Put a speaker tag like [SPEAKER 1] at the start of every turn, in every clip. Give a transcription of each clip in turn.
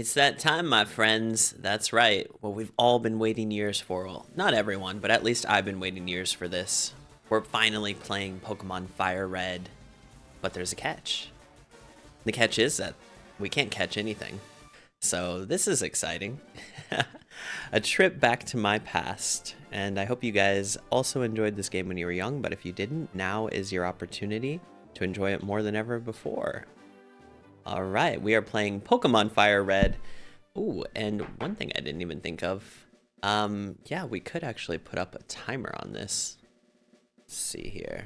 [SPEAKER 1] It's that time, my friends. That's right. What we've all been waiting years for. Well, not everyone, but at least I've been waiting years for this. We're finally playing Pokemon FireRed, but there's a catch. The catch is that we can't catch anything. So this is exciting. A trip back to my past, and I hope you guys also enjoyed this game when you were young, but if you didn't, now is your opportunity to enjoy it more than ever before. Alright, we are playing Pokemon FireRed. Ooh, and one thing I didn't even think of. Yeah, we could actually put up a timer on this. Let's see here.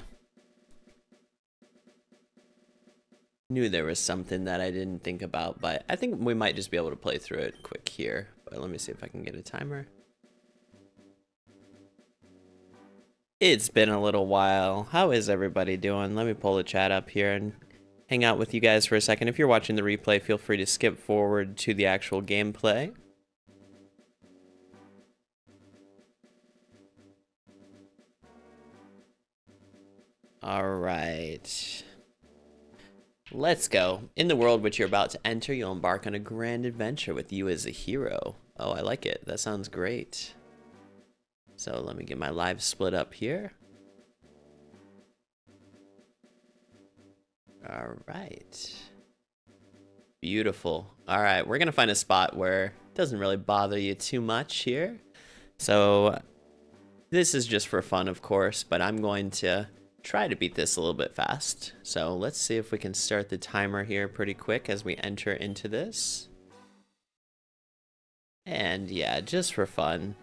[SPEAKER 1] Knew there was something that I didn't think about, but I think we might just be able to play through it quick here. But let me see if I can get a timer. It's been a little while. How is everybody doing? Let me pull the chat up here and hang out with you guys for a second. If you're watching the replay, feel free to skip forward to the actual gameplay. Alright. Let's go. In the world which you're about to enter, you'll embark on a grand adventure with you as a hero. Oh, I like it. That sounds great. So let me get my live split up here. All right. Beautiful. All right, we're gonna find a spot where it doesn't really bother you too much here. So this is just for fun, of course, but I'm going to try to beat this a little bit fast. So let's see if we can start the timer here pretty quick as we enter into this. And yeah, just for fun.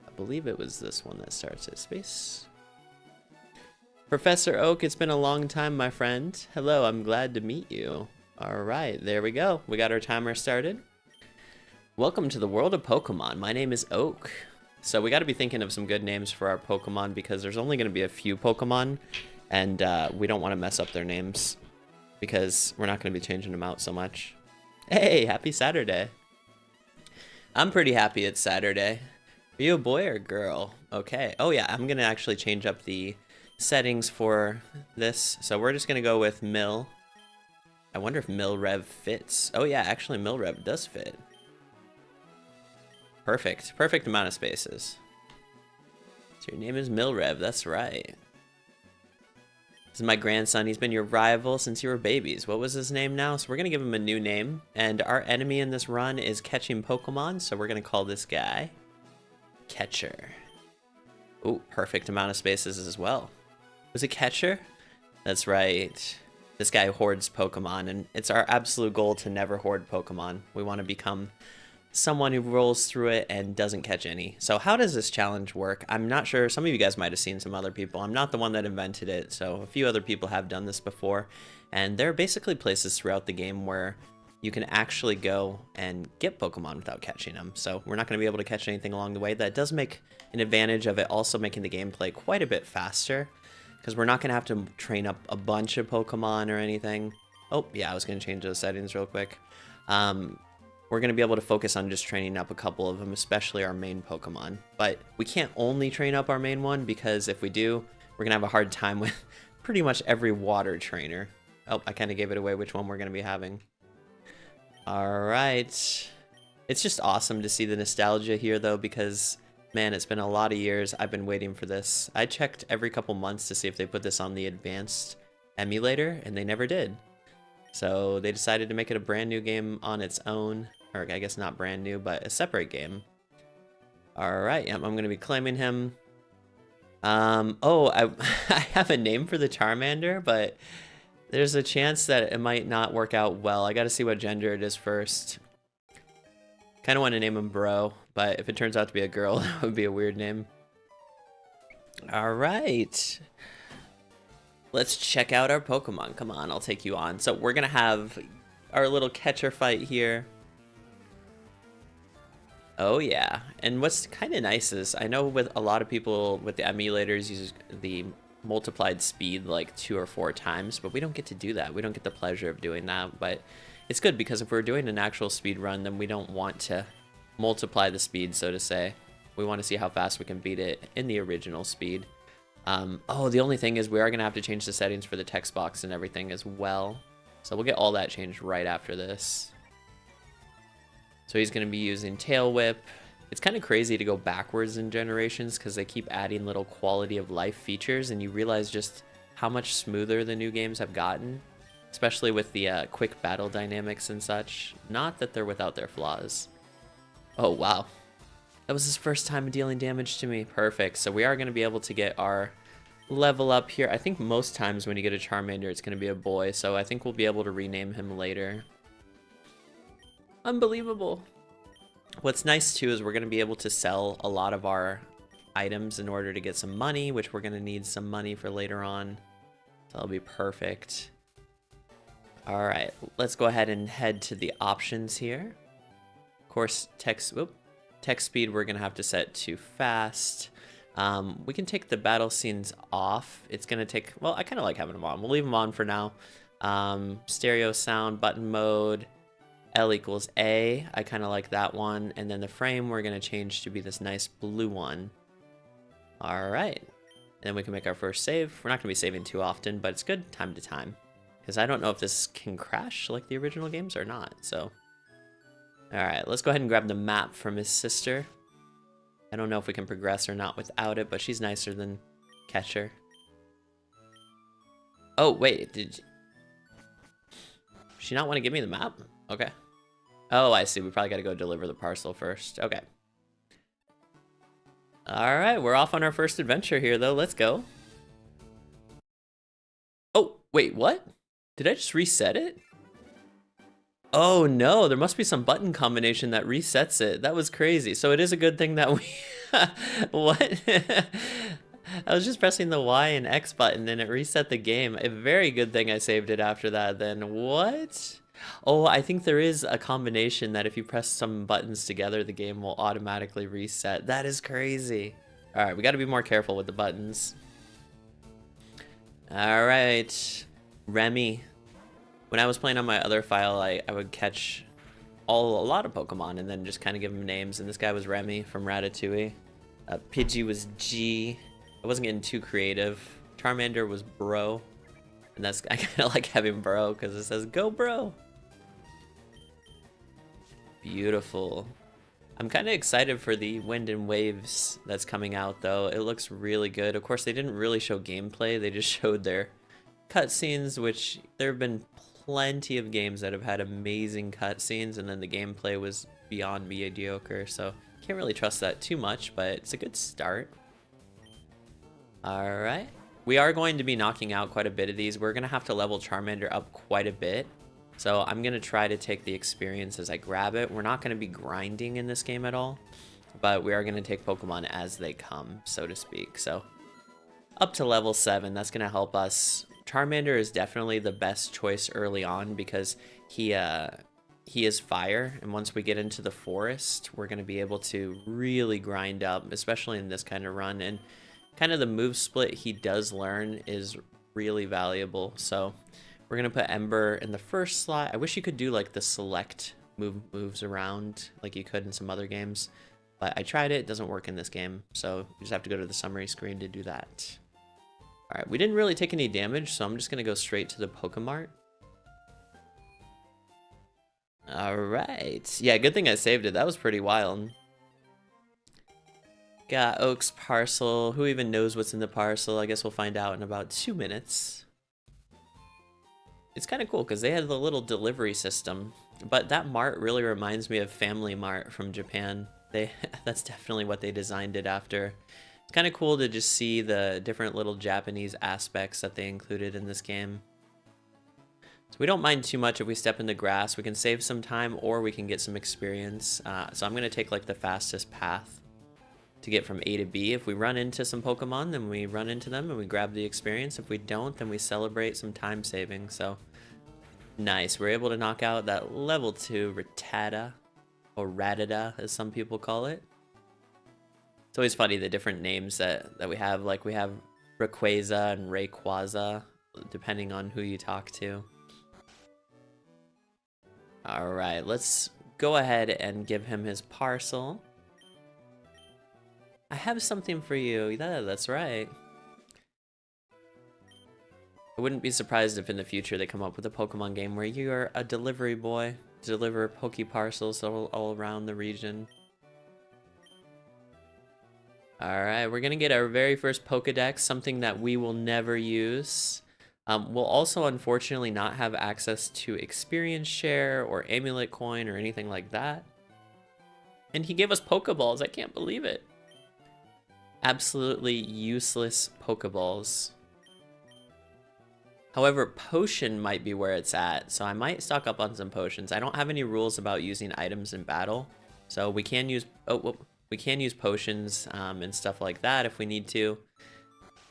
[SPEAKER 1] I believe it was this one that starts at space. Professor Oak, it's been a long time, my friend. Hello, I'm glad to meet you. All right, there we go. We got our timer started. Welcome to the world of Pokemon. My name is Oak. So we got to be thinking of some good names for our Pokemon because there's only going to be a few Pokemon, and we don't want to mess up their names because we're not going to be changing them out so much. Hey, happy Saturday. I'm pretty happy it's Saturday. Are you a boy or a girl? Okay. Oh yeah, I'm going to actually change up the settings for this. So we're just going to go with Mill. I wonder if Milrev fits. Oh yeah, actually Milrev does fit. Perfect. Perfect amount of spaces. So your name is Milrev, that's right. This is my grandson. He's been your rival since you were babies. What was his name now? So we're going to give him a new name. And our enemy in this run is catching Pokemon. So we're going to call this guy Catcher. Ooh, perfect amount of spaces as well. Was it Catcher? That's right. This guy hoards Pokemon. And it's our absolute goal to never hoard Pokemon. We want to become someone who rolls through it and doesn't catch any. So how does this challenge work? I'm not sure. Some of you guys might have seen some other people. I'm not the one that invented it, so a few other people have done this before. And there are basically places throughout the game where you can actually go and get Pokemon without catching them. So we're not going to be able to catch anything along the way. That does make an advantage of it also making the gameplay quite a bit faster, because we're not going to have to train up a bunch of Pokemon or anything. Oh, yeah, I was going to change those settings real quick. We're going to be able to focus on just training up a couple of them, especially our main Pokemon. But we can't only train up our main one, because if we do, we're going to have a hard time with pretty much every water trainer. Oh, I kind of gave it away which one we're going to be having. All right. It's just awesome to see the nostalgia here, though, because, man, it's been a lot of years. I've been waiting for this. I checked every couple months to see if they put this on the advanced emulator, and they never did. So they decided to make it a brand new game on its own. Or I guess not brand new, but a separate game. Alright, yep, I'm going to be claiming him. Oh, I have a name for the Charmander, but there's a chance that it might not work out well. I got to see what gender it is first. Kind of want to name him Bro, but if it turns out to be a girl, that would be a weird name. Alright. Let's check out our Pokemon. Come on, I'll take you on. So we're going to have our little catcher fight here. Oh yeah, and what's kind of nice is I know with a lot of people with the emulators use the multiplied speed like 2 or 4 times, but we don't get to do that. We don't get the pleasure of doing that, but it's good because if we're doing an actual speed run, then we don't want to multiply the speed, so to say. We want to see how fast we can beat it in the original speed. Oh, the only thing is we are going to have to change the settings for the text box and everything as well. So we'll get all that changed right after this. So he's going to be using Tail Whip. It's kind of crazy to go backwards in generations because they keep adding little quality of life features, and you realize just how much smoother the new games have gotten, especially with the quick battle dynamics and such. Not that they're without their flaws. Oh, wow. That was his first time dealing damage to me. Perfect. So we are going to be able to get our level up here. I think most times when you get a Charmander, it's going to be a boy, so I think we'll be able to rename him later. Unbelievable. What's nice too is we're going to be able to sell a lot of our items in order to get some money, which we're going to need some money for later on. So that'll be perfect. All right, let's go ahead and head to the options here. Of course, text speed we're going to have to set to fast. We can take the battle scenes off. It's going to take, well, I kind of like having them on. We'll leave them on for now. Stereo sound, button mode, L equals A. I kind of like that one. And then the frame we're going to change to be this nice blue one. All right. Then we can make our first save. We're not going to be saving too often, but it's good time to time. Because I don't know if this can crash like the original games or not. So, all right, let's go ahead and grab the map from his sister. I don't know if we can progress or not without it, but she's nicer than Catcher. Oh, wait, did she not want to give me the map? Okay. Oh, I see. We probably got to go deliver the parcel first. Okay. All right, we're off on our first adventure here, though. Let's go. Oh, wait, what? Did I just reset it? Oh no, there must be some button combination that resets it. That was crazy. So it is a good thing that we... What? I was just pressing the Y and X button and it reset the game. A very good thing I saved it after that then. What? Oh, I think there is a combination that if you press some buttons together, the game will automatically reset. That is crazy. All right, we got to be more careful with the buttons. All right, Remy. When I was playing on my other file, I would catch a lot of Pokemon and then just kind of give them names. And this guy was Remy from Ratatouille. Pidgey was G. I wasn't getting too creative. Charmander was Bro. And that's, I kind of like having Bro because it says, go Bro. Beautiful. I'm kind of excited for the Wind and Waves that's coming out though. It looks really good. Of course, they didn't really show gameplay. They just showed their cutscenes, which there have been plenty of games that have had amazing cutscenes and then the gameplay was beyond mediocre, so can't really trust that too much, but it's a good start. All right, we are going to be knocking out quite a bit of these. We're gonna have to level Charmander up quite a bit, so I'm gonna try to take the experience as I grab it. We're not gonna be grinding in this game at all, but we are gonna take Pokemon as they come, so to speak. So up to level 7, that's gonna help us. Charmander is definitely the best choice early on because he is fire, and once we get into the forest, we're going to be able to really grind up, especially in this kind of run. And kind of the move split he does learn is really valuable. So we're going to put Ember in the first slot. I wish you could do like the select moves around like you could in some other games, but I tried it. It doesn't work in this game, so you just have to go to the summary screen to do that. All right, we didn't really take any damage, so I'm just going to go straight to the Pokemart. All right. Yeah, good thing I saved it. That was pretty wild. Got Oak's parcel. Who even knows what's in the parcel? I guess we'll find out in about 2 minutes. It's kind of cool because they had the little delivery system, but that mart really reminds me of Family Mart from Japan. That's definitely what they designed it after. It's kind of cool to just see the different little Japanese aspects that they included in this game. So we don't mind too much if we step in the grass. We can save some time or we can get some experience. So I'm going to take like the fastest path to get from A to B. If we run into some Pokemon, then we run into them and we grab the experience. If we don't, then we celebrate some time saving. So nice. We're able to knock out that level 2 Rattata, or Rattata as some people call it. It's always funny the different names that we have. Like we have Rayquaza and Rayquaza, depending on who you talk to. All right, let's go ahead and give him his parcel. I have something for you. Yeah, that's right. I wouldn't be surprised if in the future they come up with a Pokemon game where you're a delivery boy. deliver Poké parcels all around the region. Alright, we're gonna get our very first Pokédex, something that we will never use. We'll also unfortunately not have access to experience share or amulet coin or anything like that. And he gave us Poké Balls, I can't believe it. Absolutely useless Poké Balls. However, potion might be where it's at, so I might stock up on some potions. I don't have any rules about using items in battle, so we can use potions and stuff like that if we need to.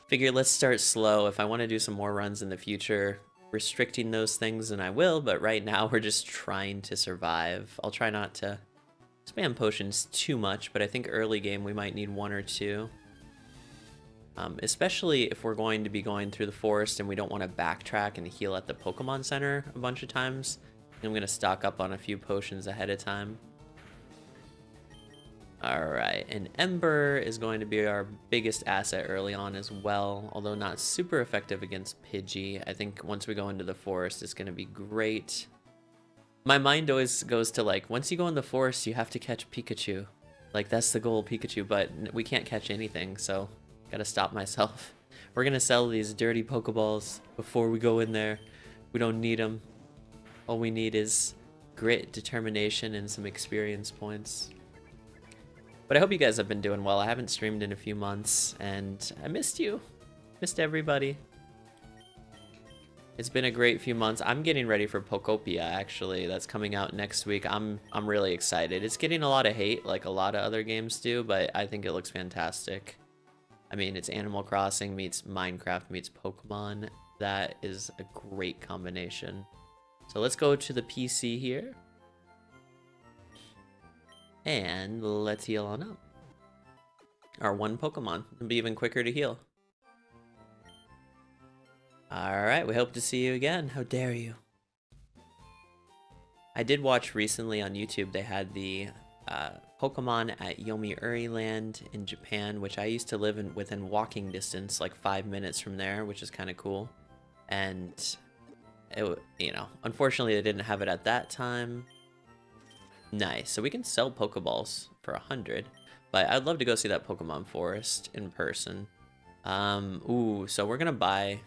[SPEAKER 1] Figure let's start slow. If I want to do some more runs in the future, restricting those things, then I will, but right now we're just trying to survive. I'll try not to spam potions too much, but I think early game we might need 1 or 2. Especially if we're going to be going through the forest and we don't want to backtrack and heal at the Pokemon Center a bunch of times. I'm going to stock up on a few potions ahead of time. Alright, and Ember is going to be our biggest asset early on as well, although not super effective against Pidgey. I think once we go into the forest, it's going to be great. My mind always goes to like, once you go in the forest, you have to catch Pikachu. Like, that's the goal, Pikachu, but we can't catch anything, so gotta stop myself. We're gonna sell these dirty Pokeballs before we go in there. We don't need them. All we need is grit, determination, and some experience points. But I hope you guys have been doing well. I haven't streamed in a few months, and I missed you. Missed everybody. It's been a great few months. I'm getting ready for Pokopia, actually. That's coming out next week. I'm really excited. It's getting a lot of hate, like a lot of other games do, but I think it looks fantastic. I mean, it's Animal Crossing meets Minecraft meets Pokemon. That is a great combination. So let's go to the PC here. And let's heal on up. Our 1 Pokemon. It'll be even quicker to heal. Alright, we hope to see you again. How dare you? I did watch recently on YouTube, they had the Pokemon at Yomiuri Land in Japan, which I used to live in within walking distance, like 5 minutes from there, which is kind of cool. And it, you know, unfortunately they didn't have it at that time. Nice. So we can sell Pokeballs for 100, but I'd love to go see that Pokemon Forest in person. Ooh, so we're gonna buy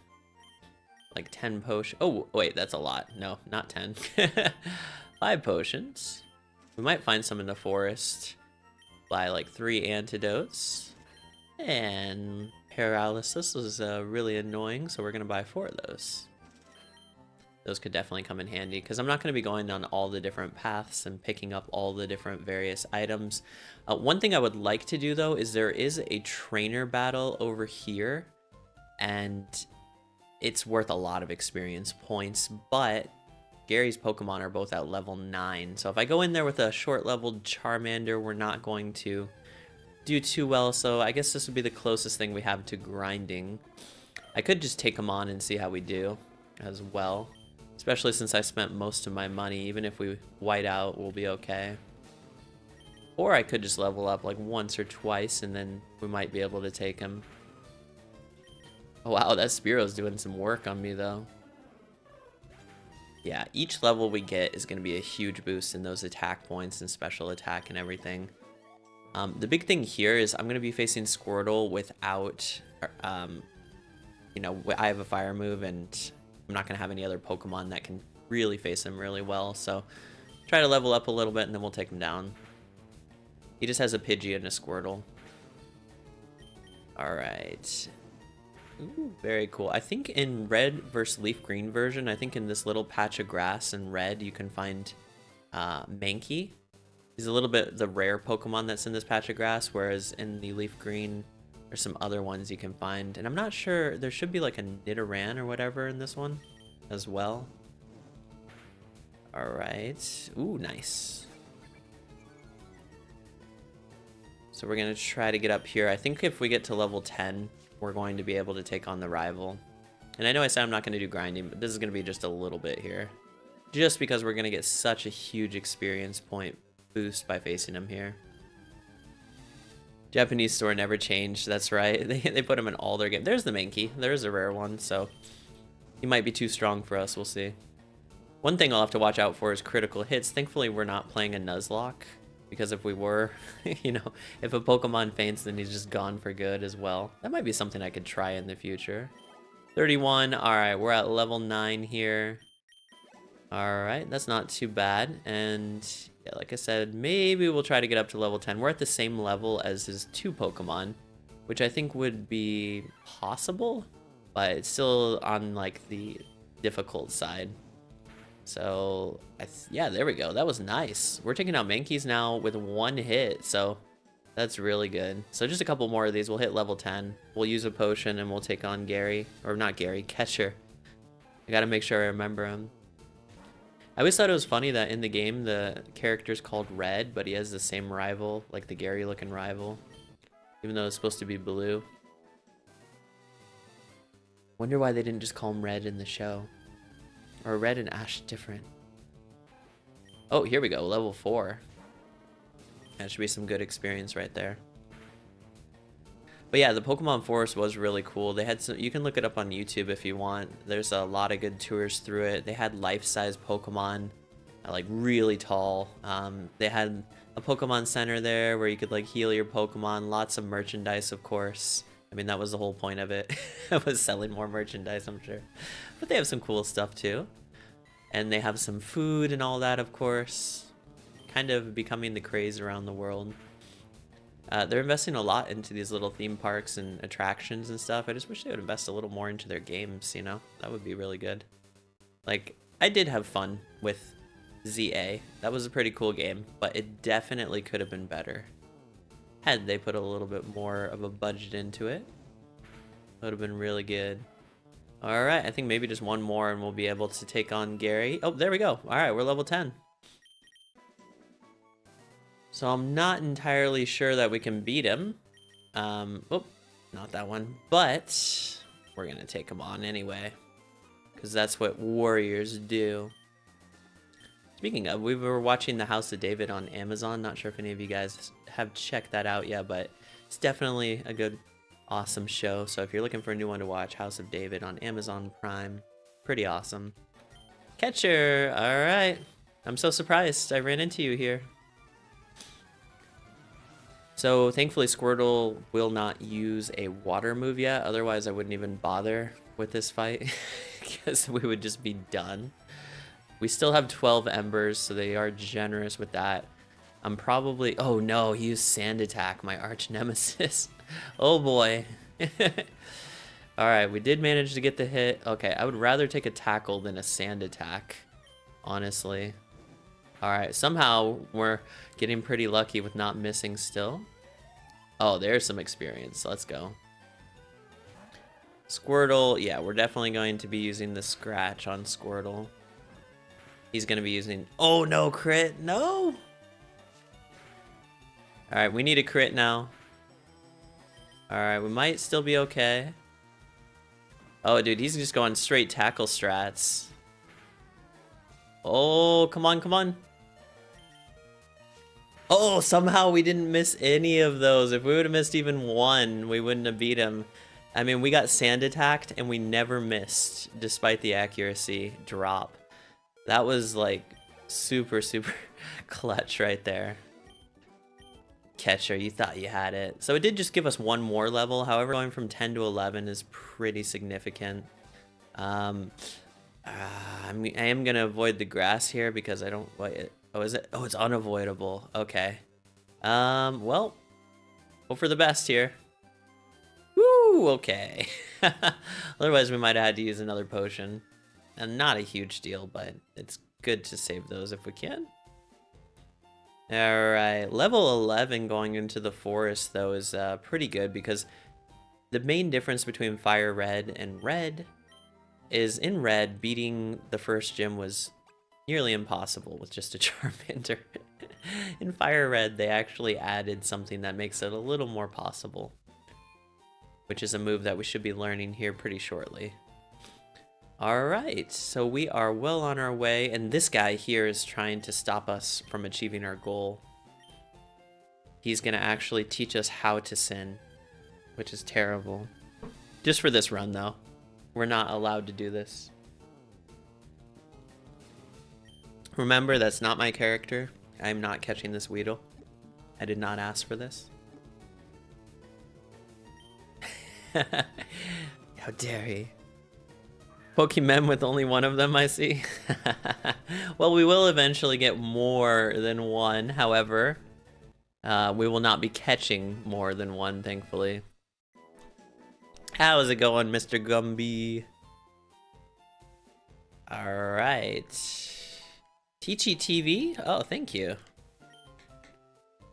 [SPEAKER 1] like 10 potions. Oh wait, that's a lot. No, not 10. 5 potions. We might find some in the forest. Buy like 3 antidotes. And paralysis is really annoying, so we're gonna buy 4 of those. Those could definitely come in handy, because I'm not going to be going on all the different paths and picking up all the different various items. One thing I would like to do, though, is there is a trainer battle over here, and it's worth a lot of experience points, but Gary's Pokemon are both at level 9, so if I go in there with a short-leveled Charmander, we're not going to do too well, so I guess this would be the closest thing we have to grinding. I could just take them on and see how we do as well. Especially since I spent most of my money. Even if we white out, we'll be okay. Or I could just level up like once or twice and then we might be able to take him. Oh wow, that Spearo's doing some work on me though. Yeah, each level we get is going to be a huge boost in those attack points and special attack and everything. The big thing here is I'm going to be facing Squirtle without, you know, I have a fire move and I'm not going to have any other Pokemon that can really face him really well, so try to level up a little bit and then we'll take him down. He just has a Pidgey and a Squirtle. Alright. Ooh, very cool. I think in Red versus Leaf Green version, I think in this little patch of grass in Red, you can find Mankey. He's a little bit the rare Pokemon that's in this patch of grass, whereas in the Leaf Green, there's some other ones you can find, and I'm not sure, there should be like a Nidoran or whatever in this one as well. Alright. Ooh, nice. So we're going to try to get up here. I think if we get to level 10, we're going to be able to take on the rival. And I know I said I'm not going to do grinding, but this is going to be just a little bit here. Just because we're going to get such a huge experience point boost by facing him here. Japanese store never changed, that's right. They put him in all their games. There's the Mankey. There's a rare one, so he might be too strong for us, we'll see. One thing I'll have to watch out for is critical hits. Thankfully, we're not playing a Nuzlocke, because if we were, you know, if a Pokemon faints, then he's just gone for good as well. That might be something I could try in the future. 31, all right, we're at level 9 here. All right, that's not too bad. And yeah, like I said, maybe we'll try to get up to level 10. We're at the same level as his 2 Pokemon, which I think would be possible, but it's still on like the difficult side. So yeah, there we go. That was nice. We're taking out Mankeys now with 1 hit, so that's really good. So just a couple more of these. We'll hit level 10. We'll use a potion and we'll take on Gary, or not Gary, Catcher. I gotta make sure I remember him. I always thought it was funny that in the game the character's called Red, but he has the same rival, like the Gary looking rival, even though it's supposed to be blue. Wonder why they didn't just call him Red in the show. Or Red and Ash different. Oh, here we go, level 4. That should be some good experience right there. But yeah, the Pokemon Forest was really cool. They had some, you can look it up on YouTube if you want. There's a lot of good tours through it. They had life-size Pokemon, like really tall. They had a Pokemon Center there where you could like heal your Pokemon. Lots of merchandise, of course. I mean, that was the whole point of it. It was selling more merchandise, I'm sure. But they have some cool stuff too. And they have some food and all that, of course. Kind of becoming the craze around the world. They're investing a lot into these little theme parks and attractions and stuff. I just wish they would invest a little more into their games, you know? That would be really good. Like, I did have fun with ZA. That was a pretty cool game, but it definitely could have been better. Had they put a little bit more of a budget into it. That would have been really good. Alright, I think maybe just one more and we'll be able to take on Gary. Oh, there we go. Alright, we're level 10. So I'm not entirely sure that we can beat him. Oh, not that one. But we're going to take him on anyway. Because that's what warriors do. Speaking of, we were watching The House of David on Amazon. Not sure if any of you guys have checked that out yet, but it's definitely a good, awesome show. So if you're looking for a new one to watch, House of David on Amazon Prime. Pretty awesome. Catcher! Alright. I'm so surprised I ran into you here. So thankfully Squirtle will not use a water move yet, otherwise I wouldn't even bother with this fight because we would just be done. We still have 12 embers, so they are generous with that. I'm probably, oh no, he used Sand Attack, my arch nemesis. Oh boy. Alright, we did manage to get the hit. Okay, I would rather take a tackle than a Sand Attack, honestly. Alright, somehow we're getting pretty lucky with not missing still. Oh, there's some experience. Let's go. Squirtle, yeah, we're definitely going to be using the Scratch on Squirtle. He's going to be using... Oh, no, crit. No! Alright, we need a crit now. Alright, we might still be okay. Oh, dude, he's just going straight tackle strats. Oh, come on, come on. Oh, somehow we didn't miss any of those. If we would have missed even one, we wouldn't have beat him. I mean, we got Sand Attacked and we never missed, despite the accuracy drop. That was like super, super clutch right there. Catcher, you thought you had it. So it did just give us one more level. However, going from 10 to 11 is pretty significant. I am going to avoid the grass here because I don't... Wait, oh, is it? Oh, it's unavoidable. Okay. Well, hope for the best here. Woo, okay. Otherwise, we might have had to use another potion. And not a huge deal, but it's good to save those if we can. Alright, level 11 going into the forest, though, is pretty good because the main difference between FireRed and Red is in Red, beating the first gym was nearly impossible with just a Charmander. In FireRed, they actually added something that makes it a little more possible, which is a move that we should be learning here pretty shortly. Alright, so we are well on our way, and this guy here is trying to stop us from achieving our goal. He's going to actually teach us how to sin, which is terrible. Just for this run, though. We're not allowed to do this. Remember, that's not my character. I'm not catching this Weedle. I did not ask for this. How dare he? Pokemon with only one of them, I see. Well, we will eventually get more than one, however. We will not be catching more than one, thankfully. How's it going, Mr. Gumby? Alright. Teachy TV? Oh, thank you.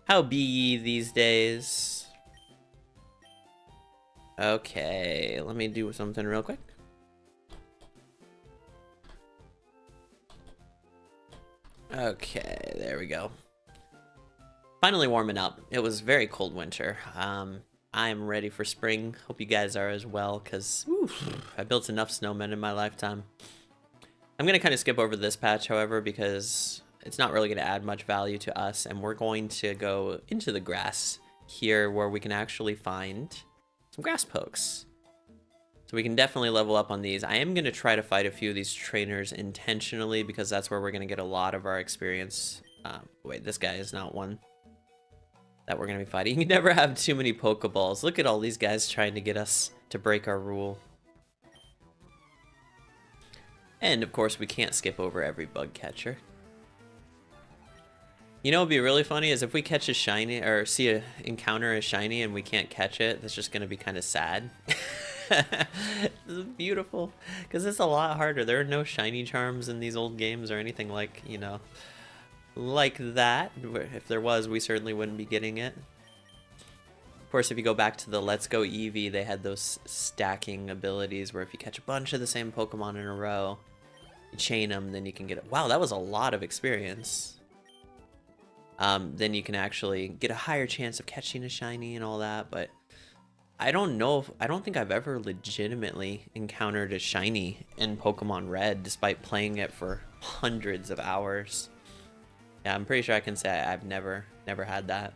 [SPEAKER 1] How be ye these days? Okay, let me do something real quick. Okay, there we go. Finally warming up. It was very cold winter. I am ready for spring. Hope you guys are as well, because I built enough snowmen in my lifetime. I'm going to kind of skip over this patch, however, because it's not really going to add much value to us, and we're going to go into the grass here where we can actually find some grass pokes. So we can definitely level up on these. I am going to try to fight a few of these trainers intentionally, because that's where we're going to get a lot of our experience. Wait, this guy is not one that we're going to be fighting. You can never have too many Poké Balls. Look at all these guys trying to get us to break our rule. And, of course, we can't skip over every bug catcher. You know what would be really funny is if we catch a shiny, or encounter a shiny and we can't catch it, that's just going to be kind of sad. This is beautiful, because it's a lot harder. There are no shiny charms in these old games or anything like, you know, like that. If there was, we certainly wouldn't be getting it. Of course, if you go back to the Let's Go Eevee, they had those stacking abilities where if you catch a bunch of the same Pokemon in a row, you chain them, then you can get it. Wow, that was a lot of experience. Then you can actually get a higher chance of catching a shiny and all that, but I don't know if, I don't think I've ever legitimately encountered a shiny in Pokemon Red despite playing it for hundreds of hours. Yeah, I'm pretty sure I can say I've never had that.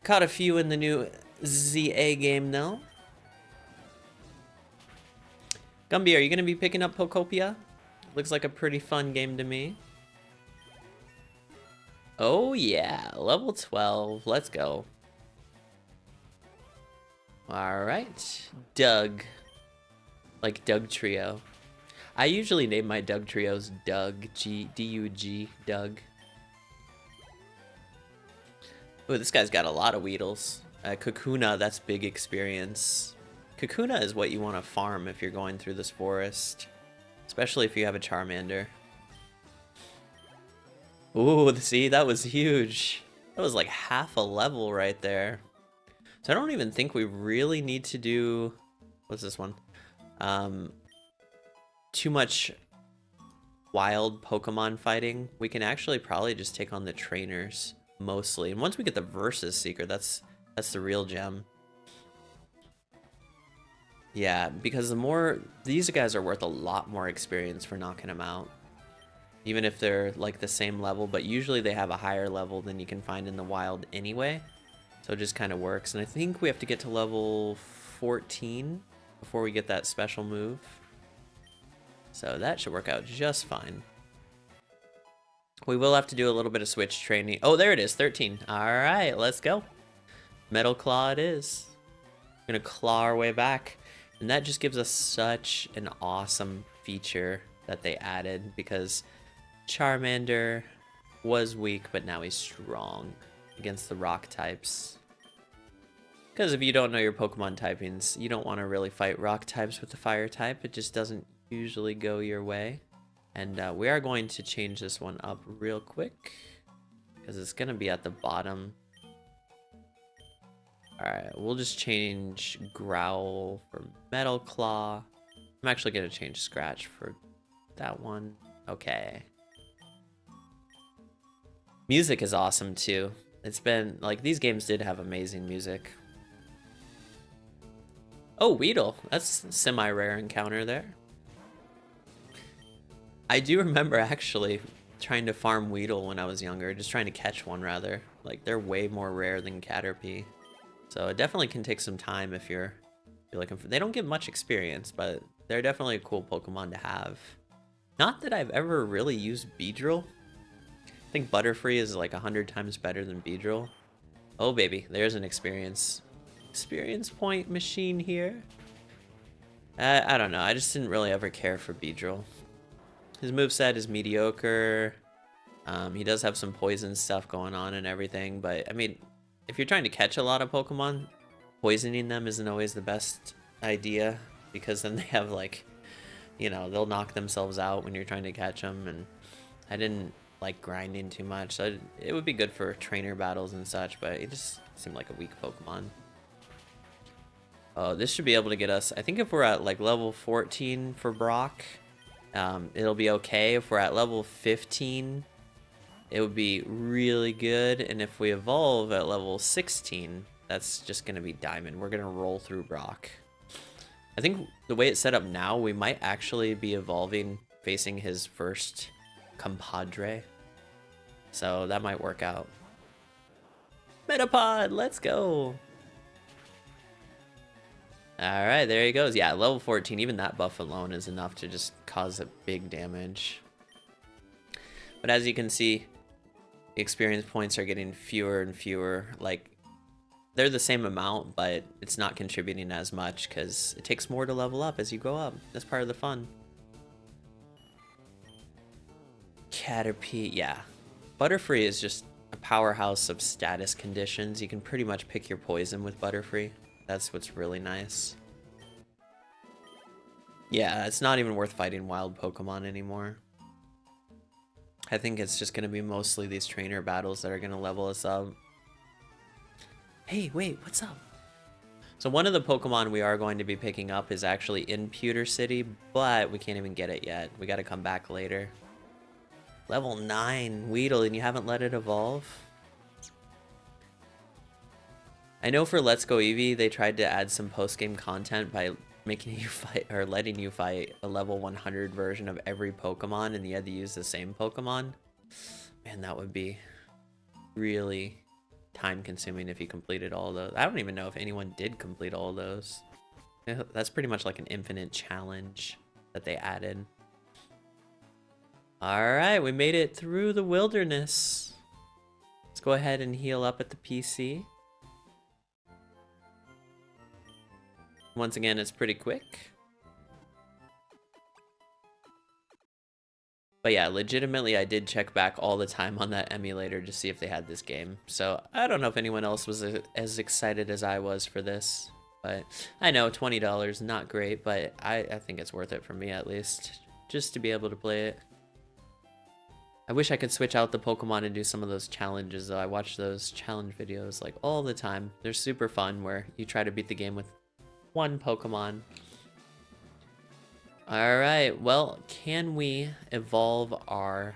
[SPEAKER 1] Caught a few in the new ZA game though. Gumby, are you gonna be picking up Pokopia? Looks like a pretty fun game to me. Oh yeah, level 12, let's go. Alright, Doug. Like Doug Trio. I usually name my Doug Trios Doug, D-U-G, Doug. Oh, this guy's got a lot of Weedles. Kakuna, that's big experience. Kakuna is what you want to farm if you're going through this forest. Especially if you have a Charmander. Ooh, see, that was huge. That was like half a level right there. So I don't even think we really need to do... What's this one? Too much wild Pokemon fighting. We can actually probably just take on the trainers mostly. And once we get the Versus Seeker, that's the real gem. Yeah, because the more... These guys are worth a lot more experience for knocking them out. Even if they're like the same level, but usually they have a higher level than you can find in the wild anyway. So it just kind of works. And I think we have to get to level 14 before we get that special move. So that should work out just fine. We will have to do a little bit of switch training. Oh, there it is, 13. All right, let's go. Metal Claw it is. We're gonna claw our way back. And that just gives us such an awesome feature that they added, because Charmander was weak, but now he's strong against the rock types. Because if you don't know your Pokemon typings, you don't want to really fight rock types with the fire type. It just doesn't usually go your way. And we are going to change this one up real quick, because it's going to be at the bottom. Alright, we'll just change Growl for Metal Claw. I'm actually going to change Scratch for that one. Okay. Music is awesome too. It's been, like, these games did have amazing music. Oh, Weedle. That's a semi-rare encounter there. I do remember actually trying to farm Weedle when I was younger. Just trying to catch one, rather. Like, they're way more rare than Caterpie. So it definitely can take some time if you're looking for... They don't give much experience, but they're definitely a cool Pokemon to have. Not that I've ever really used Beedrill. I think Butterfree is like 100 times better than Beedrill. Oh baby, there's an experience point machine here. I don't know, I just didn't really ever care for Beedrill. His moveset is mediocre. He does have some poison stuff going on and everything, but I mean, if you're trying to catch a lot of Pokemon, poisoning them isn't always the best idea, because then they have like, you know, they'll knock themselves out when you're trying to catch them, and I didn't like grinding too much, so it would be good for trainer battles and such, but it just seemed like a weak Pokemon. Oh, this should be able to get us, I think if we're at like level 14 for Brock, it'll be okay. If we're at level 15, it would be really good, and if we evolve at level 16, that's just going to be Diamond. We're going to roll through Brock. I think the way it's set up now, we might actually be evolving facing his first compadre. So that might work out. Metapod, let's go. Alright, there he goes. Yeah, level 14, even that buff alone is enough to just cause a big damage. But as you can see, the experience points are getting fewer and fewer. Like, they're the same amount, but it's not contributing as much because it takes more to level up as you go up. That's part of the fun. Caterpie, yeah. Butterfree is just a powerhouse of status conditions. You can pretty much pick your poison with Butterfree. That's what's really nice. Yeah, it's not even worth fighting wild Pokemon anymore. I think it's just going to be mostly these trainer battles that are going to level us up. Hey, wait, what's up? So one of the Pokemon we are going to be picking up is actually in Pewter City, but we can't even get it yet. We got to come back later. Level 9 Weedle, and you haven't let it evolve? I know for Let's Go Eevee, they tried to add some post-game content by making you fight, or letting you fight, a level 100 version of every Pokemon, and you had to use the same Pokemon. Man, that would be really time-consuming if you completed all those. I don't even know if anyone did complete all those. That's pretty much like an infinite challenge that they added. Alright, we made it through the wilderness. Let's go ahead and heal up at the PC. Once again, it's pretty quick. But yeah, legitimately, I did check back all the time on that emulator to see if they had this game. So I don't know if anyone else was as excited as I was for this. But I know, $20, not great, but I think it's worth it for me at least. Just to be able to play it. I wish I could switch out the Pokemon and do some of those challenges, though. I watch those challenge videos like all the time. They're super fun, where you try to beat the game with one Pokemon. Alright, well, can we evolve our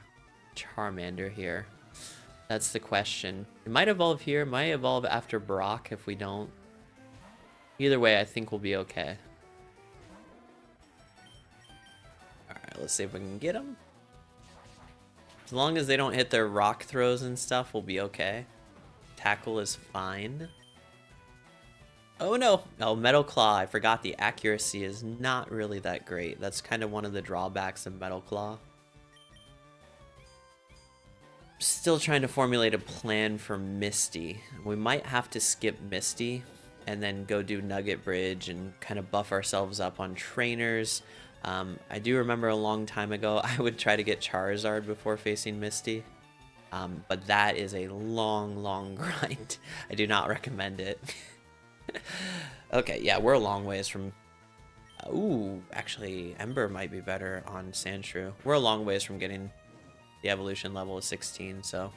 [SPEAKER 1] Charmander here? That's the question. It might evolve here, it might evolve after Brock if we don't. Either way, I think we'll be okay. Alright, let's see if we can get them. As long as they don't hit their rock throws and stuff, we'll be okay. Tackle is fine. Oh no! Oh, Metal Claw. I forgot the accuracy is not really that great. That's kind of one of the drawbacks of Metal Claw. Still trying to formulate a plan for Misty. We might have to skip Misty and then go do Nugget Bridge and kind of buff ourselves up on trainers. I do remember a long time ago I would try to get Charizard before facing Misty. But that is a long grind. I do not recommend it. Okay, yeah, we're a long ways from... Ooh, actually, Ember might be better on Sandshrew. We're a long ways from getting the evolution level of 16, so...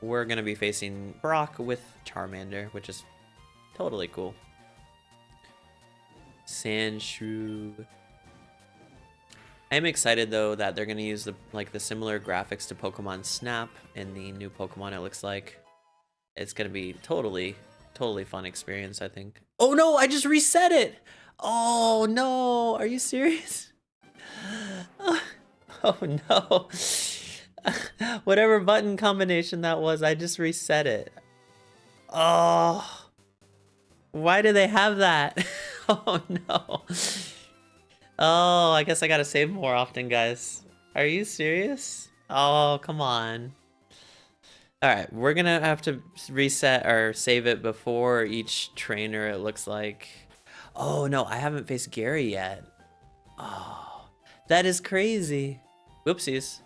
[SPEAKER 1] We're going to be facing Brock with Charmander, which is totally cool. Sandshrew... I'm excited, though, that they're going to use the similar graphics to Pokemon Snap in the new Pokemon, it looks like. It's going to be totally fun experience, I think. Oh no, I just reset it! Oh no, are you serious? Oh no. Whatever button combination that was, I just reset it. Oh. Why do they have that? Oh no. Oh, I guess I gotta save more often, guys. Are you serious? Oh, come on. Alright, we're gonna have to reset or save it before each trainer, it looks like. Oh, no, I haven't faced Gary yet. Oh, that is crazy. Whoopsies.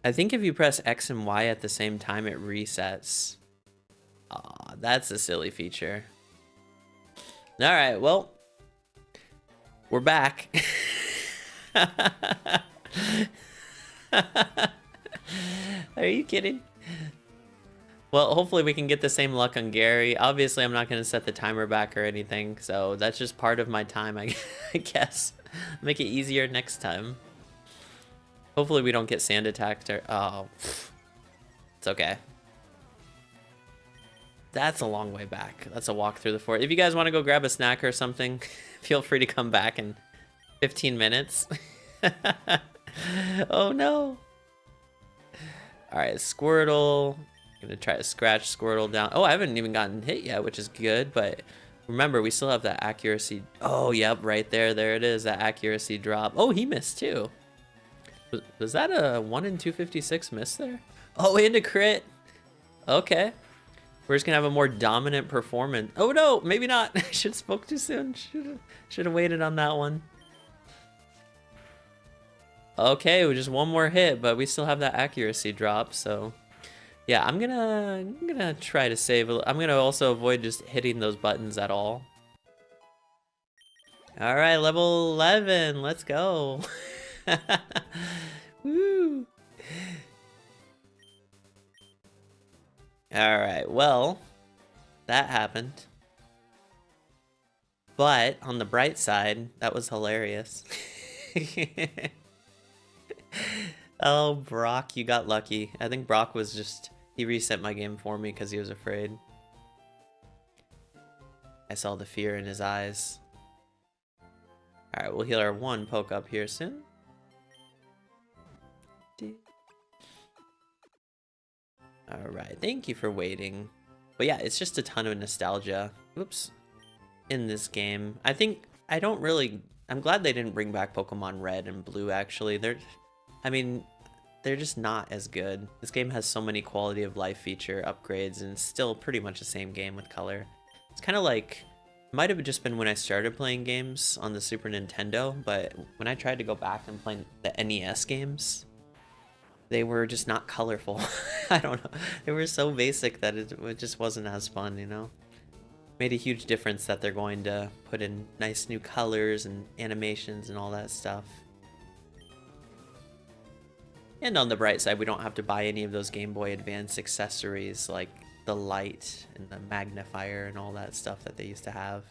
[SPEAKER 1] I think if you press X and Y at the same time, it resets. Aw, that's a silly feature. Alright, well, we're back. Are you kidding? Well, hopefully we can get the same luck on Gary. Obviously, I'm not going to set the timer back or anything, so that's just part of my time, I guess. Make it easier next time. Hopefully we don't get sand attacked or... Oh, it's okay. That's a long way back. That's a walk through the forest. If you guys want to go grab a snack or something, feel free to come back in 15 minutes. Oh no. Alright, Squirtle. I'm gonna try to scratch Squirtle down. Oh, I haven't even gotten hit yet, which is good, but remember, we still have that accuracy. Oh, yep, right there. There it is, that accuracy drop. Oh, he missed too. Was that a 1 in 256 miss there? Oh, and a crit. Okay. We're just gonna have a more dominant performance. Oh no, maybe not. I should have spoke too soon. Should have waited on that one. Okay, just one more hit, but we still have that accuracy drop, so yeah, I'm gonna try to save. I'm gonna also avoid just hitting those buttons at all. All right, level 11. Let's go. Woo. All right, well, that happened. But on the bright side, that was hilarious. Oh, Brock, you got lucky. I think Brock was just... He reset my game for me because he was afraid. I saw the fear in his eyes. Alright, we'll heal our one poke up here soon. Alright, thank you for waiting. But yeah, it's just a ton of nostalgia. Oops. In this game. I'm glad they didn't bring back Pokemon Red and Blue, actually. They're just not as good. This game has so many quality of life feature upgrades, and it's still pretty much the same game with color. It's kind of like, it might have just been when I started playing games on the Super Nintendo, but when I tried to go back and play the NES games, they were just not colorful. I don't know. They were so basic that it just wasn't as fun, you know? Made a huge difference that they're going to put in nice new colors and animations and all that stuff. And on the bright side, we don't have to buy any of those Game Boy Advance accessories like the light and the magnifier and all that stuff that they used to have.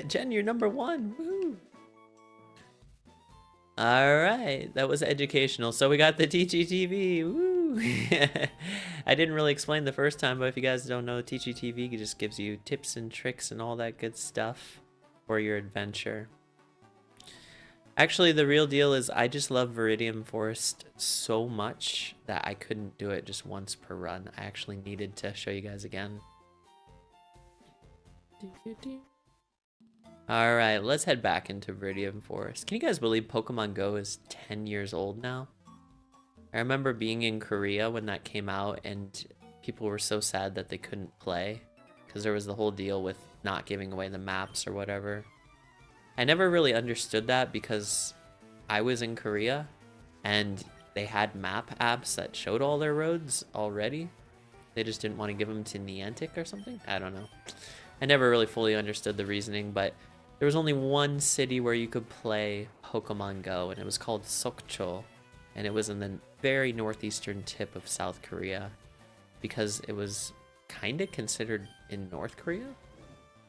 [SPEAKER 1] Jen, you're number 1. Woo! Alright, that was educational. So we got the TGTV. Woo! I didn't really explain the first time, but if you guys don't know, TGTV just gives you tips and tricks and all that good stuff for your adventure. Actually, the real deal is I just love Viridian Forest so much that I couldn't do it just once per run. I actually needed to show you guys again. Alright, let's head back into Viridian Forest. Can you guys believe Pokemon Go is 10 years old now? I remember being in Korea when that came out and people were so sad that they couldn't play because there was the whole deal with not giving away the maps or whatever. I never really understood that because I was in Korea and they had map apps that showed all their roads already. They just didn't want to give them to Niantic or something? I don't know. I never really fully understood the reasoning, but there was only one city where you could play Pokemon Go, and it was called Sokcho, and it was in the very northeastern tip of South Korea because it was kind of considered in North Korea.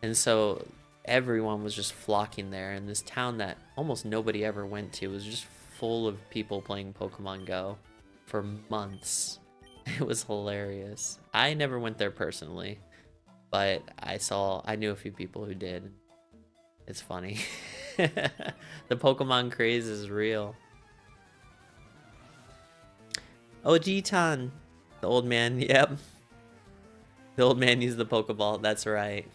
[SPEAKER 1] And so everyone was just flocking there, and this town that almost nobody ever went to was just full of people playing Pokemon Go for months. It was hilarious. I never went there personally, but I knew a few people who did. It's funny. The Pokemon craze is real. Oh, Jitan, the old man. Yep, the old man used the Pokeball. That's right.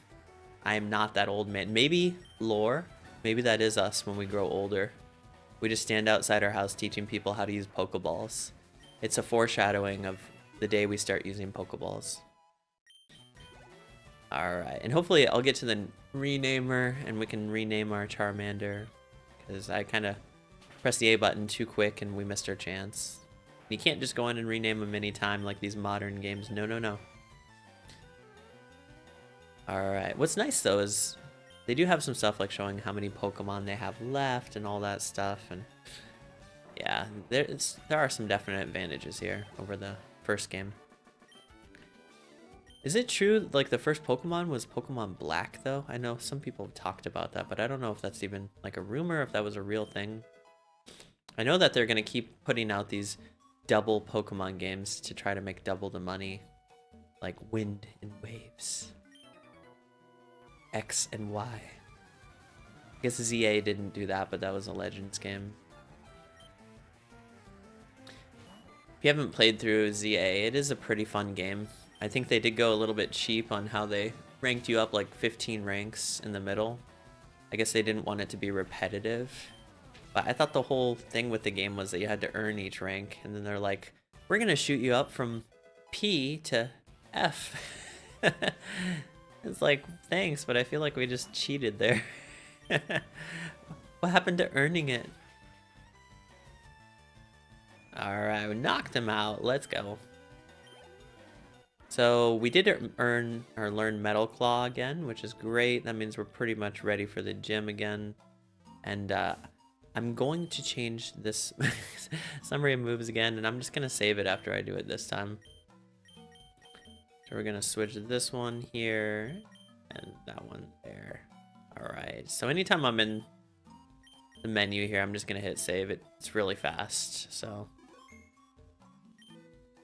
[SPEAKER 1] I am not that old man. Maybe lore. Maybe that is us when we grow older. We just stand outside our house teaching people how to use Poké Balls. It's a foreshadowing of the day we start using Poké Balls. Alright, and hopefully I'll get to the renamer and we can rename our Charmander. Because I kind of pressed the A button too quick and we missed our chance. You can't just go in and rename them anytime like these modern games. No, no, no. Alright, what's nice though is they do have some stuff like showing how many Pokemon they have left and all that stuff, and yeah, there are some definite advantages here over the first game. Is it true like the first Pokemon was Pokemon Black though? I know some people have talked about that, but I don't know if that's even like a rumor, if that was a real thing. I know that they're gonna keep putting out these double Pokemon games to try to make double the money, like Wind and Waves. X and Y. I guess ZA didn't do that, but that was a Legends game. If you haven't played through ZA, it is a pretty fun game. I think they did go a little bit cheap on how they ranked you up like 15 ranks in the middle. I guess they didn't want it to be repetitive. But I thought the whole thing with the game was that you had to earn each rank, and then they're like, we're gonna shoot you up from P to F. It's like, thanks, but I feel like we just cheated there. What happened to earning it? Alright, we knocked him out. Let's go. So we did earn or learn Metal Claw again, which is great. That means we're pretty much ready for the gym again. And I'm going to change this summary of moves again, and I'm just going to save it after I do it this time. So we're going to switch this one here and that one there. Alright, so anytime I'm in the menu here, I'm just going to hit save. It's really fast, so.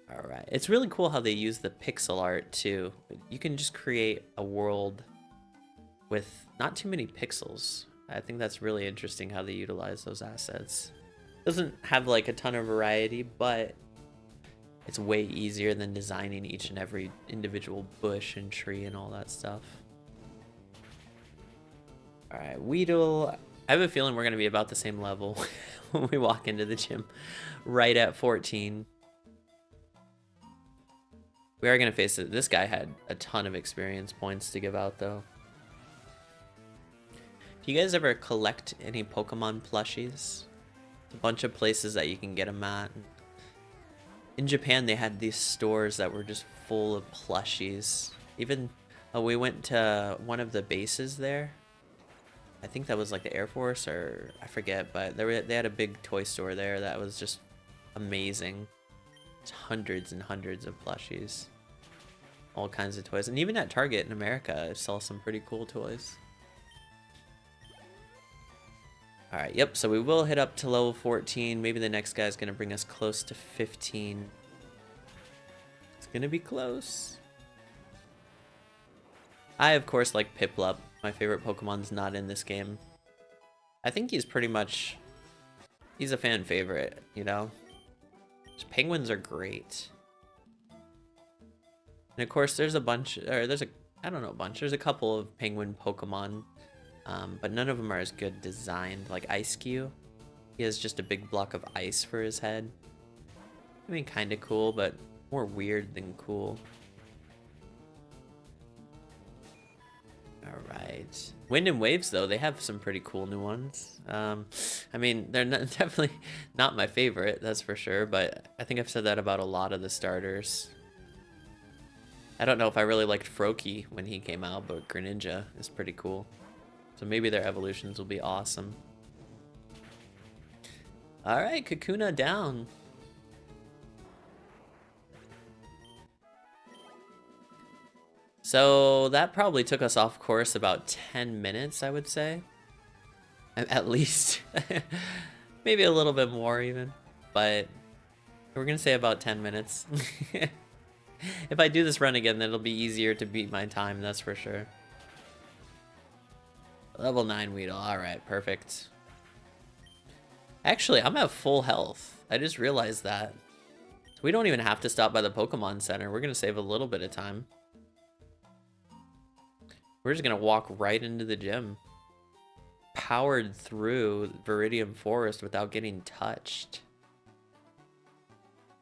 [SPEAKER 1] Alright, it's really cool how they use the pixel art too. You can just create a world with not too many pixels. I think that's really interesting how they utilize those assets. Doesn't have like a ton of variety, but it's way easier than designing each and every individual bush and tree and all that stuff. Alright, Weedle. I have a feeling we're going to be about the same level when we walk into the gym. Right at 14. We are going to face it. This guy had a ton of experience points to give out, though. Do you guys ever collect any Pokemon plushies? A bunch of places that you can get them at. In Japan, they had these stores that were just full of plushies. Even we went to one of the bases there. I think that was like the Air Force, or I forget, but they had a big toy store there that was just amazing. It's hundreds and hundreds of plushies. All kinds of toys. And even at Target in America, I saw some pretty cool toys. Alright, yep, so we will hit up to level 14. Maybe the next guy is going to bring us close to 15. It's going to be close. I, of course, like Piplup. My favorite Pokemon's not in this game. I think he's pretty much... he's a fan favorite, you know? Penguins are great. And of course, there's a bunch... or there's a... I don't know a bunch. There's a couple of penguin Pokemon. But none of them are as good designed. Like Ice Cube, he has just a big block of ice for his head. I mean, kind of cool, but more weird than cool. Alright. Wind and Waves, though, they have some pretty cool new ones. I mean, they're definitely not my favorite, that's for sure, but I think I've said that about a lot of the starters. I don't know if I really liked Froakie when he came out, but Greninja is pretty cool. So maybe their evolutions will be awesome. Alright, Kakuna down. So that probably took us off course about 10 minutes, I would say. At least. Maybe a little bit more even. But we're going to say about 10 minutes. If I do this run again, then it'll be easier to beat my time, that's for sure. Level 9 Weedle. Alright, perfect. Actually, I'm at full health. I just realized that. So we don't even have to stop by the Pokemon Center. We're going to save a little bit of time. We're just gonna walk right into the gym. Powered through Viridian Forest without getting touched.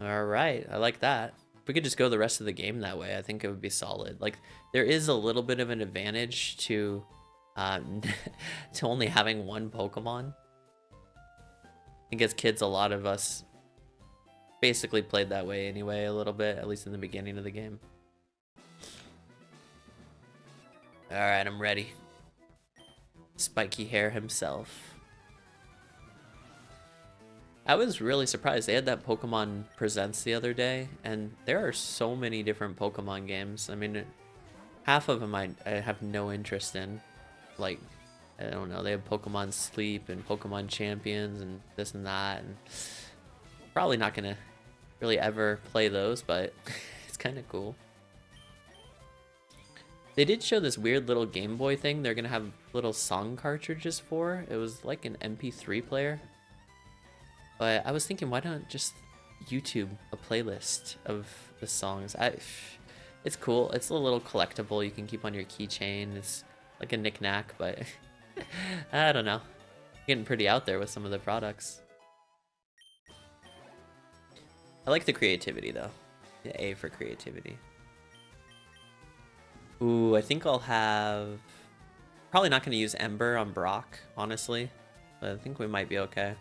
[SPEAKER 1] Alright, I like that. If we could just go the rest of the game that way, I think it would be solid. Like, there is a little bit of an advantage to to only having one Pokemon. I think as kids, a lot of us basically played that way anyway, a little bit, at least in the beginning of the game. Alright, I'm ready. Spiky hair himself. I was really surprised. They had that Pokemon Presents the other day, and there are so many different Pokemon games. I mean, half of them I have no interest in. Like, I don't know, they have Pokemon Sleep and Pokemon Champions and this and that, and probably not gonna really ever play those, but it's kind of cool. They did show this weird little Game Boy thing they're gonna have little song cartridges for. It was like an MP3 player. But I was thinking, why not just YouTube a playlist of the songs? It's cool. It's a little collectible you can keep on your keychain. It's like a knick-knack, but I don't know. Getting pretty out there with some of the products. I like the creativity, though. The A for creativity. Ooh, I think I'll have... Probably not going to use Ember on Brock, honestly. But I think we might be okay.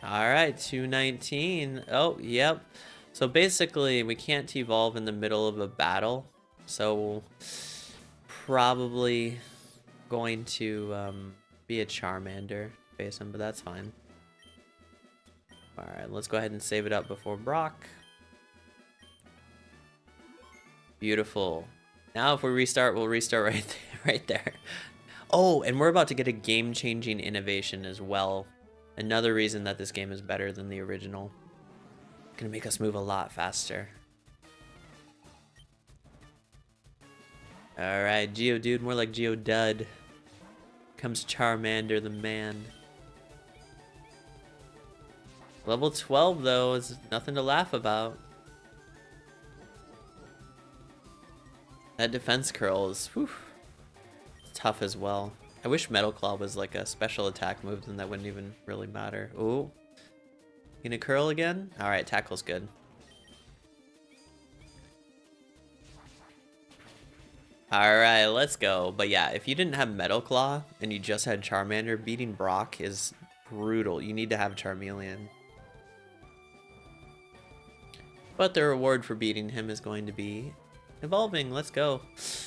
[SPEAKER 1] Alright, 219. Oh, yep. So basically, we can't evolve in the middle of a battle. So, probably going to be a Charmander face him, but that's fine. Alright, let's go ahead and save it up before Brock. Beautiful. Now if we restart, we'll restart right there. Oh, and we're about to get a game-changing innovation as well. Another reason that this game is better than the original. Gonna make us move a lot faster. Alright, Geodude, more like Geodud. Comes Charmander the man. Level 12 though is nothing to laugh about. That defense curl is tough as well. I wish Metal Claw was like a special attack move, then that wouldn't even really matter. Ooh. Gonna curl again? Alright, tackle's good. Alright, let's go. But yeah, if you didn't have Metal Claw and you just had Charmander, beating Brock is brutal. You need to have Charmeleon. But the reward for beating him is going to be evolving. Let's go.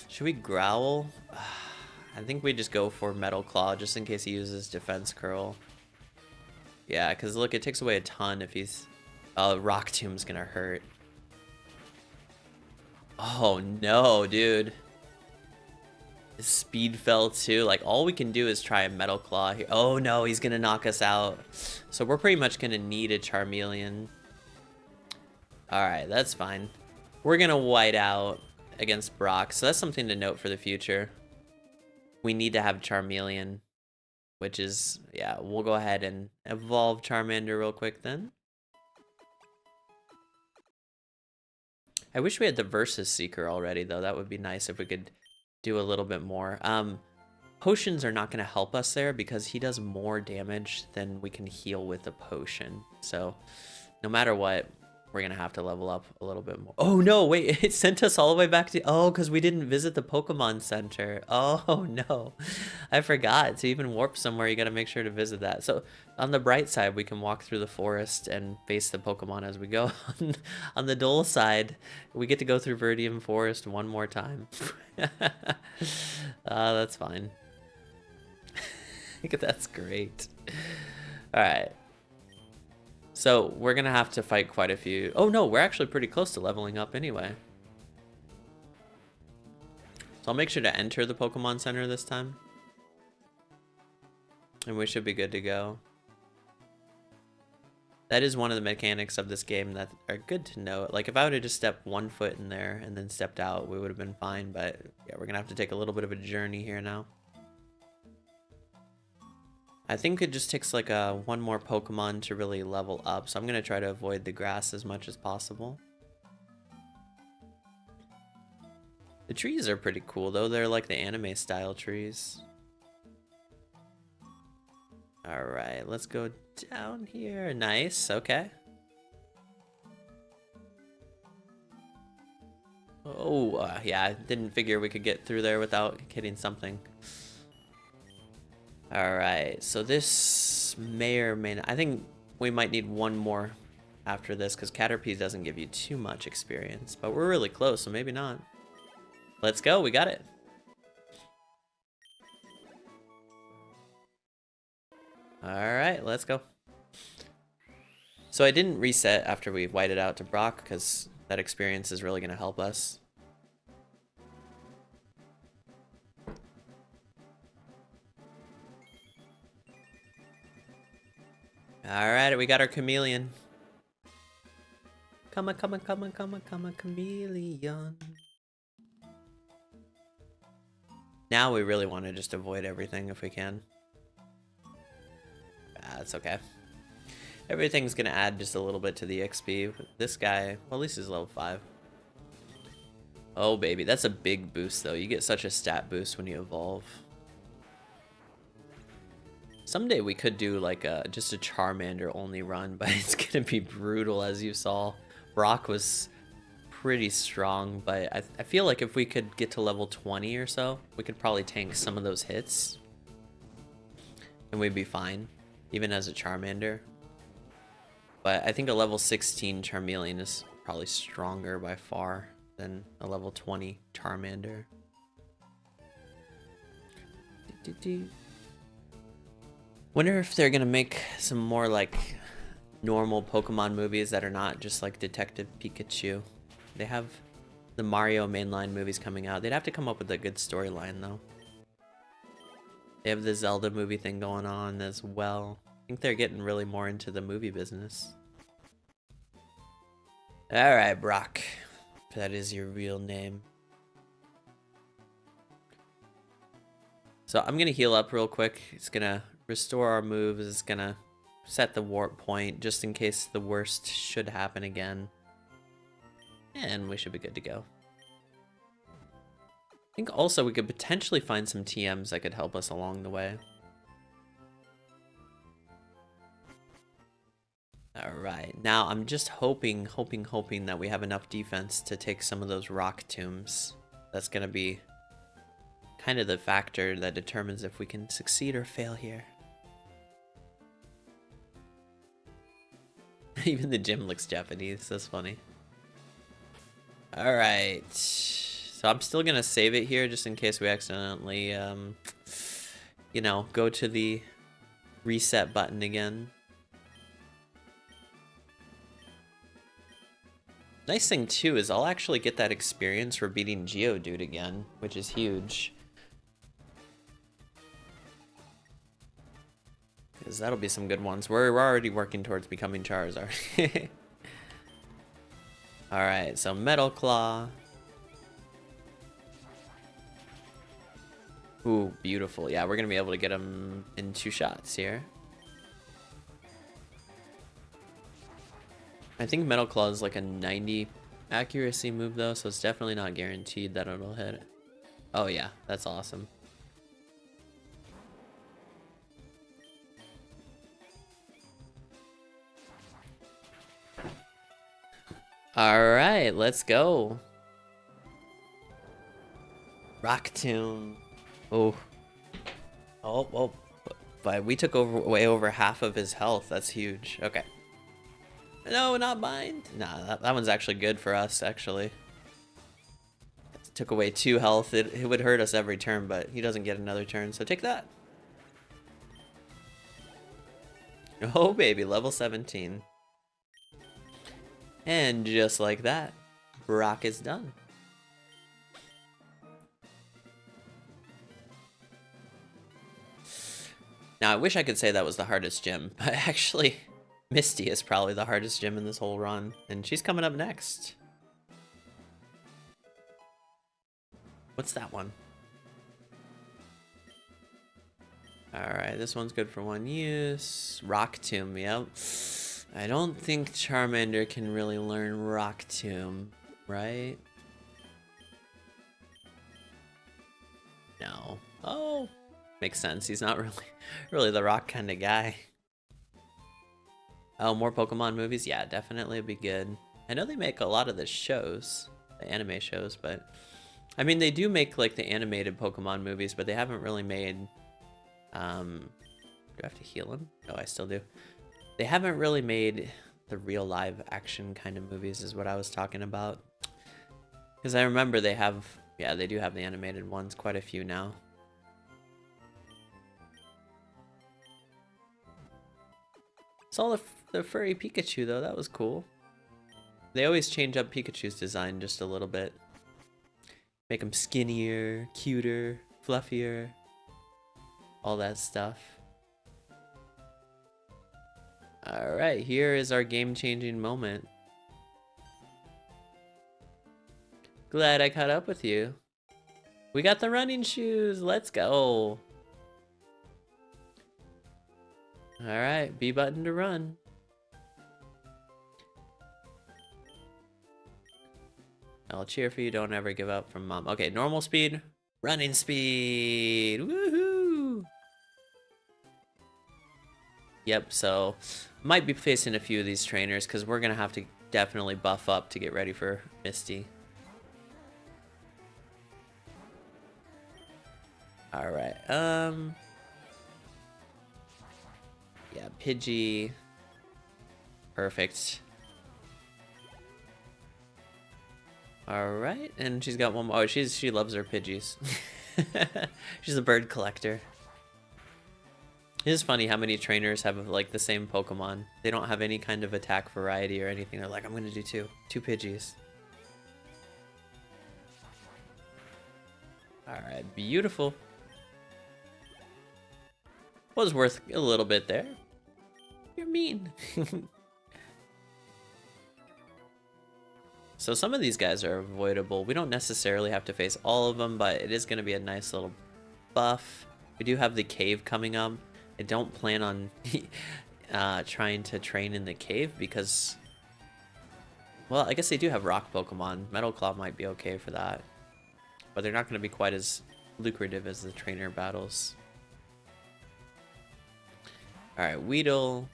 [SPEAKER 1] Should we growl? I think we just go for Metal Claw just in case he uses Defense Curl. Yeah, because look, it takes away a ton if he's... Rock Tomb's gonna hurt. Oh no, dude. His speed fell too. Like, all we can do is try a Metal Claw here. Oh no, he's gonna knock us out. So we're pretty much gonna need a Charmeleon. Alright, that's fine. We're gonna white out against Brock, so that's something to note for the future. We need to have Charmeleon, which is, yeah, we'll go ahead and evolve Charmander real quick then. I wish we had the Versus Seeker already, though. That would be nice if we could do a little bit more. Potions are not going to help us there because he does more damage than we can heal with a potion. So no matter what, we're going to have to level up a little bit more. Oh, no, wait, it sent us all the way back to... Oh, because we didn't visit the Pokemon Center. Oh, no. I forgot. To even warp somewhere, you got to make sure to visit that. So on the bright side, we can walk through the forest and face the Pokemon as we go. On the dull side, we get to go through Viridian Forest one more time. That's fine. That's great. All right. So we're going to have to fight quite a few. Oh no, we're actually pretty close to leveling up anyway. So I'll make sure to enter the Pokemon Center this time. And we should be good to go. That is one of the mechanics of this game that are good to know. Like if I would have just stepped one foot in there and then stepped out, we would have been fine. But yeah, we're going to have to take a little bit of a journey here now. I think it just takes like one more Pokemon to really level up, so I'm going to try to avoid the grass as much as possible. The trees are pretty cool though. They're like the anime style trees. All right, let's go down here. Nice, okay. Oh, yeah, I didn't figure we could get through there without hitting something. All right, so this may or may not, I think we might need one more after this because Caterpie doesn't give you too much experience, but we're really close, so maybe not. Let's go, we got it. All right, let's go. So I didn't reset after we whited out to Brock because that experience is really going to help us. All right, we got our chameleon. Come on, chameleon. Now we really want to just avoid everything if we can. That's okay. Everything's gonna add just a little bit to the XP. This guy, well, at least he's level 5. Oh baby, that's a big boost though. You get such a stat boost when you evolve. Someday we could do like just a Charmander only run, but it's gonna be brutal as you saw. Brock was pretty strong, but I feel like if we could get to level 20 or so, we could probably tank some of those hits. And we'd be fine, even as a Charmander. But I think a level 16 Charmeleon is probably stronger by far than a level 20 Charmander. Wonder if they're gonna make some more like normal Pokemon movies that are not just like Detective Pikachu. They have the Mario mainline movies coming out. They'd have to come up with a good storyline though. They have the Zelda movie thing going on as well. I think they're getting really more into the movie business. Alright, Brock. If that is your real name. So I'm gonna heal up real quick. It's gonna restore our moves. It's gonna set the warp point just in case the worst should happen again. And we should be good to go. I think also we could potentially find some TMs that could help us along the way. Alright, now I'm just hoping that we have enough defense to take some of those rock tombs. That's gonna be kind of the factor that determines if we can succeed or fail here. Even the gym looks Japanese, that's funny. Alright, so I'm still gonna save it here just in case we accidentally, you know, go to the reset button again. Nice thing too is I'll actually get that experience for beating Geodude again, which is huge. Because that'll be some good ones. We're already working towards becoming Charizard. Alright, so Metal Claw. Ooh, beautiful. Yeah, we're going to be able to get him in 2 shots here. I think Metal Claw is like a 90 accuracy move though, so it's definitely not guaranteed that it'll hit. Oh yeah, that's awesome. Alright, let's go. Rock Tomb. Oh. Oh, but we took way over half of his health. That's huge. Okay. No, not mine. Nah, that one's actually good for us, actually. It took away 2 health. It would hurt us every turn, but he doesn't get another turn, so take that. Oh, baby, level 17. And just like that, Brock is done. Now, I wish I could say that was the hardest gym, but actually... Misty is probably the hardest gym in this whole run, and she's coming up next. What's that one? Alright, this one's good for 1 use. Rock Tomb, yep. I don't think Charmander can really learn Rock Tomb, right? No. Oh, makes sense. He's not really the rock kind of guy. Oh, more Pokemon movies? Yeah, definitely would be good. I know they make a lot of the shows, the anime shows, but I mean, they do make like the animated Pokemon movies, but they haven't really made, do I have to heal him? No, I still do. They haven't really made the real live action kind of movies is what I was talking about. Because I remember they have, yeah, they do have the animated ones, quite a few now. Saw the furry Pikachu though, that was cool. They always change up Pikachu's design just a little bit. Make him skinnier, cuter, fluffier, all that stuff. Alright, here is our game-changing moment. Glad I caught up with you. We got the running shoes, let's go. Alright, B button to run. I'll cheer for you, don't ever give up from mom. Okay, normal speed, running speed, woohoo! Yep, so might be facing a few of these trainers because we're gonna have to definitely buff up to get ready for Misty. Alright, yeah, Pidgey. Perfect. Alright, and she's got one more. Oh, she loves her Pidgeys. She's a bird collector. It is funny how many trainers have like the same Pokemon. They don't have any kind of attack variety or anything. They're like, I'm gonna do two Pidgeys. Alright, beautiful. Was worth a little bit there. You're mean. So some of these guys are avoidable. We don't necessarily have to face all of them, but it is going to be a nice little buff. We do have the cave coming up. I don't plan on trying to train in the cave because, well, I guess they do have rock Pokemon. Metal Claw might be okay for that, but they're not going to be quite as lucrative as the trainer battles. Alright, Weedle.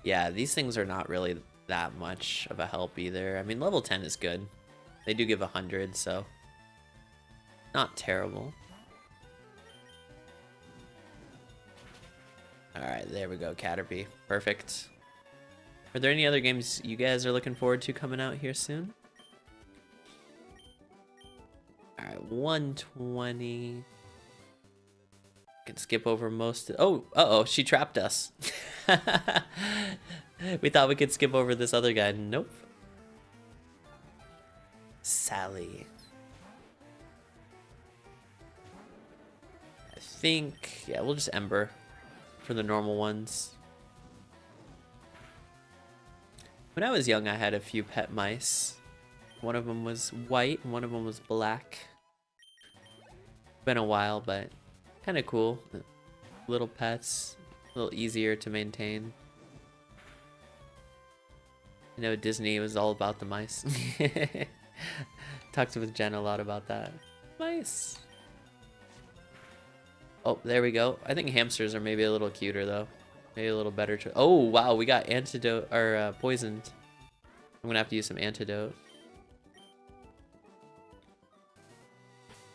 [SPEAKER 1] Yeah, these things are not really that much of a help either. I mean, level 10 is good. They do give 100, so not terrible. Alright, there we go, Caterpie. Perfect. Are there any other games you guys are looking forward to coming out here soon? Alright, 120. Can skip over most of, oh, uh-oh, she trapped us. We thought we could skip over this other guy. Nope. Sally. I think, yeah, we'll just Ember for the normal ones. When I was young, I had a few pet mice. One of them was white and one of them was black. Been a while, but kind of cool. Little pets, a little easier to maintain. You know, Disney was all about the mice. Talked with Jen a lot about that. Mice. Oh, there we go. I think hamsters are maybe a little cuter though. Maybe a little better. Oh wow, we got antidote or poisoned. I'm gonna have to use some antidote.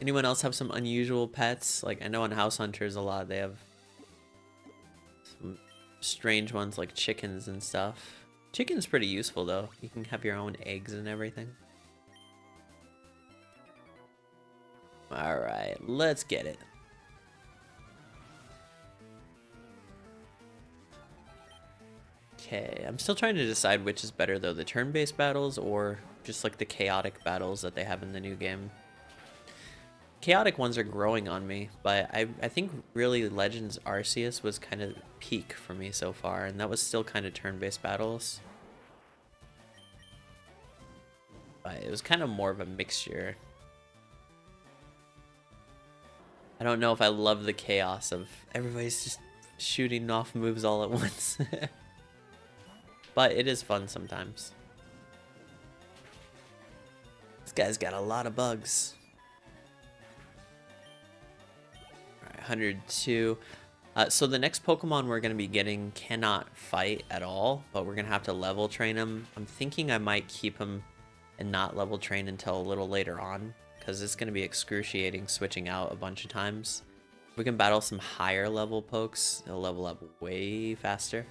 [SPEAKER 1] Anyone else have some unusual pets? Like I know on House Hunters a lot they have some strange ones like chickens and stuff. Chicken's pretty useful though. You can have your own eggs and everything. Alright, let's get it. Okay, I'm still trying to decide which is better though, the turn-based battles or just like the chaotic battles that they have in the new game. Chaotic ones are growing on me, but I think really Legends Arceus was kind of peak for me so far, and that was still kind of turn-based battles. But it was kind of more of a mixture. I don't know if I love the chaos of everybody's just shooting off moves all at once. But it is fun sometimes. This guy's got a lot of bugs. 102. So the next Pokemon we're going to be getting cannot fight at all, but we're going to have to level train him. I'm thinking I might keep him and not level train until a little later on, because it's going to be excruciating switching out a bunch of times. If we can battle some higher level pokes, they'll level up way faster.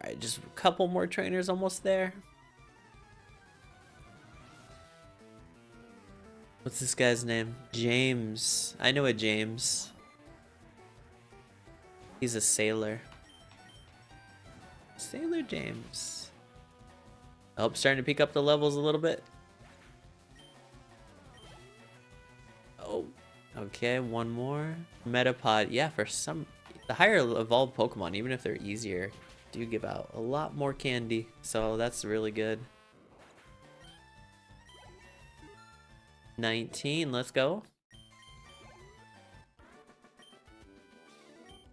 [SPEAKER 1] Alright, just a couple more trainers almost there. What's this guy's name? James. I know a James. He's a sailor. Sailor James. Oh, starting to pick up the levels a little bit. Oh, okay, one more. Metapod. Yeah, for some... The higher evolved Pokemon, even if they're easier, do give out a lot more candy. So that's really good. 19, let's go.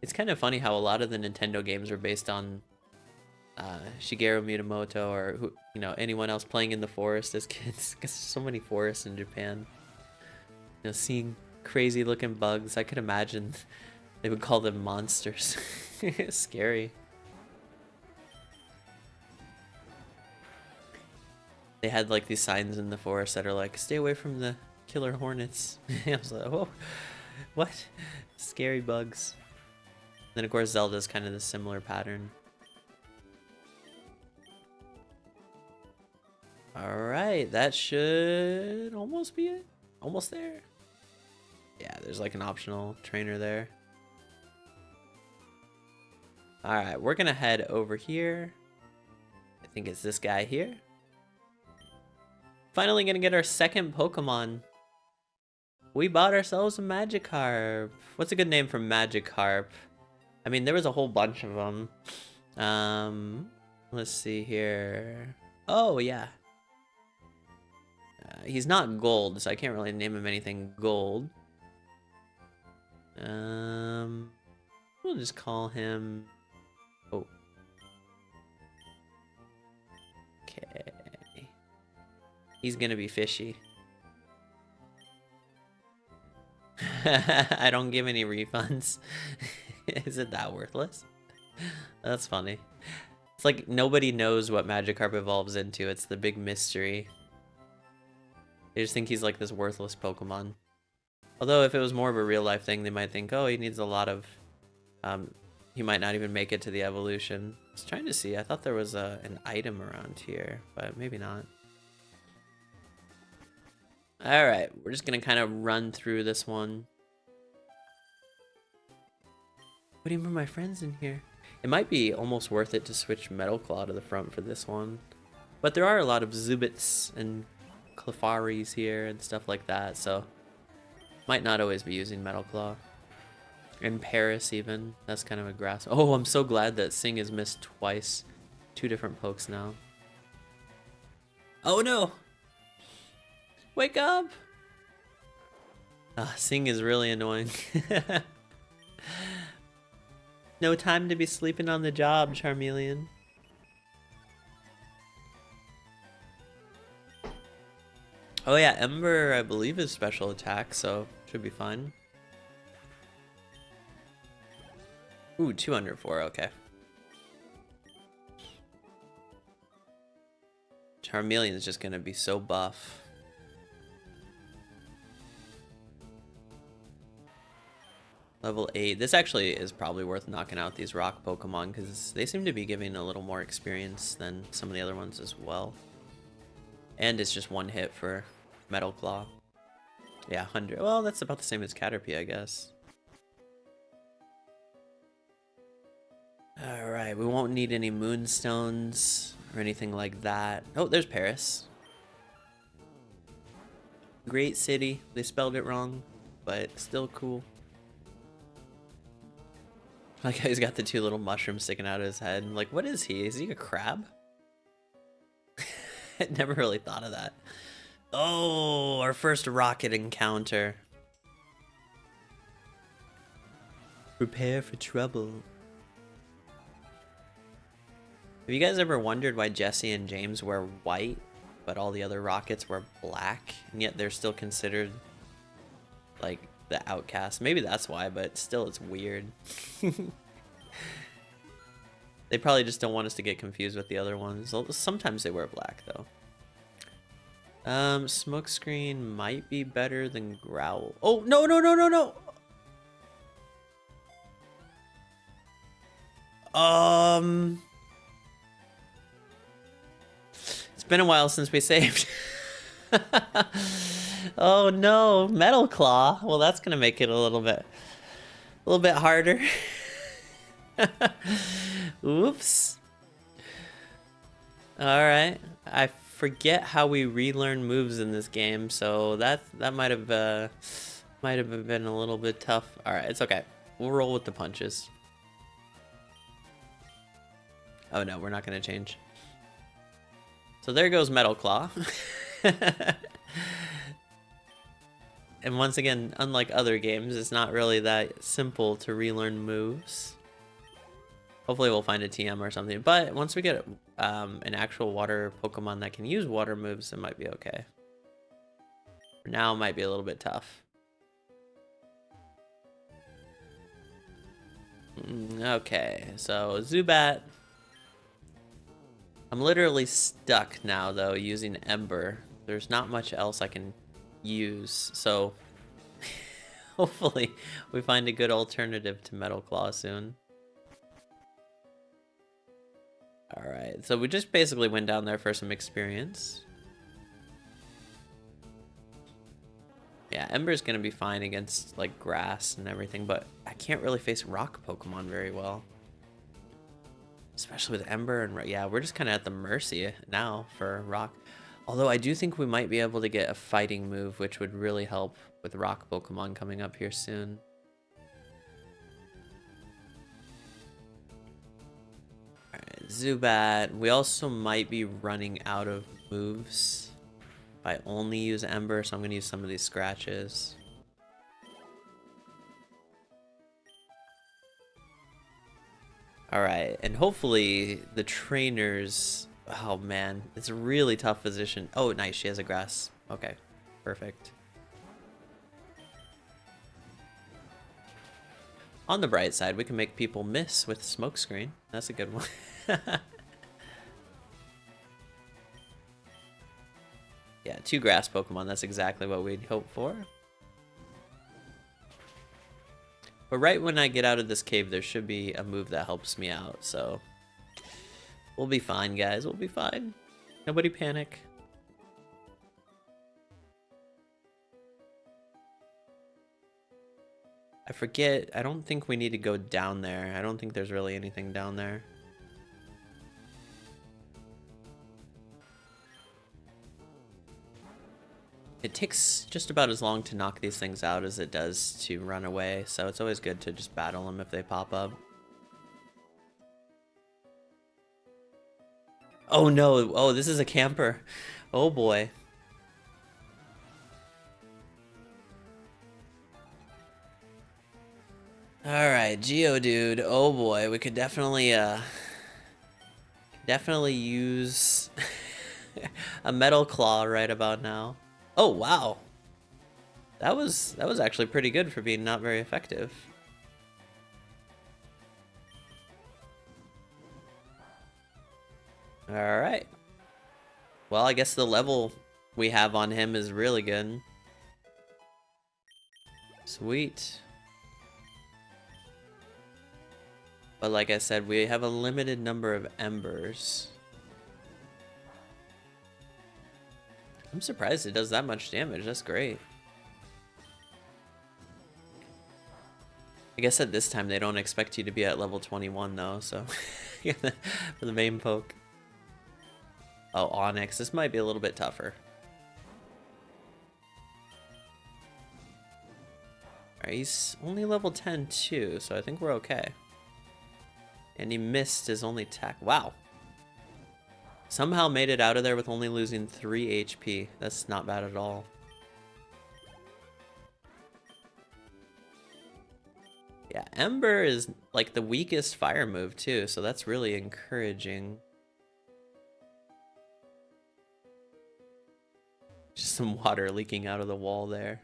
[SPEAKER 1] It's kind of funny how a lot of the Nintendo games are based on Shigeru Miyamoto or who, you know, anyone else playing in the forest as kids. Because there's so many forests in Japan. You know, seeing crazy looking bugs. I could imagine they would call them monsters. Scary. They had like these signs in the forest that are like, stay away from the killer hornets. I was like, oh, what? Scary bugs. Then of course Zelda's kind of the similar pattern. Alright, that should almost be it. Almost there. Yeah, there's like an optional trainer there. Alright, we're gonna head over here. I think it's this guy here. Finally gonna get our second Pokemon. We bought ourselves a Magikarp. What's a good name for Magikarp? I mean, there was a whole bunch of them. Let's see here. Oh, yeah. He's not gold, so I can't really name him anything gold. We'll just call him... Oh. Okay. He's gonna be fishy. I don't give any refunds. Is it that worthless? That's funny. It's like nobody knows what Magikarp evolves into. It's the big mystery. They just think he's like this worthless Pokemon. Although if it was more of a real life thing, they might think, oh, he needs a lot of... he might not even make it to the evolution. I was trying to see. I thought there was an item around here, but maybe not. Alright, we're just gonna kind of run through this one. Waiting for my friends in here. It might be almost worth it to switch Metal Claw to the front for this one. But there are a lot of Zubits and Clefairies here and stuff like that, so might not always be using Metal Claw. And Paris even. That's kind of a grass. Oh, I'm so glad that Sing has missed twice. 2 different pokes now. Oh no! Wake up! Sing is really annoying. No time to be sleeping on the job, Charmeleon. Oh yeah, Ember, I believe, is special attack, so should be fine. Ooh, 204, okay. Charmeleon's just gonna be so buff. Level 8. This actually is probably worth knocking out these rock Pokemon because they seem to be giving a little more experience than some of the other ones as well. And it's just 1 hit for Metal Claw. Yeah, 100. Well, that's about the same as Caterpie, I guess. Alright, we won't need any Moonstones or anything like that. Oh, there's Paris. Great city. They spelled it wrong, but still cool. Like how he's got the 2 little mushrooms sticking out of his head. Like, what is he? Is he a crab? I never really thought of that. Oh, our first rocket encounter. Prepare for trouble. Have you guys ever wondered why Jesse and James wear white, but all the other rockets wear black, and yet they're still considered like the outcast. Maybe that's why, but still it's weird. They probably just don't want us to get confused with the other ones. Sometimes they wear black though. Smokescreen might be better than Growl. Oh, no, no, no, no, no. It's been a while since we saved. Oh no, Metal Claw. Well, that's gonna make it a little bit harder. Oops. All right. I forget how we relearn moves in this game, so that might have been a little bit tough. All right, it's okay. We'll roll with the punches. Oh no, we're not gonna change. So there goes Metal Claw. And once again, unlike other games, it's not really that simple to relearn moves. Hopefully we'll find a TM or something. But once we get an actual water Pokemon that can use water moves, it might be okay. For now, it might be a little bit tough. Okay, so Zubat. I'm literally stuck now, though, using Ember. There's not much else I can use, so hopefully we find a good alternative to Metal Claw soon. Alright, so we just basically went down there for some experience. Yeah, Ember's gonna be fine against, like, grass and everything, but I can't really face rock Pokemon very well. Especially with Ember and... yeah, we're just kind of at the mercy now for rock. Although I do think we might be able to get a fighting move, which would really help with rock Pokemon coming up here soon. Alright, Zubat. We also might be running out of moves if I only use Ember, so I'm going to use some of these scratches. Alright, and hopefully the trainers... oh man, it's a really tough position. Oh, nice, she has a grass. Okay, perfect. On the bright side, we can make people miss with Smokescreen. That's a good one. Yeah, 2 grass Pokemon, that's exactly what we'd hope for. But right when I get out of this cave, there should be a move that helps me out, so... we'll be fine, guys. We'll be fine. Nobody panic. I forget. I don't think we need to go down there. I don't think there's really anything down there. It takes just about as long to knock these things out as it does to run away, so it's always good to just battle them if they pop up. Oh no, oh, this is a camper. Oh boy. Alright, Geodude. Oh boy, we could definitely use a Metal Claw right about now. Oh wow. That was actually pretty good for being not very effective. Alright. Well, I guess the level we have on him is really good. Sweet. But like I said, we have a limited number of embers. I'm surprised it does that much damage. That's great. I guess at this time they don't expect you to be at level 21 though, so for the main poke. Oh, Onyx. This might be a little bit tougher. Alright, he's only level 10 too, so I think we're okay. And he missed his only attack. Wow. Somehow made it out of there with only losing 3 HP. That's not bad at all. Yeah, Ember is like the weakest fire move too, so that's really encouraging. Just some water leaking out of the wall there.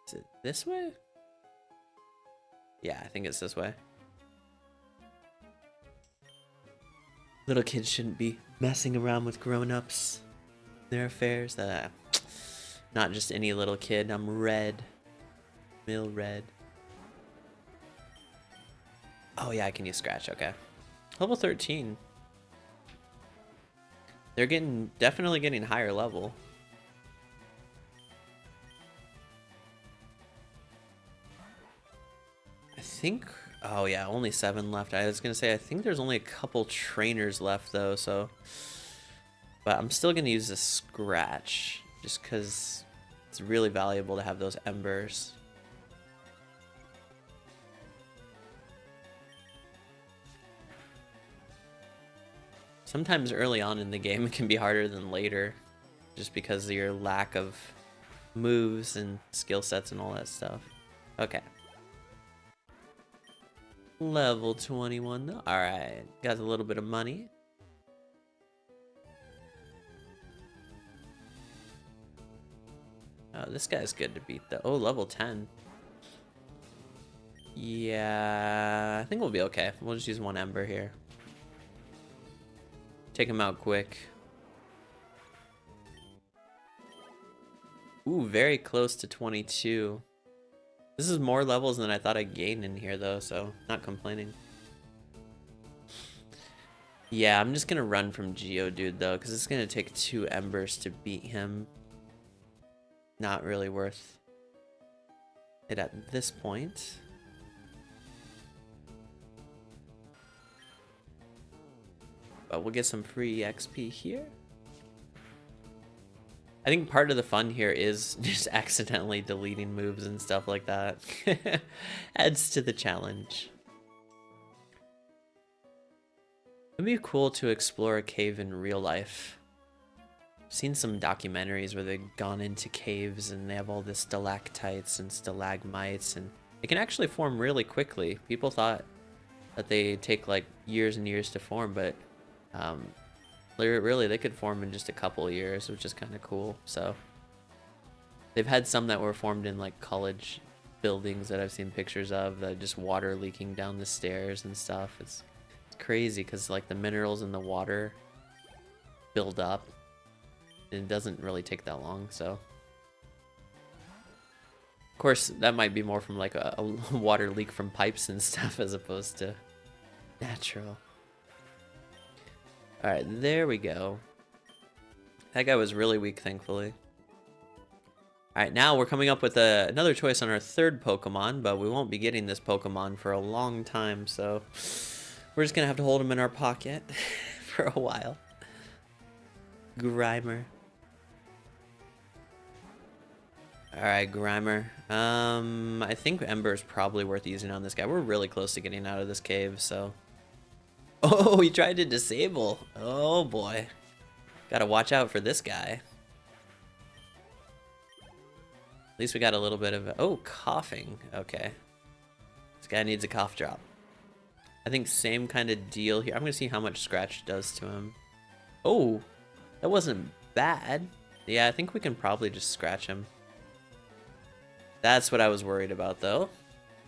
[SPEAKER 1] Is it this way? Yeah, I think it's this way. Little kids shouldn't be messing around with grown-ups. Their affairs. Not just any little kid. I'm red. Mill red. Oh yeah, I can use scratch. Okay. Level 13. They're definitely getting higher level. I think, oh yeah, only 7 left. I was gonna say, I think there's only a couple trainers left though, so. But I'm still gonna use the scratch, just because it's really valuable to have those embers. Sometimes early on in the game it can be harder than later, just because of your lack of moves and skill sets and all that stuff. Okay. Level 21 though. Alright, got a little bit of money. Oh, this guy's good to beat though. Oh, level 10. Yeah, I think we'll be okay. We'll just use 1 ember here. Take him out quick. Ooh, very close to 22. This is more levels than I thought I'd gain in here though, so not complaining. Yeah, I'm just gonna run from Geodude though, because it's gonna take 2 embers to beat him. Not really worth it at this point. But we'll get some free XP here. I think part of the fun here is just accidentally deleting moves and stuff like that. Adds to the challenge. It'd be cool to explore a cave in real life. I've seen some documentaries where they've gone into caves and they have all this stalactites and stalagmites, and it can actually form really quickly. People thought that they take like years and years to form, but really they could form in just a couple of years, which is kind of cool. So they've had some that were formed in like college buildings that I've seen pictures of, that just water leaking down the stairs and stuff. It's crazy because like the minerals in the water build up and it doesn't really take that long. So of course that might be more from like a water leak from pipes and stuff as opposed to natural. All right, there we go. That guy was really weak, thankfully. All right, now we're coming up with another choice on our 3rd Pokemon, but we won't be getting this Pokemon for a long time, so we're just gonna have to hold him in our pocket for a while. Grimer. All right, Grimer. I think Ember is probably worth using on this guy. We're really close to getting out of this cave, so. Oh, he tried to disable. Oh boy. Gotta watch out for this guy. At least we got a little bit of, oh, coughing. Okay. This guy needs a cough drop. I think same kind of deal here. I'm gonna see how much scratch does to him. Oh, that wasn't bad. Yeah, I think we can probably just scratch him. That's what I was worried about though.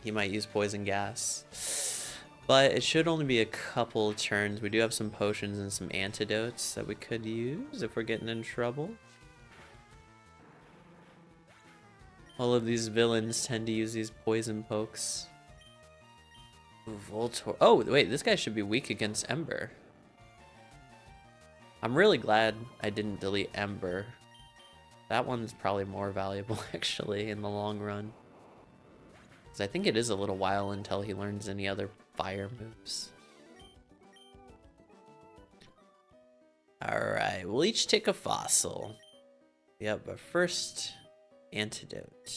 [SPEAKER 1] He might use poison gas. But it should only be a couple turns. We do have some potions and some antidotes that we could use if we're getting in trouble. All of these villains tend to use these poison pokes. Ooh, Voltor. Oh, wait, this guy should be weak against Ember. I'm really glad I didn't delete Ember. That one's probably more valuable, actually, in the long run. Because I think it is a little while until he learns any other fire moves. Alright, we'll each take a fossil. Yep, but first, antidote.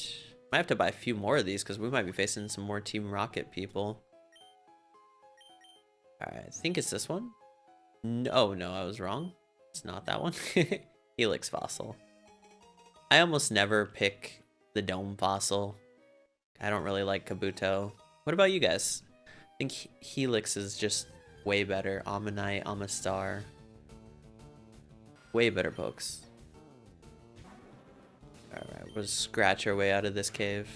[SPEAKER 1] Might have to buy a few more of these because we might be facing some more Team Rocket people. Alright, I think it's this one. No, no, I was wrong. It's not that one. Helix fossil. I almost never pick the dome fossil. I don't really like Kabuto. What about you guys? I think Helix is just way better. Ammonite, Amistar. Way better pokes. Alright, we'll scratch our way out of this cave.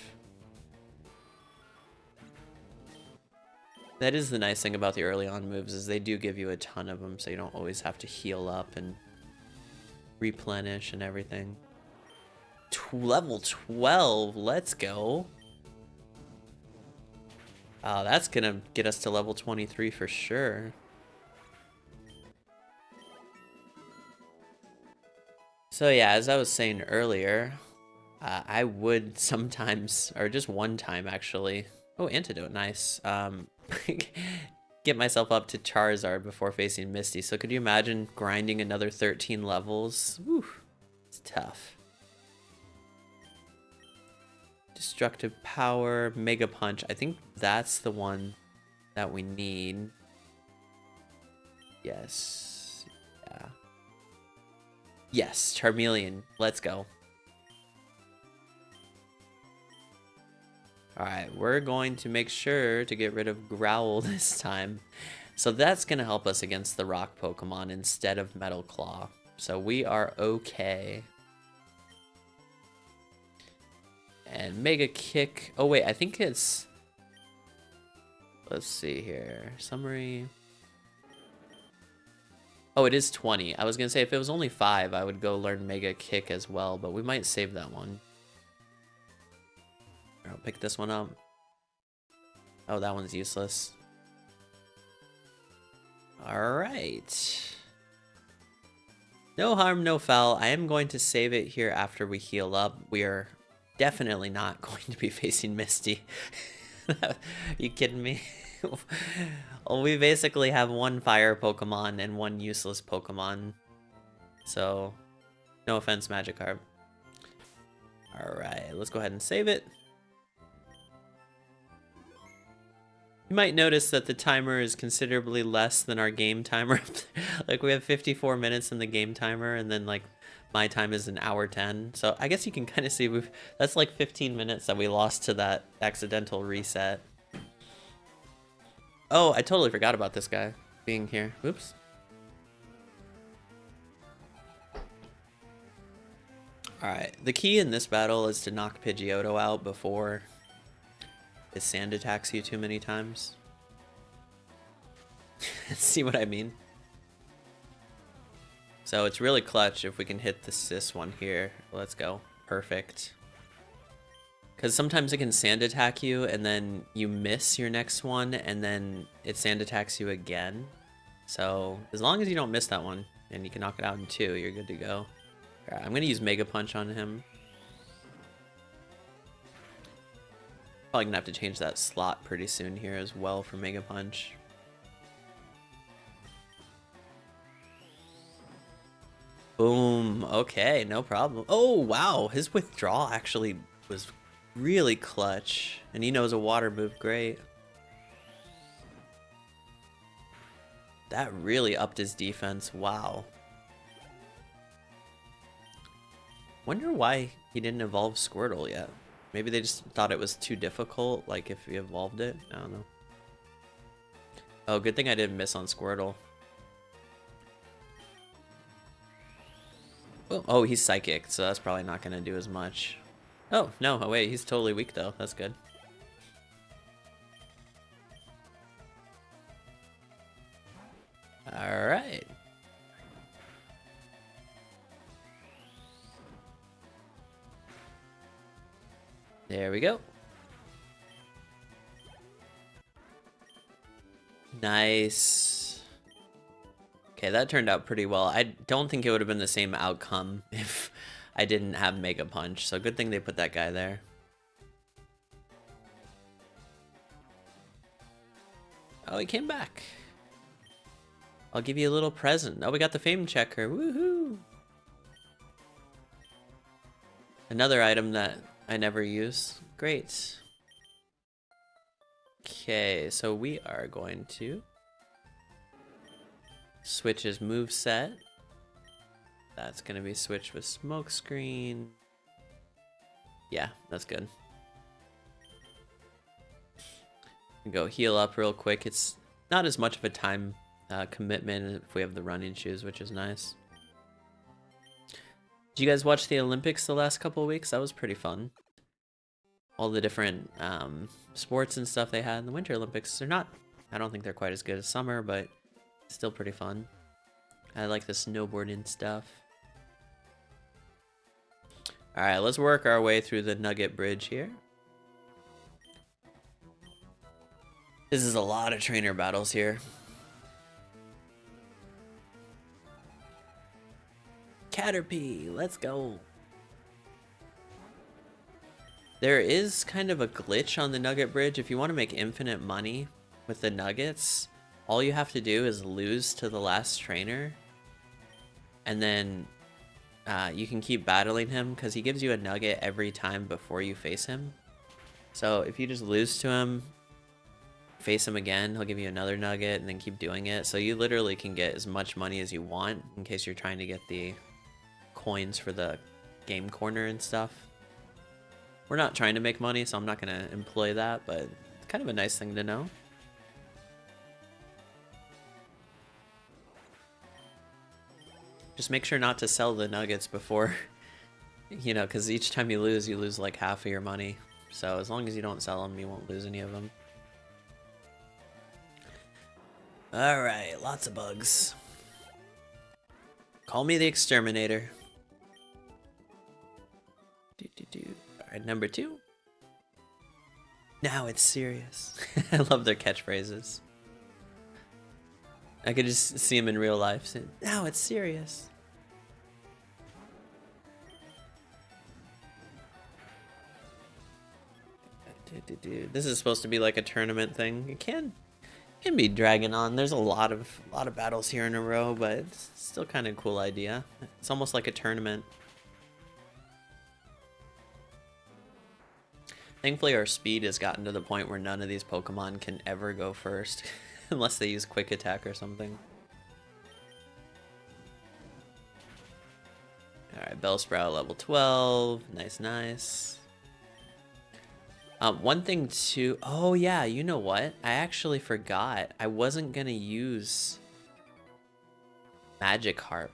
[SPEAKER 1] That is the nice thing about the early on moves, is they do give you a ton of them, so you don't always have to heal up and replenish and everything. Level 12, let's go. Oh, that's gonna get us to level 23 for sure. So yeah, as I was saying earlier, I would sometimes, or just one time actually, oh, antidote, nice, get myself up to Charizard before facing Misty. So could you imagine grinding another 13 levels? Whew, it's tough. Destructive Power, Mega Punch. I think that's the one that we need. Yes. Yeah. Yes, Charmeleon. Let's go. Alright, we're going to make sure to get rid of Growl this time. So that's going to help us against the rock Pokemon instead of Metal Claw. So we are okay. And Mega Kick. Oh wait, I think it's... Let's see here. Summary. Oh, it is 20. I was going to say if it was only 5, I would go learn Mega Kick as well, but we might save that one. I'll pick this one up. Oh, that one's useless. Alright. No harm, no foul. I am going to save it here after we heal up. We are definitely not going to be facing Misty. Are you kidding me? Well, we basically have one fire Pokemon and one useless Pokemon. So, no offense, Magikarp. Alright, let's go ahead and save it. You might notice that the timer is considerably less than our game timer. Like, we have 54 minutes in the game timer, and then, like, my time is 1:10. So I guess you can kind of see that's like 15 minutes that we lost to that accidental reset. Oh, I totally forgot about this guy being here. Oops. Alright, the key in this battle is to knock Pidgeotto out before it sand attacks you too many times. See what I mean? So it's really clutch if we can hit this one here. Let's go. Perfect. Because sometimes it can sand attack you and then you miss your next one and then it sand attacks you again. So as long as you don't miss that one and you can knock it out in 2, you're good to go. Alright, I'm going to use Mega Punch on him. Probably going to have to change that slot pretty soon here as well for Mega Punch. Boom. Okay, no problem. Oh, wow. His withdrawal actually was really clutch. And he knows a water move great. That really upped his defense. Wow. Wonder why he didn't evolve Squirtle yet. Maybe they just thought it was too difficult, like if he evolved it. I don't know. Oh, good thing I didn't miss on Squirtle. Oh, he's Psychic, so that's probably not going to do as much. Oh, no, oh wait, he's totally weak though. That's good. Alright. There we go. Nice. Okay, that turned out pretty well. I don't think it would have been the same outcome if I didn't have Mega Punch, so good thing they put that guy there. Oh, he came back. I'll give you a little present. Oh, we got the Fame Checker. Woohoo! Another item that I never use. Great. Okay, so we are going to switch his moveset. That's going to be switched with Smokescreen. Yeah, that's good. Go heal up real quick. It's not as much of a time commitment if we have the running shoes, which is nice. Did you guys watch the Olympics the last couple of weeks? That was pretty fun. All the different sports and stuff they had in the Winter Olympics. They're not, I don't think they're quite as good as summer, but still pretty fun. I like the snowboarding stuff. All right, let's work our way through the Nugget Bridge here. This is a lot of trainer battles here. Caterpie, let's go. There is kind of a glitch on the Nugget Bridge. If you want to make infinite money with the nuggets, all you have to do is lose to the last trainer. And then you can keep battling him because he gives you a nugget every time before you face him. So if you just lose to him, face him again, he'll give you another nugget and then keep doing it. So you literally can get as much money as you want in case you're trying to get the coins for the game corner and stuff. We're not trying to make money, so I'm not going to employ that, but it's kind of a nice thing to know. Just make sure not to sell the nuggets before, you know, because each time you lose like half of your money. So as long as you don't sell them, you won't lose any of them. All right, lots of bugs. Call me the exterminator. All right, number 2. Now it's serious. I love their catchphrases. I could just see him in real life saying, now it's serious. This is supposed to be like a tournament thing. It can be dragging on. There's a lot of battles here in a row, but it's still kind of a cool idea. It's almost like a tournament. Thankfully, our speed has gotten to the point where none of these Pokemon can ever go first. Unless they use quick attack or something. Alright, Bellsprout level 12. Nice, nice. One thing too... Oh yeah, you know what? I actually forgot. I wasn't gonna use Magikarp.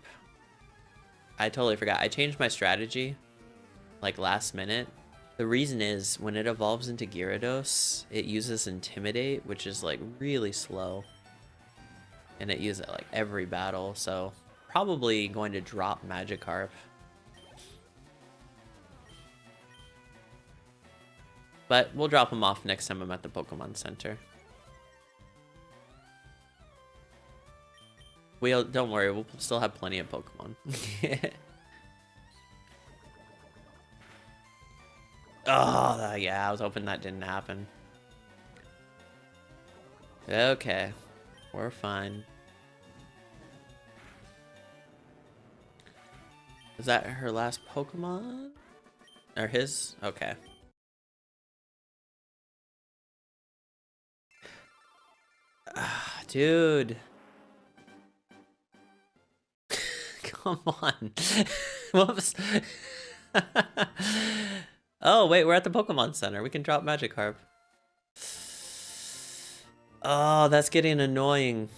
[SPEAKER 1] I totally forgot. I changed my strategy like last minute. The reason is, when it evolves into Gyarados, it uses Intimidate, which is like really slow. And it uses it like every battle, so probably going to drop Magikarp. But we'll drop him off next time I'm at the Pokemon Center. Don't worry, we'll still have plenty of Pokemon. Oh, yeah, I was hoping that didn't happen. Okay, we're fine. Is that her last Pokemon? Or his? Okay. Dude. Come on. Whoops. Oh, wait, we're at the Pokemon Center. We can drop Magikarp. Oh, that's getting annoying.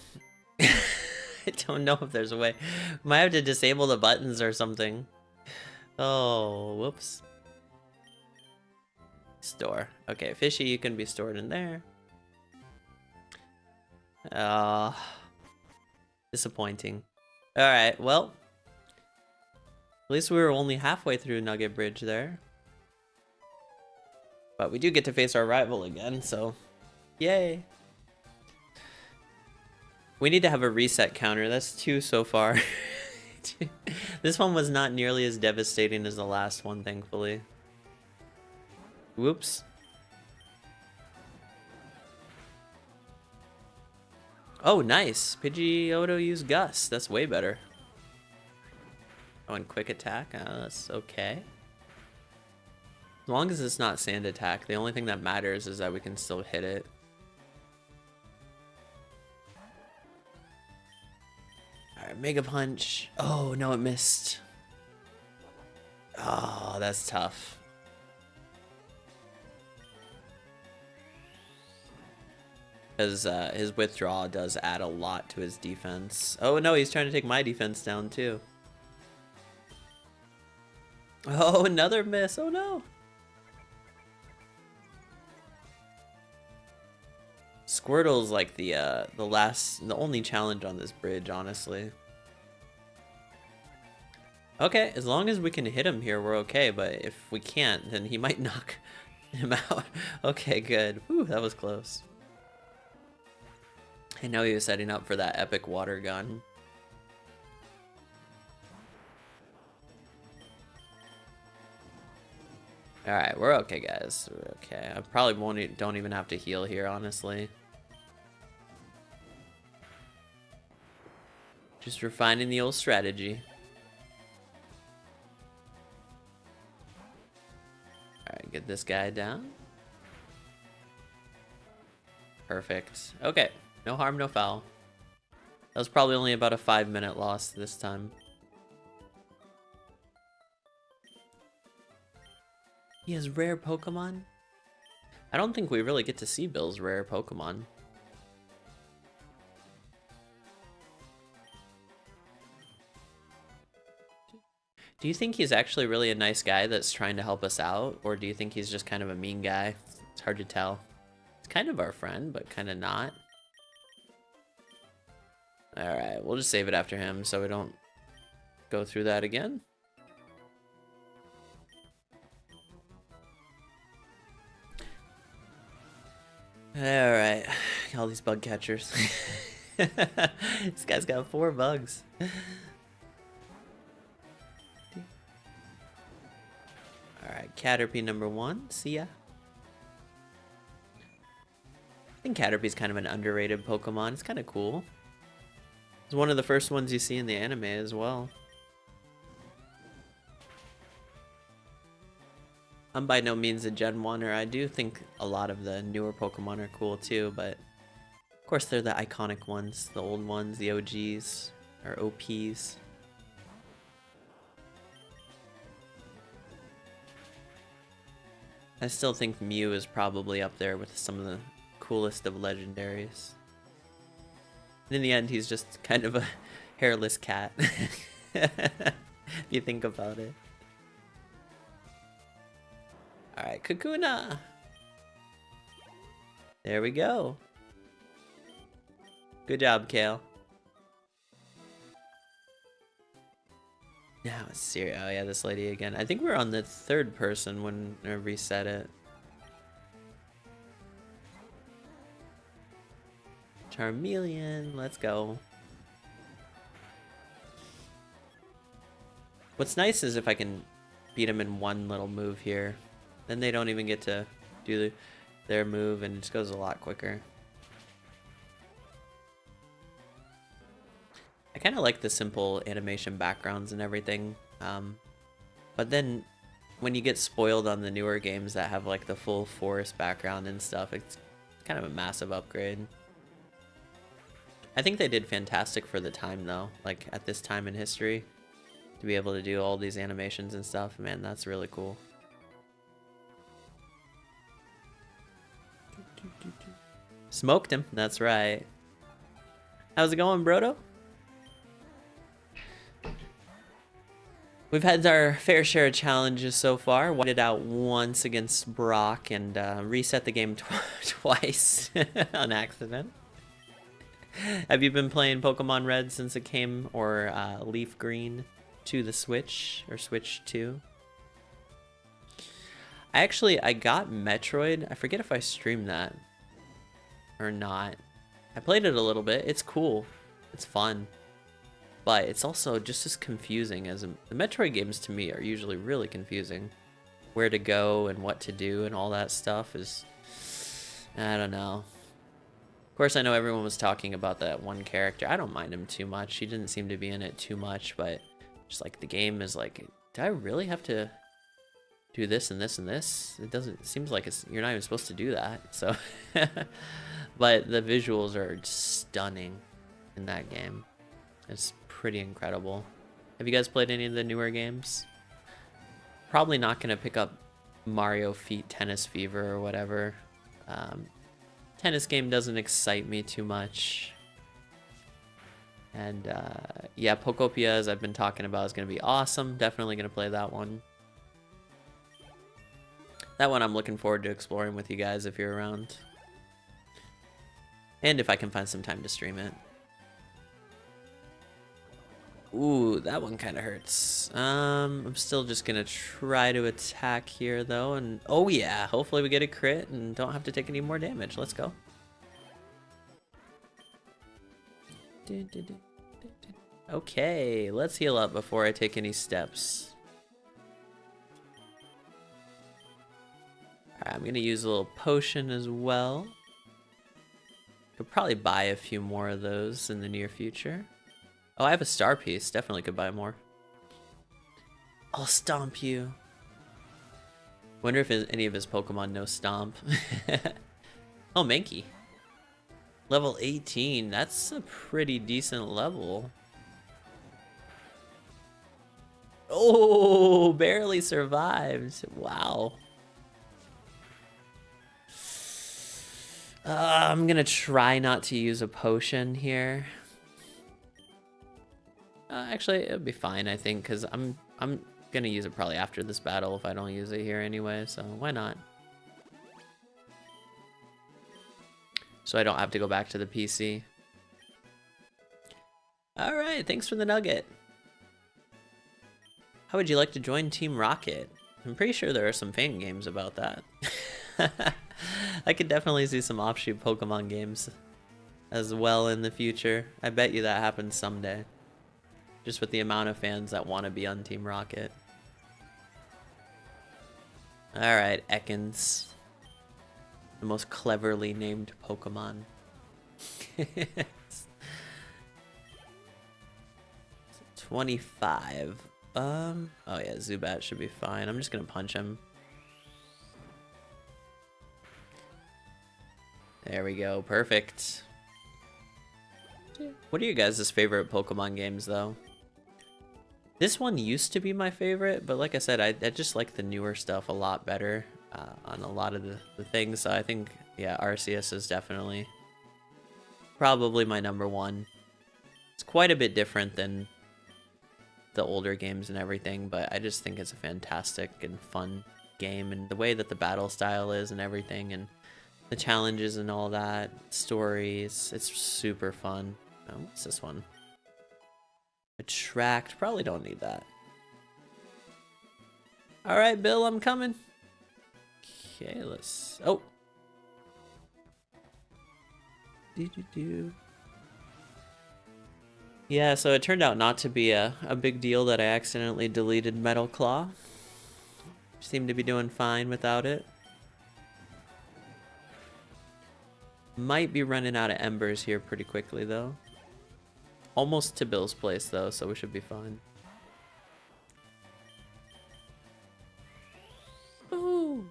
[SPEAKER 1] I don't know if there's a way. Might have to disable the buttons or something. Oh, whoops. Store. Okay, Fishy, you can be stored in there. Disappointing. Alright, well. At least we were only halfway through Nugget Bridge there. But we do get to face our rival again, so yay. We need to have a reset counter. That's 2 so far. This one was not nearly as devastating as the last one, thankfully. Whoops. Oh, nice. Pidgeotto used Gust. That's way better. Oh, and quick attack. That's okay. As long as it's not sand attack, the only thing that matters is that we can still hit it. Alright, Mega Punch. Oh, no, it missed. Oh, that's tough. Because his withdrawal does add a lot to his defense. Oh, no, he's trying to take my defense down, too. Oh, another miss. Oh no. Squirtle's like the only challenge on this bridge, honestly. Okay, as long as we can hit him here, we're okay, but if we can't, then he might knock him out. Okay, good. Whew, that was close. I know he was setting up for that epic water gun. Alright, we're okay, guys. We're okay. I probably don't even have to heal here, honestly. Just refining the old strategy. Alright, get this guy down. Perfect. Okay, no harm, no foul. That was probably only about a 5-minute loss this time. He has rare Pokemon? I don't think we really get to see Bill's rare Pokemon. Do you think he's actually really a nice guy that's trying to help us out? Or do you think he's just kind of a mean guy? It's hard to tell. He's kind of our friend, but kind of not. Alright, we'll just save it after him so we don't go through that again. Alright, all these bug catchers. This guy's got 4 bugs. Alright, Caterpie number 1, see ya. I think Caterpie's kind of an underrated Pokemon. It's kind of cool. It's one of the first ones you see in the anime as well. I'm by no means a Gen 1er. I do think a lot of the newer Pokemon are cool too, but of course they're the iconic ones, the old ones, the OGs, or OPs. I still think Mew is probably up there with some of the coolest of legendaries. And in the end, he's just kind of a hairless cat, if you think about it. Alright, Kakuna! There we go. Good job, Kale. Now it's serious. Oh yeah, this lady again. I think we're on the 3rd person when I reset it. Charmeleon, let's go. What's nice is if I can beat him in one little move here, then they don't even get to do their move and it just goes a lot quicker. I kind of like the simple animation backgrounds and everything, but then when you get spoiled on the newer games that have like the full forest background and stuff, it's kind of a massive upgrade. I think they did fantastic for the time though, like at this time in history, to be able to do all these animations and stuff. Man, that's really cool. Smoked him, that's right. How's it going, Brodo? We've had our fair share of challenges so far. Wiped out once against Brock and reset the game twice on accident. Have you been playing Pokemon Red since it came, or Leaf Green to the Switch, or Switch 2? I got Metroid. I forget if I streamed that or not. I played it a little bit. It's cool. It's fun. But it's also just as confusing as the Metroid games to me are usually really confusing. Where to go and what to do and all that stuff is, I don't know. Of course, I know everyone was talking about that one character. I don't mind him too much. He didn't seem to be in it too much, but just like the game is like, do I really have to do this and this and this? It seems like you're not even supposed to do that. So, but the visuals are stunning in that game. It's pretty incredible. Have you guys played any of the newer games? Probably not gonna pick up Mario Tennis Fever or whatever. Tennis game doesn't excite me too much. And yeah, Pokopia, as I've been talking about, is gonna be awesome. Definitely gonna play that one. That one I'm looking forward to exploring with you guys if you're around. And if I can find some time to stream it. Ooh, that one kind of hurts. I'm still just gonna try to attack here though, and oh yeah, hopefully we get a crit and don't have to take any more damage. Let's go. Okay, let's heal up before I take any steps. Alright, I'm gonna use a little potion as well. Could probably buy a few more of those in the near future. Oh, I have a star piece. Definitely could buy more. I'll stomp you. Wonder if any of his Pokemon know stomp. Oh, Mankey. Level 18. That's a pretty decent level. Oh, barely survived. Wow. I'm gonna try not to use a potion here. Actually, it'll be fine, I think, because I'm gonna use it probably after this battle if I don't use it here anyway, so why not? So I don't have to go back to the PC. Alright, thanks for the nugget. How would you like to join Team Rocket? I'm pretty sure there are some fan games about that. I could definitely see some offshoot Pokemon games as well in the future. I bet you that happens someday. Just with the amount of fans that want to be on Team Rocket. Alright, Ekans. The most cleverly named Pokemon. 25. Oh yeah, Zubat should be fine. I'm just gonna punch him. There we go, perfect. What are you guys' favorite Pokemon games though? This one used to be my favorite, but like I said, I just like the newer stuff a lot better on a lot of the things. So I think, yeah, Arceus is definitely probably my #1. It's quite a bit different than the older games and everything, but I just think it's a fantastic and fun game, and the way that the battle style is and everything, and the challenges and all that, stories, it's super fun. Oh, what's this one? Attract, probably don't need that. All right, Bill, I'm coming. Okay, let's, oh. Yeah, so it turned out not to be a big deal that I accidentally deleted Metal Claw. Seemed to be doing fine without it. Might be running out of embers here pretty quickly though. Almost to Bill's place though, so we should be fine. Ooh.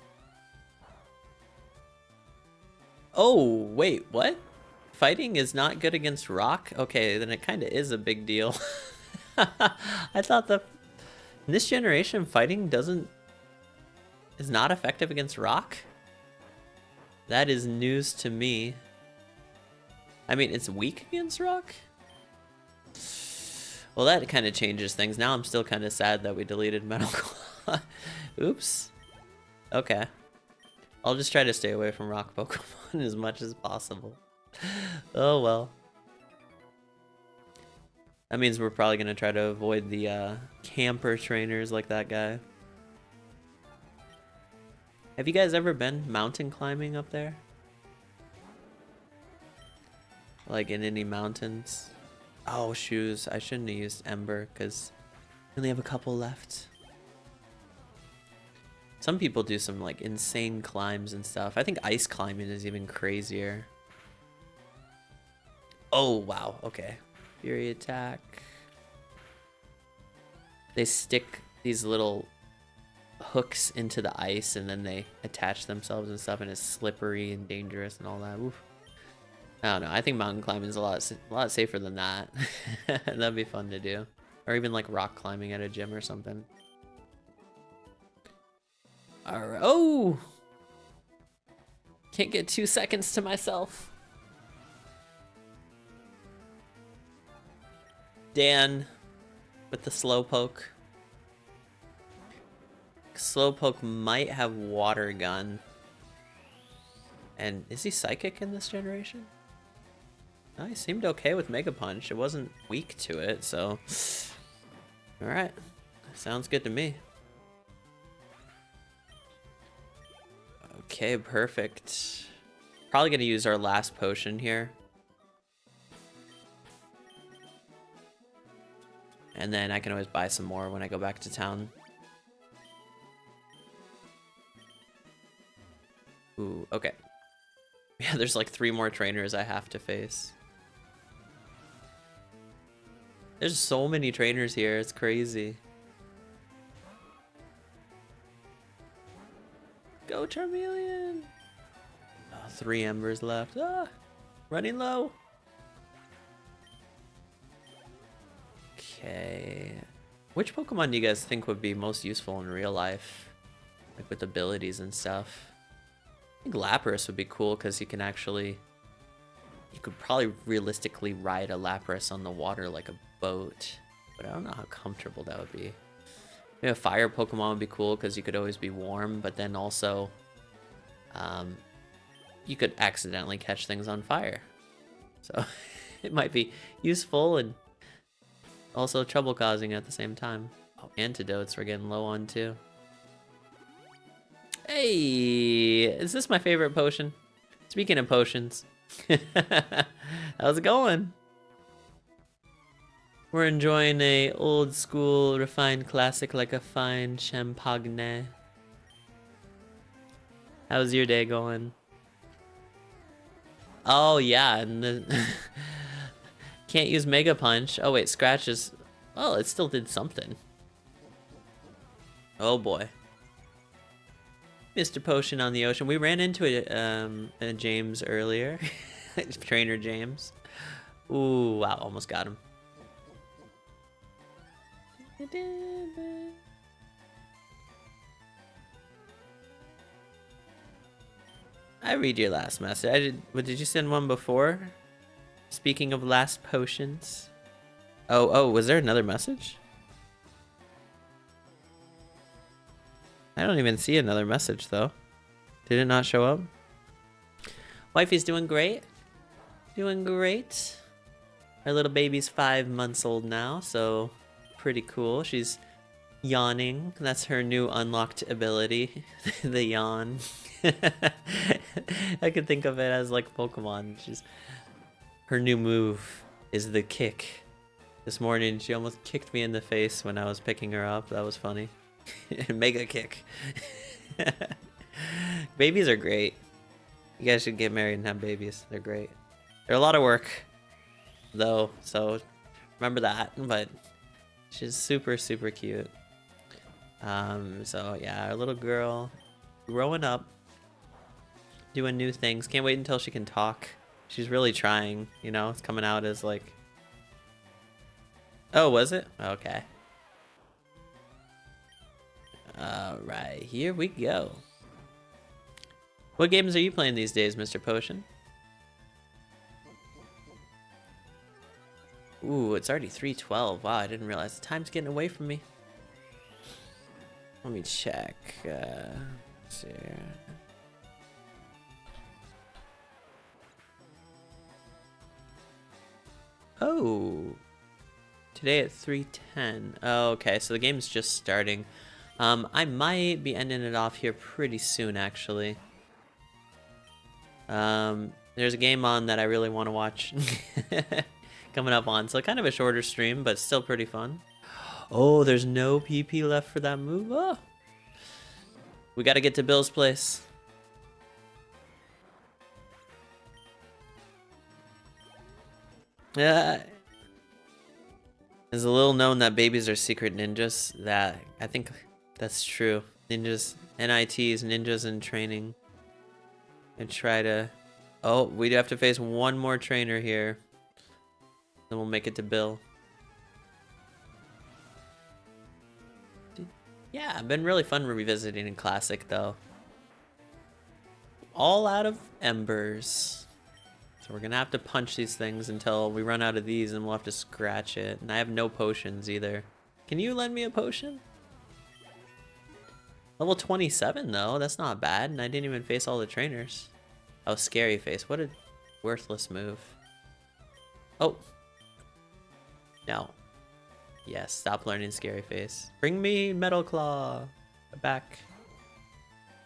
[SPEAKER 1] Oh, wait, what? Fighting is not good against rock? Okay, then it kind of is a big deal. I thought in this generation fighting is not effective against rock? That is news to me. I mean, it's weak against rock? Well, that kind of changes things. Now I'm still kind of sad that we deleted Metal Claw. Oops. Okay. I'll just try to stay away from rock Pokemon as much as possible. Oh well. That means we're probably going to try to avoid the camper trainers like that guy. Have you guys ever been mountain climbing up there? Like in any mountains? Oh, shoes. I shouldn't have used Ember because we only have a couple left. Some people do some like insane climbs and stuff. I think ice climbing is even crazier. Oh, wow. Okay. Fury attack. They stick these little hooks into the ice and then they attach themselves and stuff, and it's slippery and dangerous and all that. Oof. I don't know. I think mountain climbing is a lot safer than that. That'd be fun to do. Or even like rock climbing at a gym or something. Alright. Oh! Can't get 2 seconds to myself. Dan with the slow poke. Slowpoke might have Water Gun. And is he Psychic in this generation? No, he seemed okay with Mega Punch. It wasn't weak to it, so... Alright. Sounds good to me. Okay, perfect. Probably gonna use our last potion here. And then I can always buy some more when I go back to town. Ooh, okay. Yeah, there's like 3 more trainers I have to face. There's so many trainers here, it's crazy. Go Charmeleon! Oh, 3 embers left. Ah, running low. Okay. Which Pokemon do you guys think would be most useful in real life? Like with abilities and stuff. I think Lapras would be cool because you can actually... You could probably realistically ride a Lapras on the water like a boat. But I don't know how comfortable that would be. Maybe a fire Pokemon would be cool because you could always be warm, but then also... you could accidentally catch things on fire. So it might be useful and also trouble causing at the same time. Oh, antidotes we're getting low on too. Hey, is this my favorite potion? Speaking of potions. How's it going? We're enjoying a old school refined classic like a fine champagne. How's your day going? Oh yeah, and the can't use Mega Punch. Oh wait, Scratches. Oh, it still did something. Oh boy. Mr. Potion on the ocean. We ran into a James earlier. Trainer James. Ooh, wow, almost got him. I read your last message. Did you send one before? Speaking of last potions. Oh, was there another message? I don't even see another message though. Did it not show up? Wifey's doing great. Doing great. Our little baby's 5 months old now, so pretty cool. She's yawning. That's her new unlocked ability. The yawn. I could think of it as like Pokemon. Her new move is the kick. This morning she almost kicked me in the face when I was picking her up. That was funny. Mega kick. Babies are great. You guys should get married and have babies. They're great. They're a lot of work though, so remember that. But she's super cute. So yeah, our little girl growing up, doing new things. Can't wait until she can talk. She's really trying, you know. It's coming out as like... Oh, was it? Okay. Alright, here we go. What games are you playing these days, Mr. Potion? Ooh, it's already 3:12. Wow, I didn't realize the time's getting away from me. Let me check. Let's see. Oh, today at 3:10. Oh, okay, so the game's just starting. I might be ending it off here pretty soon, actually. There's a game on that I really want to watch coming up on, so kind of a shorter stream, but still pretty fun. Oh, there's no PP left for that move. Oh. We got to get to Bill's place. Yeah. It's a little known that babies are secret ninjas. That I think that's true. Ninjas, NITs, ninjas in training. And try to... Oh, we do have to face one more trainer here. Then we'll make it to Bill. Yeah, been really fun revisiting in Classic, though. All out of embers. So we're gonna have to punch these things until we run out of these, and we'll have to scratch it. And I have no potions either. Can you lend me a potion? Level 27 though, that's not bad, and I didn't even face all the trainers. Oh, scary face, what a worthless move. Oh. No. Yes, stop learning scary face. Bring me Metal Claw back.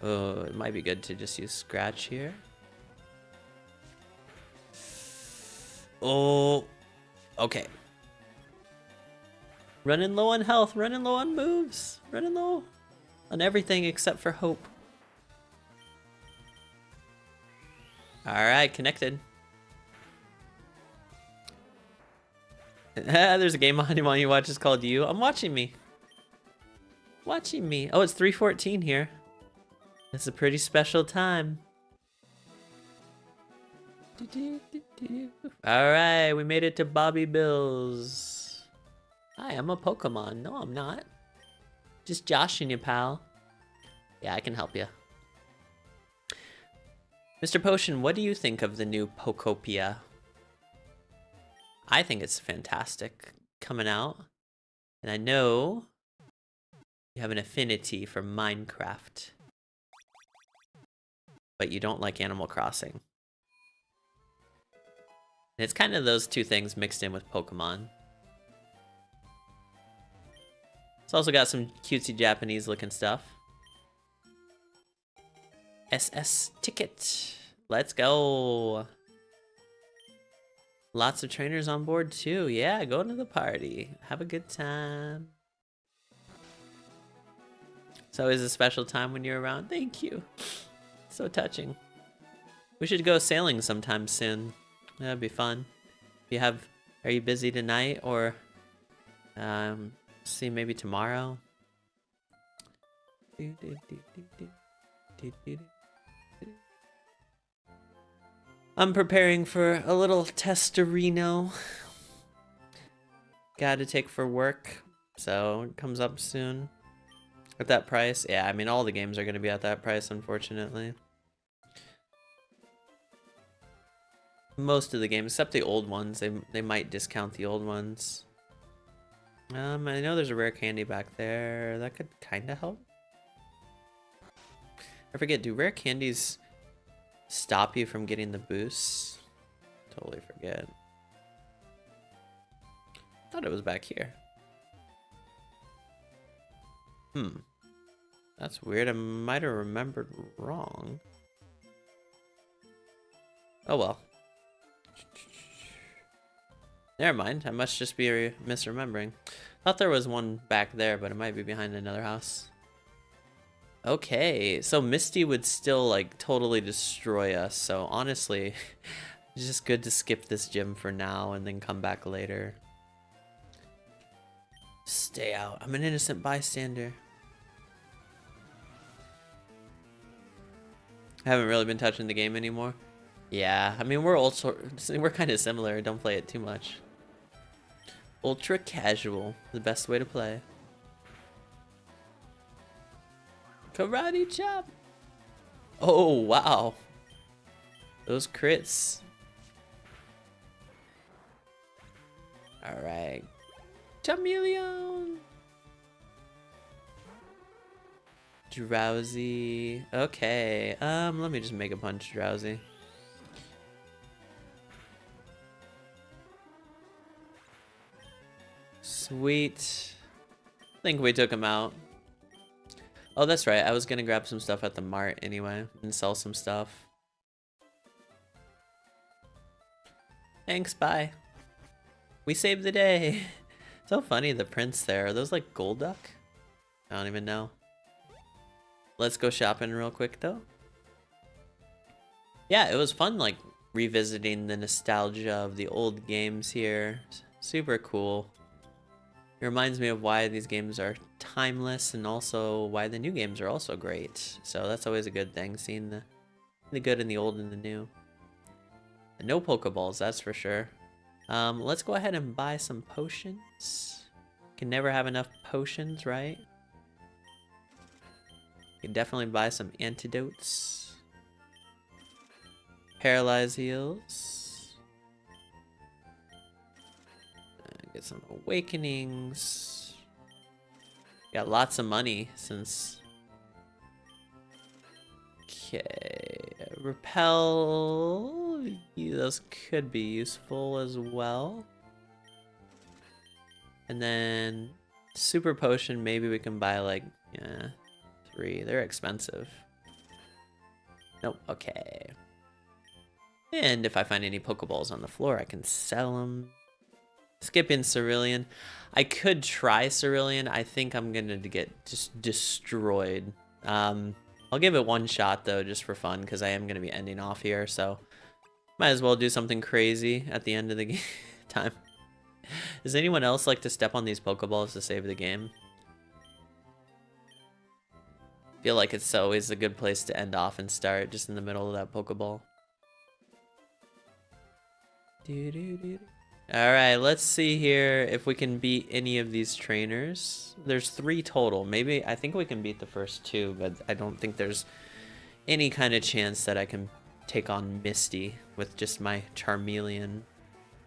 [SPEAKER 1] Oh, it might be good to just use Scratch here. Oh, okay. Running low on health, running low on moves, running low on everything except for hope. Alright, connected. There's a game on while you watch, it's called You. I'm watching me. Watching me. Oh, it's 3:14 here. It's a pretty special time. Alright, we made it to Bobby Bill's. Hi, I'm a Pokemon. No, I'm not. Just joshing you, pal. Yeah, I can help you. Mr. Potion, what do you think of the new Pokopia? I think it's fantastic coming out. And I know you have an affinity for Minecraft. But you don't like Animal Crossing. And it's kind of those two things mixed in with Pokemon. It's also got some cutesy Japanese looking stuff. SS ticket. Let's go. Lots of trainers on board too. Yeah, go to the party. Have a good time. It's always a special time when you're around. Thank you. So touching. We should go sailing sometime soon. That'd be fun. Are you busy tonight or see maybe tomorrow? I'm preparing for a little testorino. Gotta take for work, so it comes up soon. At that price, yeah, I mean all the games are gonna be at that price, unfortunately. Most of the games, except the old ones, they might discount the old ones. I know there's a rare candy back there. That could kind of help. I forget, do rare candies stop you from getting the boosts? Totally forget. Thought it was back here. That's weird. I might have remembered wrong. Oh well. Never mind, I must just be misremembering. Thought there was one back there, but it might be behind another house. Okay, so Misty would still like totally destroy us, so honestly, it's just good to skip this gym for now and then come back later. Stay out. I'm an innocent bystander. I haven't really been touching the game anymore. Yeah, I mean we're kind of similar. Don't play it too much. Ultra casual, the best way to play. Karate chop. Oh wow, those crits. All right, Chameleon. Drowsy. Okay, let me just make a punch Drowsy. Sweet. I think we took him out. Oh, that's right. I was gonna grab some stuff at the mart anyway and sell some stuff. Thanks, bye. We saved the day. So funny, the prints there. Are those like Golduck? I don't even know. Let's go shopping real quick though. Yeah, it was fun like revisiting the nostalgia of the old games here. Super cool. It reminds me of why these games are timeless and also why the new games are also great. So that's always a good thing, seeing the good in the old and the new. And no Poké Balls, that's for sure. Let's go ahead and buy some potions. Can never have enough potions, right? Can definitely buy some antidotes. Paralyze heals. Get some awakenings. Got lots of money since Okay, repel. Those could be useful as well. And then super potion, maybe we can buy like, yeah, 3. They're expensive. Nope, okay. And if I find any Pokeballs on the floor, I can sell them. Skipping Cerulean. I could try Cerulean. I think I'm gonna get just destroyed. I'll give it one shot though, just for fun, because I am gonna be ending off here, so might as well do something crazy at the end of the game time. Does anyone else like to step on these Pokeballs to save the game? Feel like it's always a good place to end off and start, just in the middle of that Pokeball. Alright, let's see here if we can beat any of these trainers. There's 3 total. Maybe, I think we can beat the first 2, but I don't think there's any kind of chance that I can take on Misty with just my Charmeleon.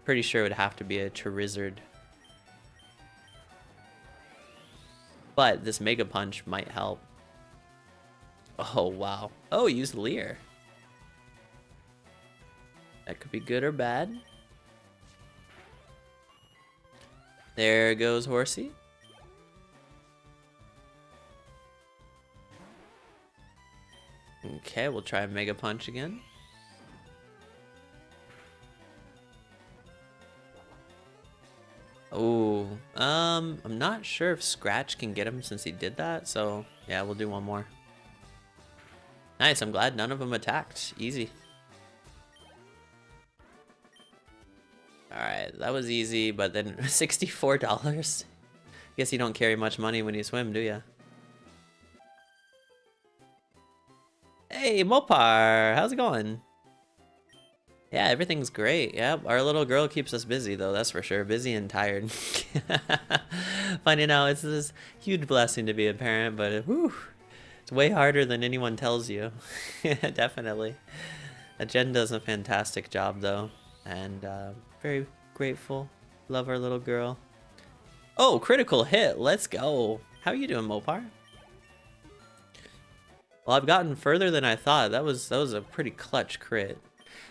[SPEAKER 1] Pretty sure it would have to be a Charizard. But this Mega Punch might help. Oh, wow. Oh, use Leer. That could be good or bad. There goes Horsey. Okay, we'll try Mega Punch again. Oh, I'm not sure if Scratch can get him since he did that, so yeah, we'll do one more. Nice, I'm glad none of them attacked. Easy. Alright, that was easy, but then $64? Guess you don't carry much money when you swim, do ya? Hey, Mopar! How's it going? Yeah, everything's great. Yep, our little girl keeps us busy, though, that's for sure. Busy and tired. Finding out it's this huge blessing to be a parent, but whew, it's way harder than anyone tells you. Definitely. Jen does a fantastic job, though, and very grateful. Love our little girl. Oh, critical hit. Let's go. How are you doing, Mopar? Well, I've gotten further than I thought. That was a pretty clutch crit.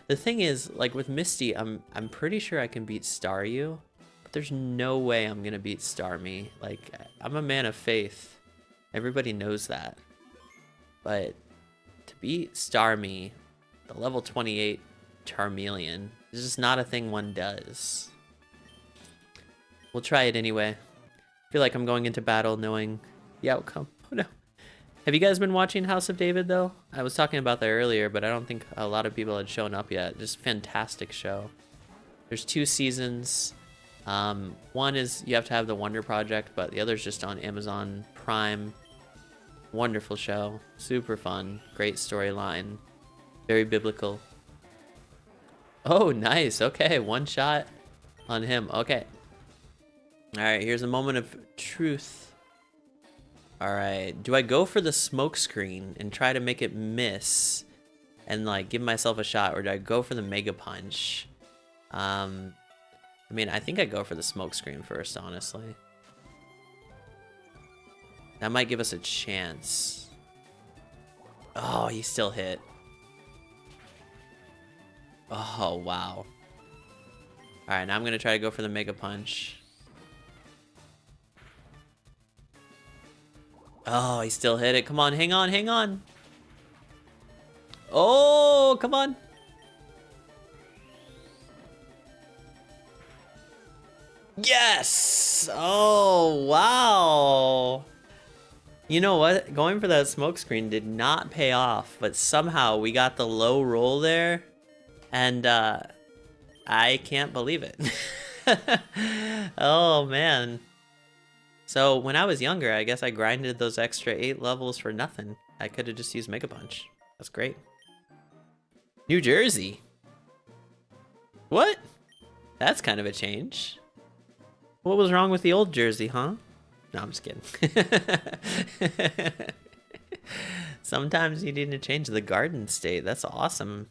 [SPEAKER 1] The thing is, like with Misty, I'm pretty sure I can beat Staryu, but there's no way I'm gonna beat Starmie. Like, I'm a man of faith. Everybody knows that. But to beat Starmie, the level 28 Charmeleon, is just not a thing one does. We'll try it anyway. I feel like I'm going into battle knowing the outcome. Oh no. Have you guys been watching House of David, though? I was talking about that earlier, but I don't think a lot of people had shown up yet. Just fantastic show. There's 2 seasons. One is you have to have the Wonder Project, but the other's just on Amazon Prime. Wonderful show. Super fun. Great storyline. Very biblical. Oh, nice. Okay, one shot on him. Okay. All right, here's a moment of truth. Alright, do I go for the smoke screen and try to make it miss and like give myself a shot, or do I go for the Mega Punch? I mean, I think I go for the smoke screen first, honestly. That might give us a chance. Oh, he still hit. Oh, wow. Alright, now I'm gonna try to go for the Mega Punch. Oh, he still hit it. Come on, hang on, hang on. Oh, come on. Yes! Oh, wow. You know what? Going for that smoke screen did not pay off, but somehow we got the low roll there, and I can't believe it. Oh, man. So when I was younger, I guess I grinded those extra 8 levels for nothing. I could have just used Mega Punch. That's great. New Jersey. What? That's kind of a change. What was wrong with the old Jersey, huh? No, I'm just kidding. Sometimes you need to change the Garden State. That's awesome.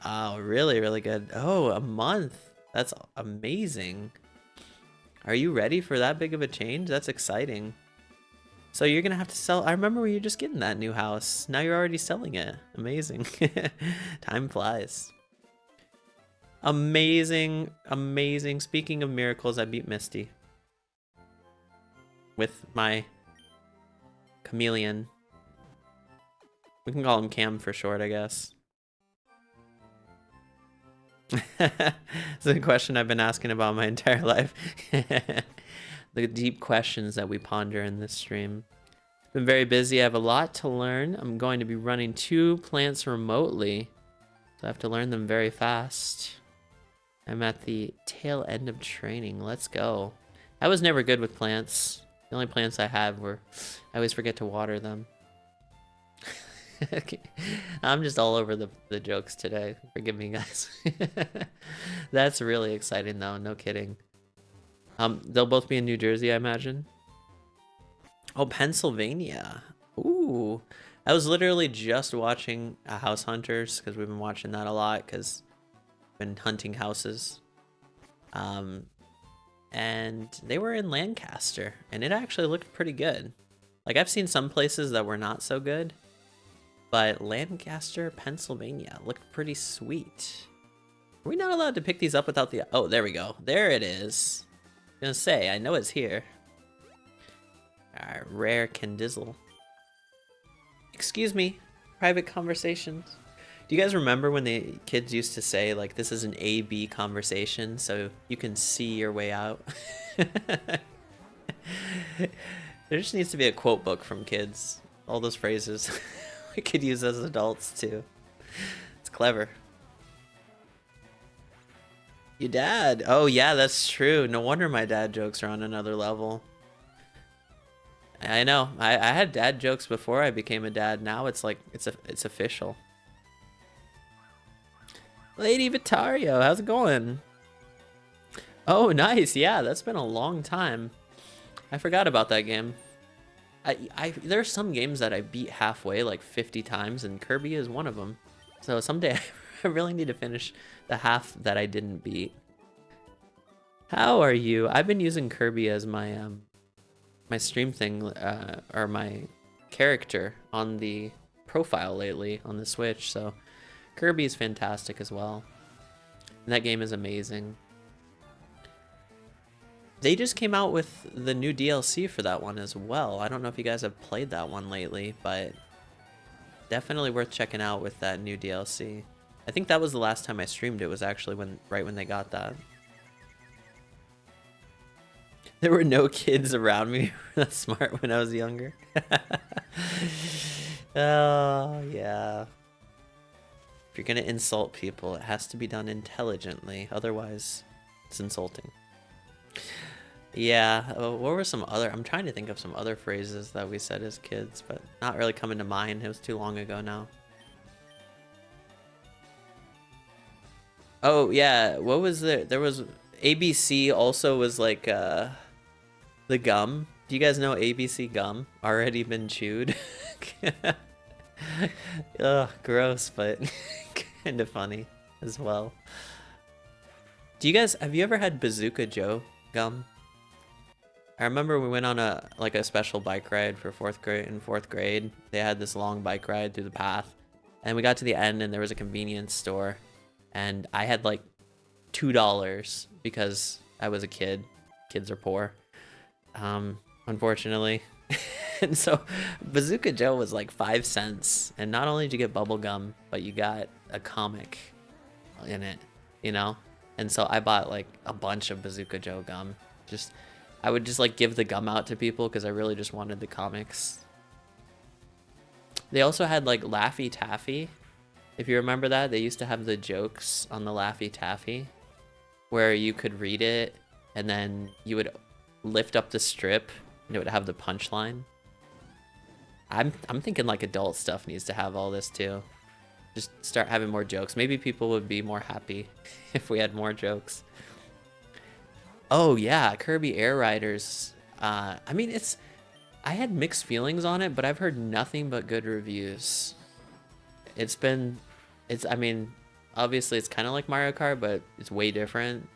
[SPEAKER 1] Oh, really, really good. Oh, a month. That's amazing. Are you ready for that big of a change? That's exciting. So you're gonna have to sell. I remember when you were just getting that new house. Now you're already selling it. Amazing. Time flies. Amazing, amazing. Speaking of miracles, I beat Misty with my chameleon. We can call him Cam for short, I guess. It's a question I've been asking about my entire life. The deep questions that we ponder in this stream. Been very busy. I have a lot to learn. I'm going to be running 2 plants remotely, so I have to learn them very fast. I'm at the tail end of training. Let's go. I was never good with plants. The only plants I had were, I always forget to water them. Okay. I'm just all over the jokes today. Forgive me, guys. That's really exciting, though. No kidding. They'll both be in New Jersey, I imagine. Oh, Pennsylvania. Ooh. I was literally just watching House Hunters because we've been watching that a lot because I've been hunting houses. And they were in Lancaster, and it actually looked pretty good. Like, I've seen some places that were not so good, but Lancaster, Pennsylvania looked pretty sweet. Are we not allowed to pick these up without the... Oh, there we go. There it is. I was gonna say, I know it's here. Alright, rare Candizzle. Excuse me, private conversations. Do you guys remember when the kids used to say, like, this is an A-B conversation, so you can see your way out? There just needs to be a quote book from kids. All those phrases we could use as adults, too. It's clever. Your dad. Oh, yeah, that's true. No wonder my dad jokes are on another level. I know. I had dad jokes before I became a dad. Now it's like, it's official. Lady Vitario, how's it going? Oh, nice. Yeah, that's been a long time. I forgot about that game. There are some games that I beat halfway like 50 times, and Kirby is one of them. So someday I really need to finish the half that I didn't beat. How are you? I've been using Kirby as my my stream thing, or my character on the profile lately on the Switch, so Kirby is fantastic as well. And that game is amazing. They just came out with the new DLC for that one as well. I don't know if you guys have played that one lately, but definitely worth checking out with that new DLC. I think that was the last time I streamed it, was actually right when they got that. There were no kids around me that smart when I was younger. Oh, yeah. If you're gonna insult people, it has to be done intelligently. Otherwise, it's insulting. Yeah, what were some other... I'm trying to think of some other phrases that we said as kids, but not really coming to mind. It was too long ago now. Oh, yeah. What was there? There was... ABC also was like, the gum. Do you guys know ABC gum? Already been chewed? Ugh, gross, but kind of funny as well. Do you guys... Have you ever had Bazooka Joe gum? I remember we went on a special bike ride for fourth grade. They had this long bike ride through the path, and we got to the end and there was a convenience store, and I had like $2 because I was a kid. Kids are poor, unfortunately. And so Bazooka Joe was like 5 cents, and not only did you get bubble gum, but you got a comic in it, you know? And so I bought like a bunch of Bazooka Joe gum. I would just like give the gum out to people because I really just wanted the comics. They also had like Laffy Taffy. If you remember that, they used to have the jokes on the Laffy Taffy where you could read it and then you would lift up the strip and it would have the punchline. I'm thinking like adult stuff needs to have all this too. Just start having more jokes. Maybe people would be more happy if we had more jokes. Oh yeah, Kirby Air Riders. I mean, I had mixed feelings on it, but I've heard nothing but good reviews. I mean, obviously it's kind of like Mario Kart, but it's way different.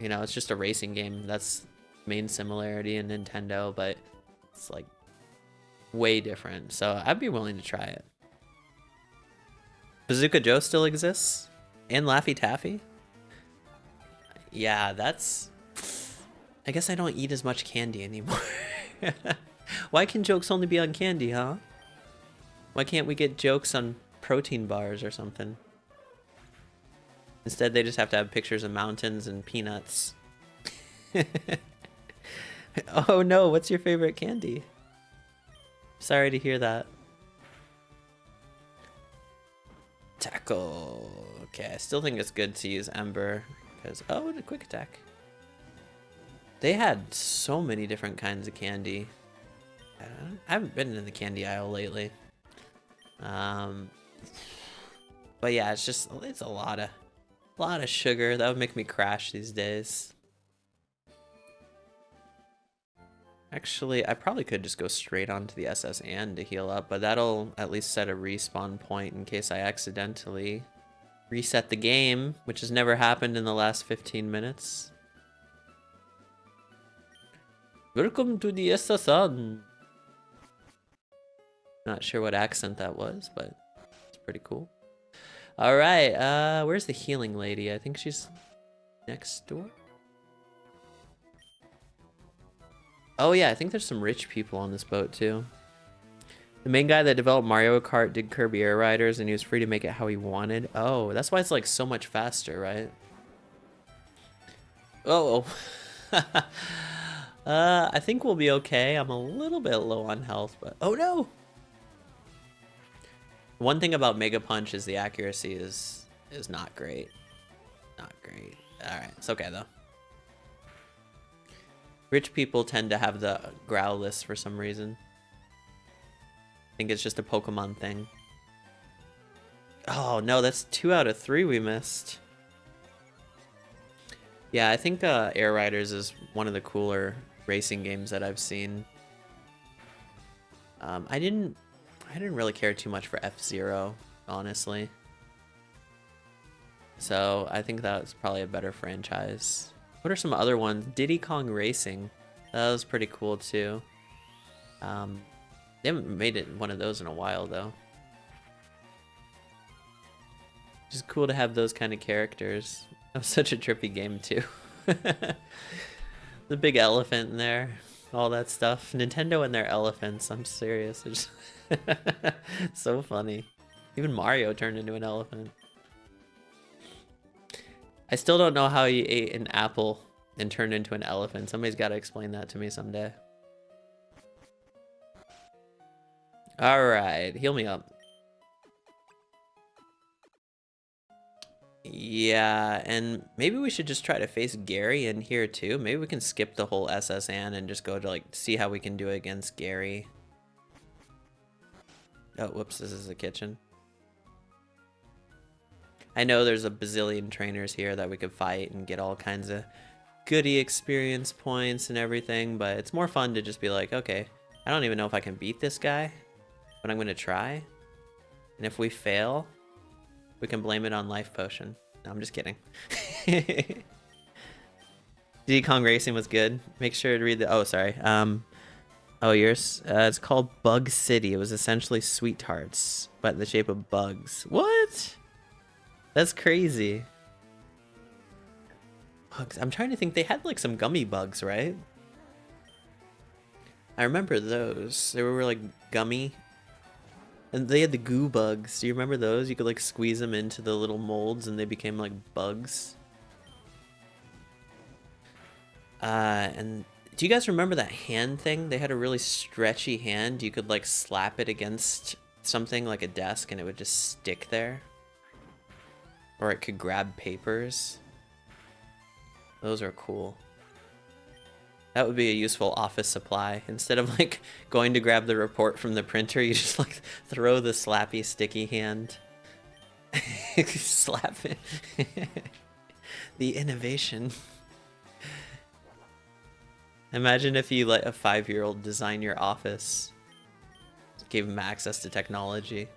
[SPEAKER 1] You know, it's just a racing game. That's the main similarity in Nintendo, but it's like way different. So I'd be willing to try it. Bazooka Joe still exists? And Laffy Taffy? Yeah, that's... I guess I don't eat as much candy anymore. Why can jokes only be on candy, huh? Why can't we get jokes on protein bars or something? Instead, they just have to have pictures of mountains and peanuts. Oh no, what's your favorite candy? Sorry to hear that. Tackle. Okay, I still think it's good to use Ember. Because, oh, the quick attack. They had so many different kinds of candy. I haven't been in the candy aisle lately. But yeah, it's a lot of sugar. That would make me crash these days. Actually, I probably could just go straight onto the SS and to heal up, but that'll at least set a respawn point in case I accidentally reset the game, which has never happened in the last 15 minutes. Welcome to the SS-an. Not sure what accent that was, but it's pretty cool. All right, where's the healing lady? I think she's next door. Oh yeah, I think there's some rich people on this boat too. The main guy that developed Mario Kart did Kirby Air Riders, and he was free to make it how he wanted. Oh, that's why it's like so much faster, right? Oh. I think we'll be okay. I'm a little bit low on health, but oh no! One thing about Mega Punch is the accuracy is not great. Not great. Alright, it's okay though. Rich people tend to have the Growlithe for some reason. I think it's just a Pokemon thing. Oh no, that's 2 out of 3 we missed. Yeah, I think Air Riders is one of the cooler racing games that I've seen. I didn't really care too much for F-Zero, honestly. So I think that's probably a better franchise. What are some other ones? Diddy Kong Racing. That was pretty cool too. They haven't made it one of those in a while though. Just cool to have those kind of characters. That was such a trippy game too. The big elephant in there, all that stuff. Nintendo and their elephants, I'm serious. They're just so funny. Even Mario turned into an elephant. I still don't know how he ate an apple and turned into an elephant. Somebody's got to explain that to me someday. Alright, heal me up. Yeah, and maybe we should just try to face Gary in here too. Maybe we can skip the whole SSN and just go to like see how we can do it against Gary. Oh, whoops, this is the kitchen. I know there's a bazillion trainers here that we could fight and get all kinds of goodie experience points and everything, but it's more fun to just be like, okay, I don't even know if I can beat this guy, but I'm going to try. And if we fail, we can blame it on Life Potion. No, I'm just kidding. Diddy Kong Racing was good. Make sure to read the... Oh, sorry. Oh, yours? It's called Bug City. It was essentially sweethearts, but in the shape of bugs. What? That's crazy. Bugs. I'm trying to think. They had like some gummy bugs, right? I remember those. They were like gummy. And they had the goo bugs. Do you remember those? You could like squeeze them into the little molds and they became like bugs. And do you guys remember that hand thing? They had a really stretchy hand. You could like slap it against something like a desk and it would just stick there. Or it could grab papers. Those are cool. That would be a useful office supply. Instead of like going to grab the report from the printer, you just like throw the slappy sticky hand. Slap it. The innovation. Imagine if you let a 5-year-old design your office. Gave him access to technology.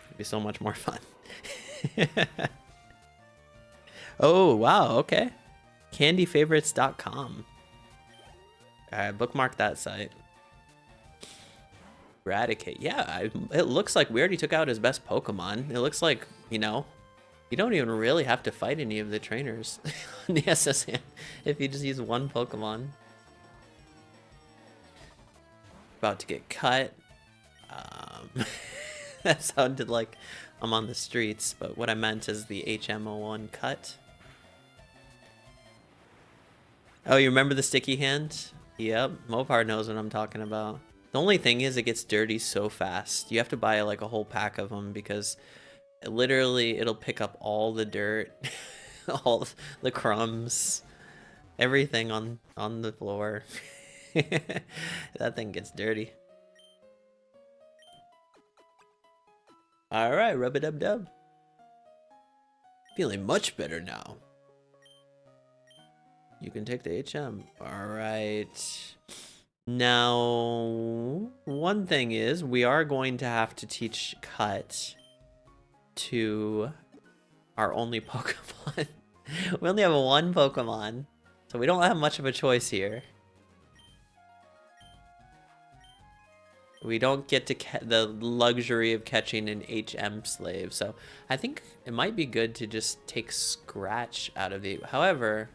[SPEAKER 1] It'd be so much more fun. Oh, wow, okay. Candyfavorites.com. Alright, bookmark that site. Eradicate. Yeah, it looks like we already took out his best Pokemon. It looks like, you know, you don't even really have to fight any of the trainers on the SSN if you just use one Pokemon. About to get cut. That sounded like I'm on the streets, but what I meant is the HM01 cut. Oh, you remember the sticky hand? Yep, Mopar knows what I'm talking about. The only thing is it gets dirty so fast. You have to buy like a whole pack of them because literally it'll pick up all the dirt, all the crumbs, everything on the floor. That thing gets dirty. Alright, rub-a-dub-dub. Feeling much better now. You can take the HM. Alright. Now, one thing is, we are going to have to teach Cut to our only Pokemon. We only have one Pokemon, so we don't have much of a choice here. We don't get to the luxury of catching an HM slave, so I think it might be good to just take Scratch out of the... However,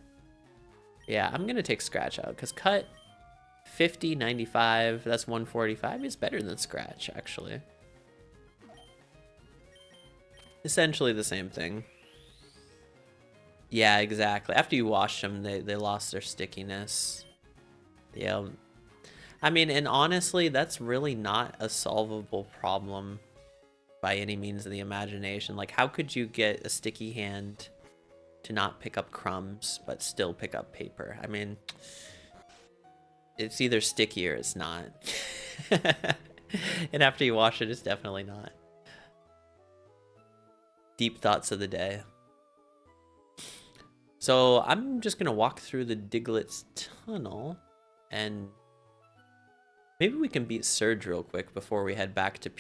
[SPEAKER 1] yeah, I'm going to take Scratch out, because Cut, 50, 95, that's 145, is better than Scratch, actually. Essentially the same thing. Yeah, exactly. After you wash them, they lost their stickiness. Yeah. I mean, and honestly, that's really not a solvable problem by any means of the imagination. Like, how could you get a sticky hand to not pick up crumbs, but still pick up paper? I mean, it's either sticky or it's not. And after you wash it, it's definitely not. Deep thoughts of the day. So I'm just gonna walk through the Diglett's tunnel, and maybe we can beat Surge real quick before we head back to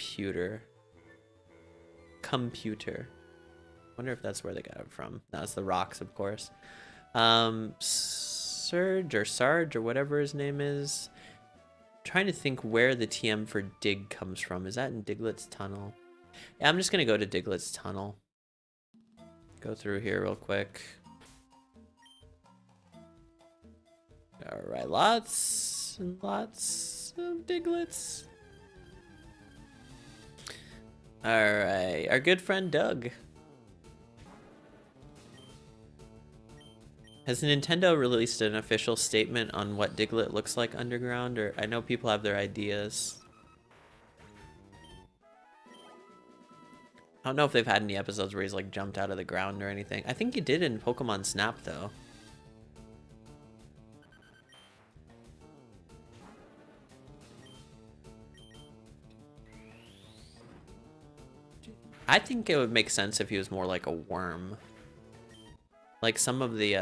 [SPEAKER 1] Computer. Wonder if that's where they got it from. No, it's the rocks, of course. Surge or Sarge or whatever his name is. I'm trying to think where the TM for Dig comes from. Is that in Diglett's tunnel? Yeah, I'm just gonna go to Diglett's tunnel. Go through here real quick. Alright, lots and lots of Digletts. Alright, our good friend Doug. Has Nintendo released an official statement on what Diglett looks like underground? Or I know people have their ideas. I don't know if they've had any episodes where he's like jumped out of the ground or anything. I think he did in Pokemon Snap though. I think it would make sense if he was more like a worm. Like some of the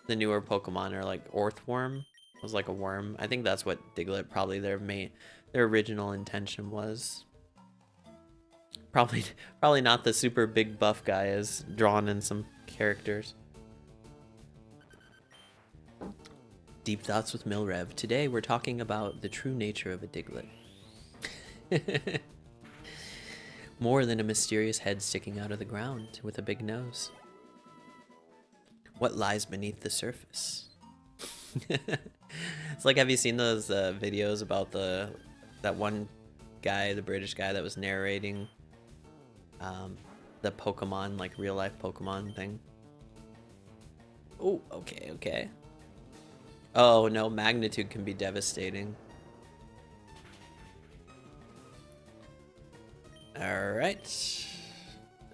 [SPEAKER 1] newer Pokemon are like Orthworm was like a worm. I think that's what Diglett probably their original intention was. Probably not the super big buff guy as drawn in some characters. Deep Thoughts with Milrev. Today we're talking about the true nature of a Diglett. More than a mysterious head sticking out of the ground with a big nose. What lies beneath the surface? It's like, have you seen those videos about that one guy, the British guy that was narrating the Pokemon, like real life Pokemon thing? Oh, okay. Oh no, magnitude can be devastating. Alright.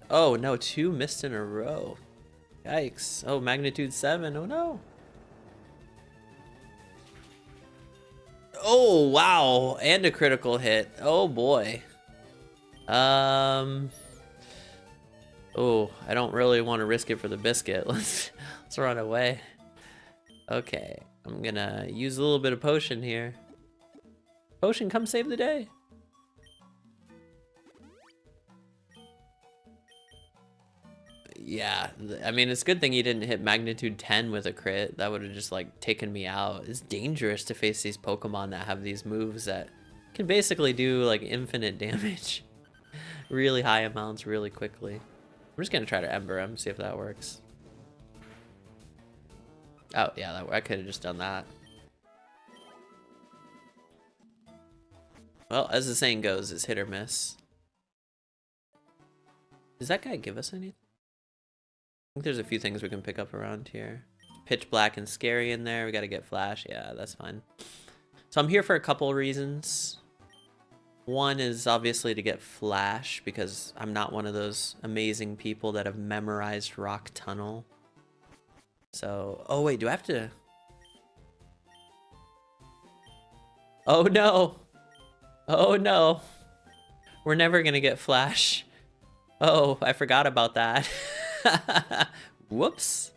[SPEAKER 1] Oh no, 2 missed in a row. Yikes. Oh, magnitude 7. Oh no. Oh wow, and a critical hit. Oh boy. Oh, I don't really want to risk it for the biscuit. Let's run away. Okay, I'm gonna use a little bit of potion here. Potion, come save the day. Yeah, I mean, it's a good thing he didn't hit magnitude 10 with a crit. That would have just like taken me out. It's dangerous to face these Pokemon that have these moves that Can basically do like infinite damage. Really high amounts really quickly. I'm just gonna try to Ember him, see if that works. Oh yeah, I could have just done that. Well, as the saying goes, it's hit or miss. Does that guy give us anything? I think there's a few things we can pick up around here. Pitch black and scary in there. We gotta get flash. Yeah, that's fine. So I'm here for a couple reasons. One is obviously to get flash, because I'm not one of those amazing people that have memorized Rock Tunnel. So, oh wait, do I have to? Oh no! Oh no! We're never gonna get flash. Oh, I forgot about that. Whoops.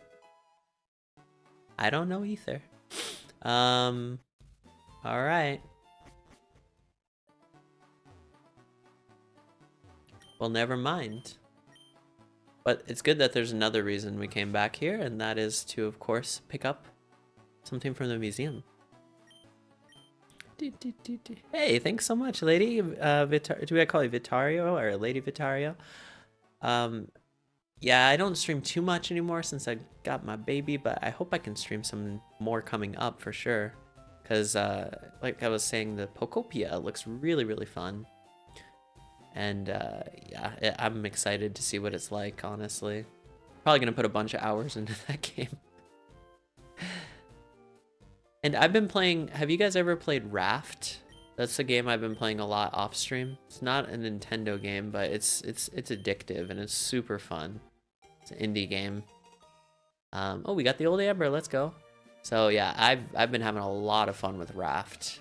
[SPEAKER 1] I don't know either. All right. Well, never mind. But it's good that there's another reason we came back here, and that is to, of course, pick up something from the museum. Hey, thanks so much, lady. Do I call you Vitario or Lady Vitario? Yeah, I don't stream too much anymore since I got my baby, but I hope I can stream some more coming up for sure. Because, like I was saying, the Pokopia looks really, really fun. And, yeah, I'm excited to see what it's like, honestly. Probably gonna put a bunch of hours into that game. And I've been playing... Have you guys ever played Raft? That's a game I've been playing a lot off stream. It's not a Nintendo game, but it's addictive and it's super fun. It's an indie game. Oh, we got the old Amber. Let's go. So yeah, I've been having a lot of fun with Raft.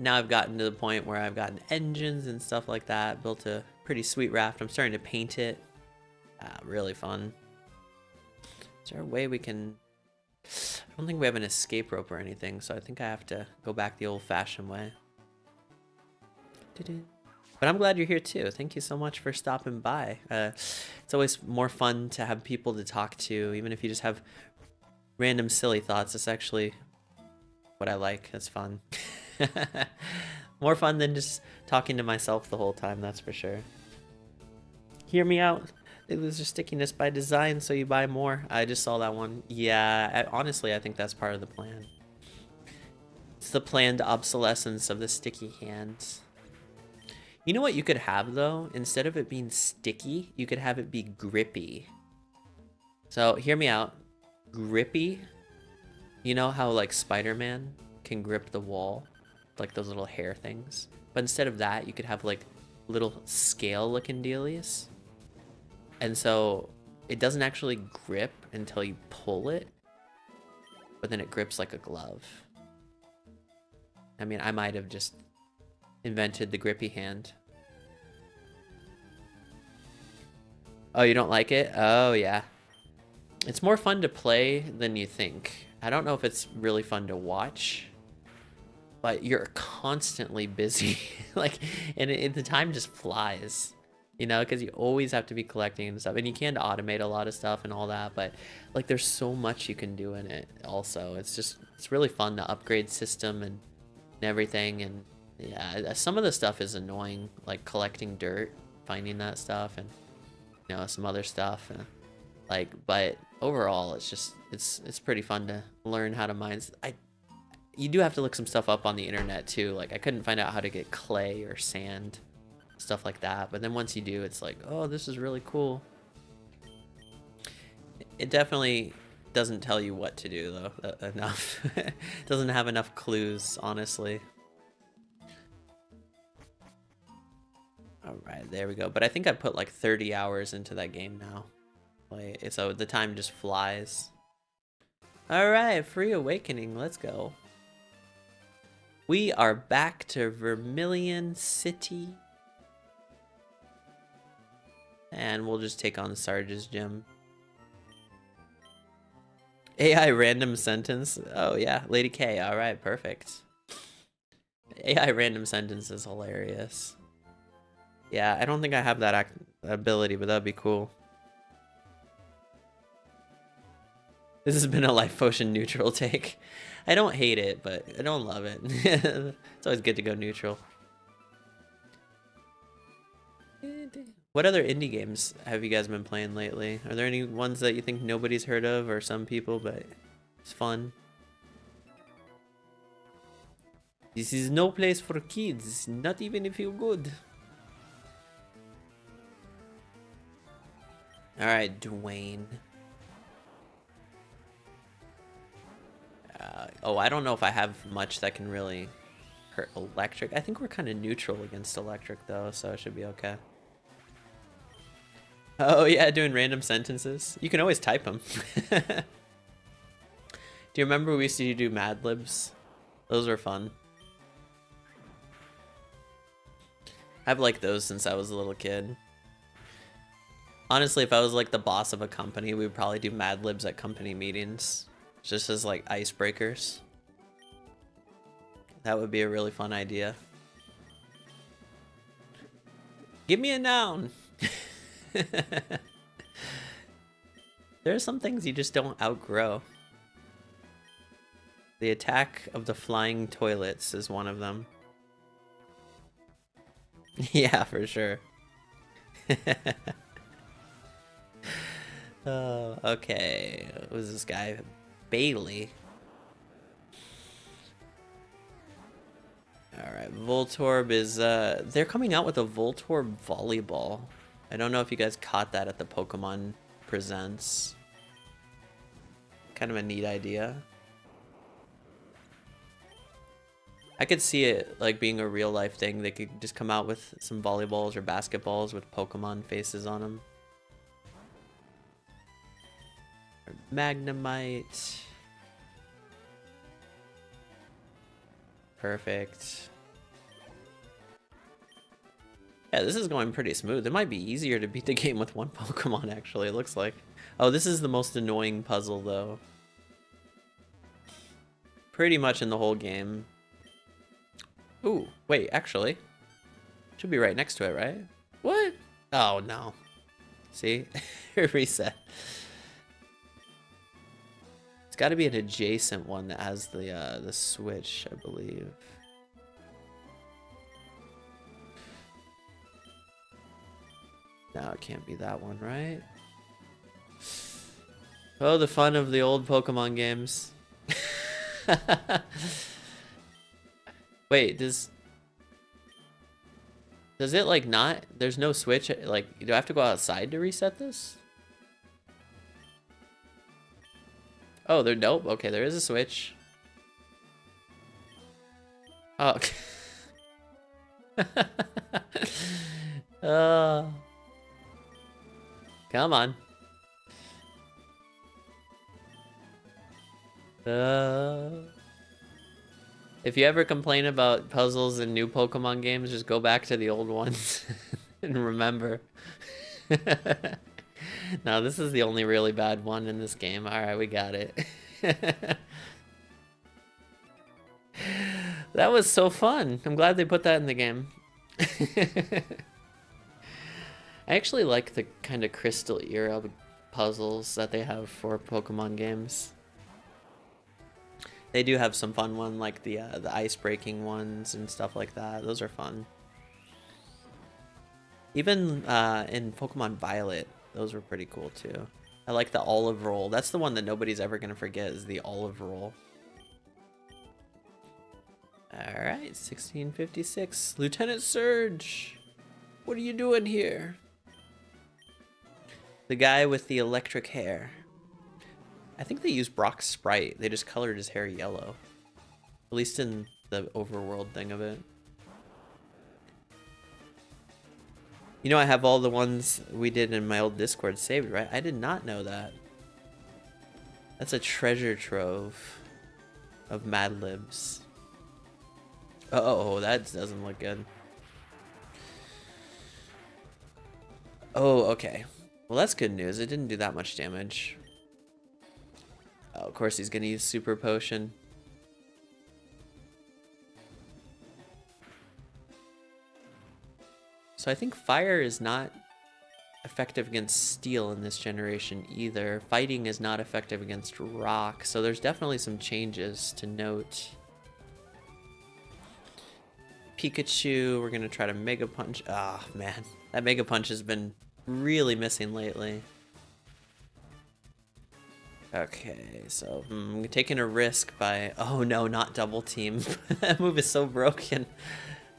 [SPEAKER 1] Now I've gotten to the point where I've gotten engines and stuff like that. Built a pretty sweet raft. I'm starting to paint it. Really fun. Is there a way we can... I don't think we have an escape rope or anything, so I think I have to go back the old-fashioned way. But I'm glad you're here too. Thank you so much for stopping by. It's always more fun to have people to talk to, even if you just have random silly thoughts. It's actually what I like. It's fun. More fun than just talking to myself the whole time, that's for sure. Hear me out. They lose their stickiness by design, so you buy more. I just saw that one. Yeah, honestly, I think that's part of the plan. It's the planned obsolescence of the sticky hands. You know what you could have, though? Instead of it being sticky, you could have it be grippy. So, hear me out. Grippy. You know how, like, Spider-Man can grip the wall? Like those little hair things? But instead of that, you could have, like, little scale-looking dealies. And so it doesn't actually grip until you pull it, but then it grips like a glove. I mean, I might have just invented the grippy hand. Oh, you don't like it? Oh, yeah. It's more fun to play than you think. I don't know if it's really fun to watch, but you're constantly busy. Like, and the time just flies. You know, because you always have to be collecting and stuff. And you can automate a lot of stuff and all that. But, like, there's so much you can do in it also. It's really fun to upgrade system and everything. And, yeah, some of the stuff is annoying. Like, collecting dirt, finding that stuff, and, you know, some other stuff. And, like, but overall, it's pretty fun to learn how to mine. You do have to look some stuff up on the internet, too. Like, I couldn't find out how to get clay or sand. Stuff like that, but then once you do, it's like, oh, this is really cool. It definitely doesn't tell you what to do, though, enough. It doesn't have enough clues, honestly. Alright, there we go. But I think I put like 30 hours into that game now. Like, so the time just flies. Alright, Free Awakening, let's go. We are back to Vermilion City. And we'll just take on Sarge's gym. AI random sentence. Oh yeah, Lady K. All right, perfect. AI random sentence is hilarious. Yeah, I don't think I have that ability, but that'd be cool. This has been a Life Potion neutral take. I don't hate it, but I don't love it. It's always good to go neutral. What other indie games have you guys been playing lately? Are there any ones that you think nobody's heard of, or some people, but it's fun? This is no place for kids, not even if you're good. Alright, Dwayne. Oh, I don't know if I have much that can really hurt electric. I think we're kind of neutral against electric, though, so it should be okay. Oh, yeah, doing random sentences. You can always type them. Do you remember we used to do Mad Libs? Those were fun. I've liked those since I was a little kid. Honestly, if I was like the boss of a company, we would probably do Mad Libs at company meetings. Just as like icebreakers. That would be a really fun idea. Give me a noun. There are some things you just don't outgrow. The attack of the flying toilets is one of them. Yeah, for sure. Oh, okay. Who's this guy? Bailey. Alright, Voltorb is, they're coming out with a Voltorb volleyball. I don't know if you guys caught that at the Pokemon Presents. Kind of a neat idea. I could see it like being a real life thing. They could just come out with some volleyballs or basketballs with Pokemon faces on them. Or Magnemite. Perfect. Yeah, this is going pretty smooth. It might be easier to beat the game with one Pokemon, actually, it looks like. Oh, this is the most annoying puzzle, though. Pretty much in the whole game. Ooh, wait, actually. Should be right next to it, right? What? Oh, no. See? Reset. It's got to be an adjacent one that has the switch, I believe. No, it can't be that one, right? Oh, the fun of the old Pokemon games. Wait, does it like not? There's no switch. Like, do I have to go outside to reset this? Oh, they're nope. Okay, there is a switch. Oh. Come on. If you ever complain about puzzles in new Pokemon games, just go back to the old ones and remember. No, this is the only really bad one in this game. Alright, we got it. That was so fun. I'm glad they put that in the game. I actually like the kind of Crystal era puzzles that they have for Pokemon games. They do have some fun ones, like the ice breaking ones and stuff like that. Those are fun. Even in Pokemon Violet, those were pretty cool too. I like the olive roll. That's the one that nobody's ever gonna forget, is the olive roll. All right, 1656. Lieutenant Surge, what are you doing here? The guy with the electric hair. I think they used Brock's sprite. They just colored his hair yellow. At least in the overworld thing of it. You know, I have all the ones we did in my old Discord saved, right? I did not know that. That's a treasure trove of Mad Libs. Uh-oh, that doesn't look good. Oh, okay. Well, that's good news. It didn't do that much damage. Oh, of course, he's going to use Super Potion. So I think fire is not effective against steel in this generation either. Fighting is not effective against rock, so there's definitely some changes to note. Pikachu, we're gonna try to Mega Punch. Ah, oh, man, that Mega Punch has been really missing lately. Okay, so I'm taking a risk by... Oh no, not double team. That move is so broken.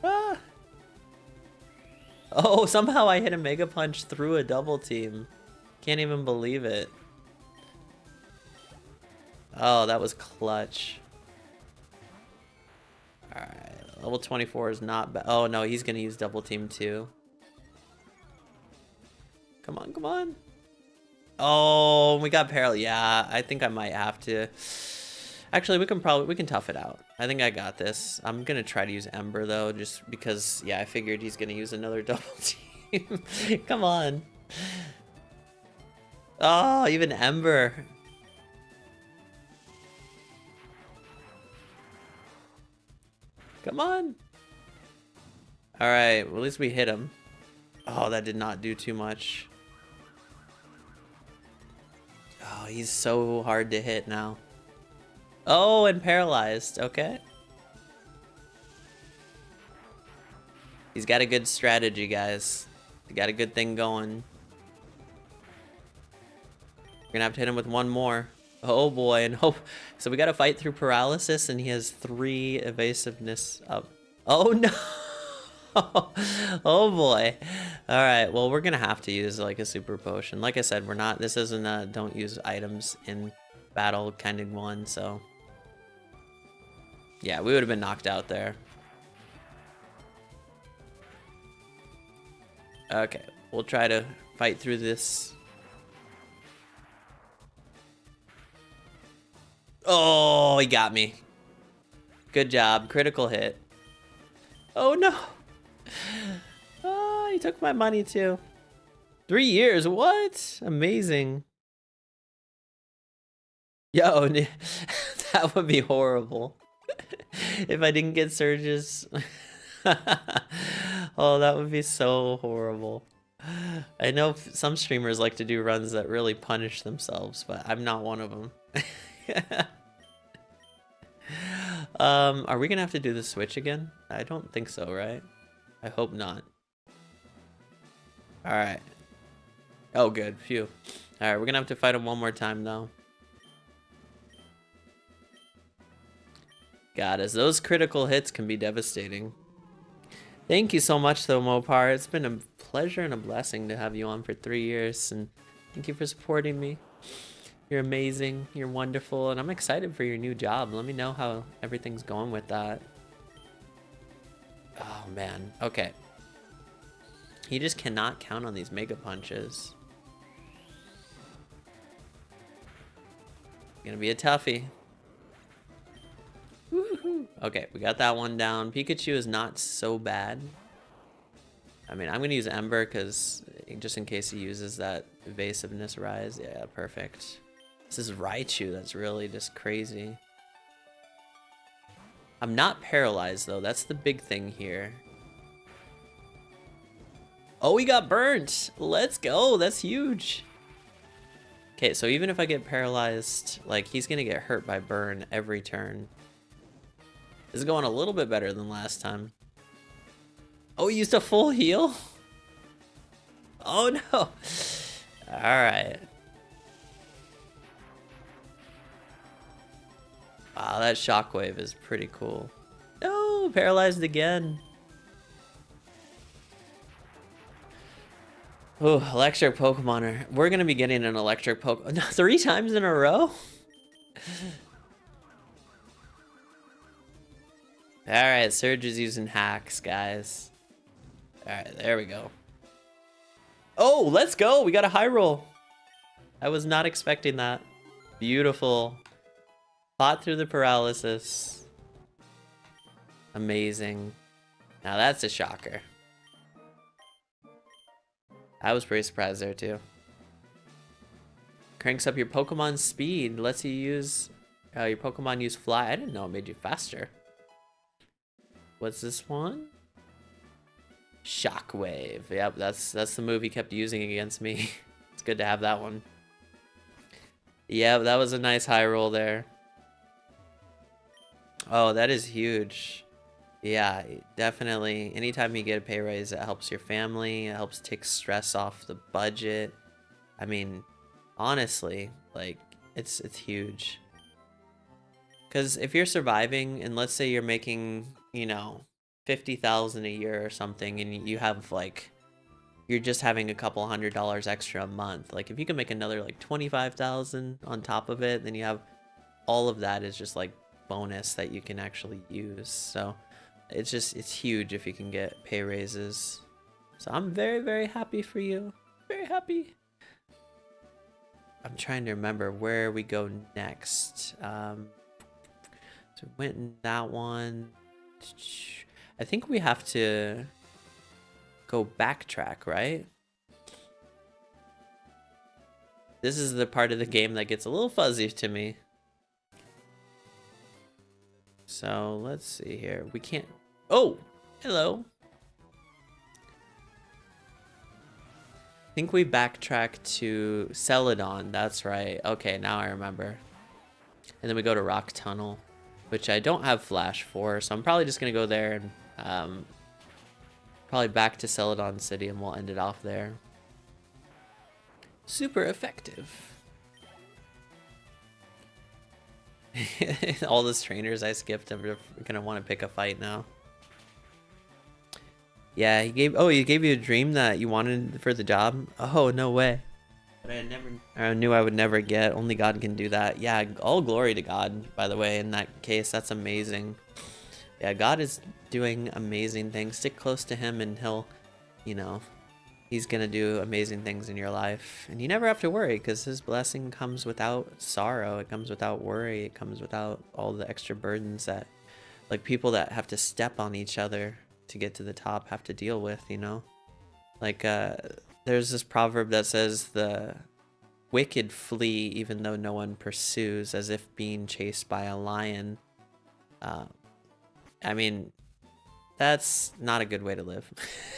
[SPEAKER 1] Ah. Oh, somehow I hit a Mega Punch through a double team. Can't even believe it. Oh, that was clutch. Alright, level 24 is not bad. Oh no, he's gonna use double team too. Come on, come on. Oh, we got paralyzed. Yeah, I think I might have to. Actually, we can tough it out. I think I got this. I'm gonna try to use Ember though, just because, yeah, I figured he's gonna use another double team. Come on. Oh, even Ember. Come on. All right, well, at least we hit him. Oh, that did not do too much. Oh, he's so hard to hit now. Oh, and paralyzed. Okay. He's got a good strategy, guys. He got a good thing going. We're gonna have to hit him with one more. Oh boy, and hope. So we gotta fight through paralysis, and he has 3 evasiveness up. Oh no! Oh boy. Alright, well, we're gonna have to use like a super potion. Like I said, we're not, this isn't a don't use items in battle kind of one, so. Yeah, we would have been knocked out there. Okay, we'll try to fight through this. Oh, he got me. Good job, critical hit. Oh no! Oh, he took my money too. 3 years, what? Amazing. Yo, that would be horrible. If I didn't get surges. Oh, that would be so horrible. I know some streamers like to do runs that really punish themselves, but I'm not one of them. Are we gonna have to do the switch again? I don't think so, right? I hope not. Alright. Oh, good. Phew. Alright, we're gonna have to fight him one more time, though. God, as those critical hits can be devastating. Thank you so much, though, Mopar. It's been a pleasure and a blessing to have you on for 3 years, and thank you for supporting me. You're amazing, you're wonderful, and I'm excited for your new job. Let me know how everything's going with that. Oh, man. Okay. He just cannot count on these Mega Punches. Gonna be a toughie. Woohoo. Okay, we got that one down. Pikachu is not so bad. I mean, I'm gonna use Ember because just in case he uses that evasiveness rise. Yeah, perfect. This is Raichu. That's really just crazy. I'm not paralyzed though. That's the big thing here. Oh, he got burnt. Let's go. That's huge. Okay, so even if I get paralyzed, like, he's gonna get hurt by burn every turn. This is going a little bit better than last time. Oh, he used a full heal? Oh no. Alright. Wow, that shockwave is pretty cool. No, paralyzed again. Oh, electric Pokemon. We're gonna be getting an electric Pokemon 3 times in a row? Alright, Surge is using hacks, guys. Alright, there we go. Oh, let's go! We got a high roll! I was not expecting that. Beautiful. Fought through the paralysis. Amazing. Now that's a shocker. I was pretty surprised there too. Cranks up your Pokemon speed. Lets you use... your Pokemon use fly. I didn't know it made you faster. What's this one? Shockwave. Yep, that's the move he kept using against me. It's good to have that one. Yeah, that was a nice high roll there. Oh, that is huge. Yeah, definitely. Anytime you get a pay raise, it helps your family. It helps take stress off the budget. I mean, honestly, like, it's huge. Because if you're surviving, and let's say you're making, you know, 50,000 a year or something, and you have like, you're just having a couple $100 extra a month. Like, if you can make another like 25,000 on top of it, then you have all of that is just like bonus that you can actually use. So it's huge if you can get pay raises. So I'm very, very happy for you. Very happy. I'm trying to remember where we go next. So we went in that one. I think we have to go backtrack, right? This is the part of the game that gets a little fuzzy to me. So let's see here. We can't. Oh, hello. I think we backtrack to Celadon. That's right. Okay, now I remember. And then we go to Rock Tunnel, which I don't have Flash for, so I'm probably just gonna go there and probably back to Celadon City, and we'll end it off there. Super effective. All those trainers I skipped are gonna want to pick a fight now. Yeah, he gave you a dream that you wanted for the job. Oh, no way. But I knew I would never get. Only God can do that. Yeah, all glory to God, by the way, in that case. That's amazing. Yeah, God is doing amazing things. Stick close to him and he'll, you know, he's gonna do amazing things in your life. And you never have to worry, because his blessing comes without sorrow. It comes without worry. It comes without all the extra burdens that, like, people that have to step on each other to get to the top have to deal with, you know? Like, there's this proverb that says the wicked flee even though no one pursues, as if being chased by a lion. I mean, that's not a good way to live.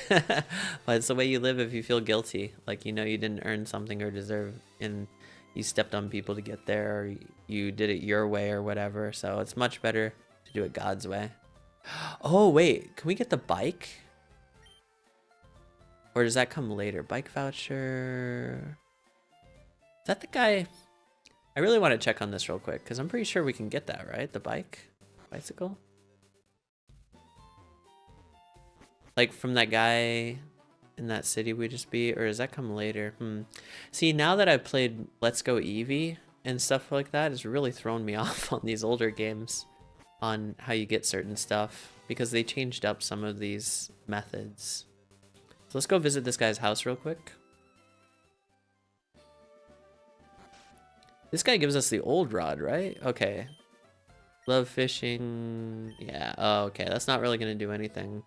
[SPEAKER 1] But it's the way you live if you feel guilty. Like, you know, you didn't earn something or deserve, and you stepped on people to get there, or you did it your way or whatever. So it's much better to do it God's way. Oh, wait, can we get the bike? Or does that come later? Bike voucher. Is that the guy? I really want to check on this real quick, because I'm pretty sure we can get that, right? The bicycle? Like from that guy in that city we just beat, or does that come later? See, now that I've played Let's Go Eevee and stuff like that, it's really thrown me off on these older games on how you get certain stuff, because they changed up some of these methods. So let's go visit this guy's house real quick. This guy gives us the old rod, right? Okay. Love fishing. Yeah, oh, okay. That's not really going to do anything.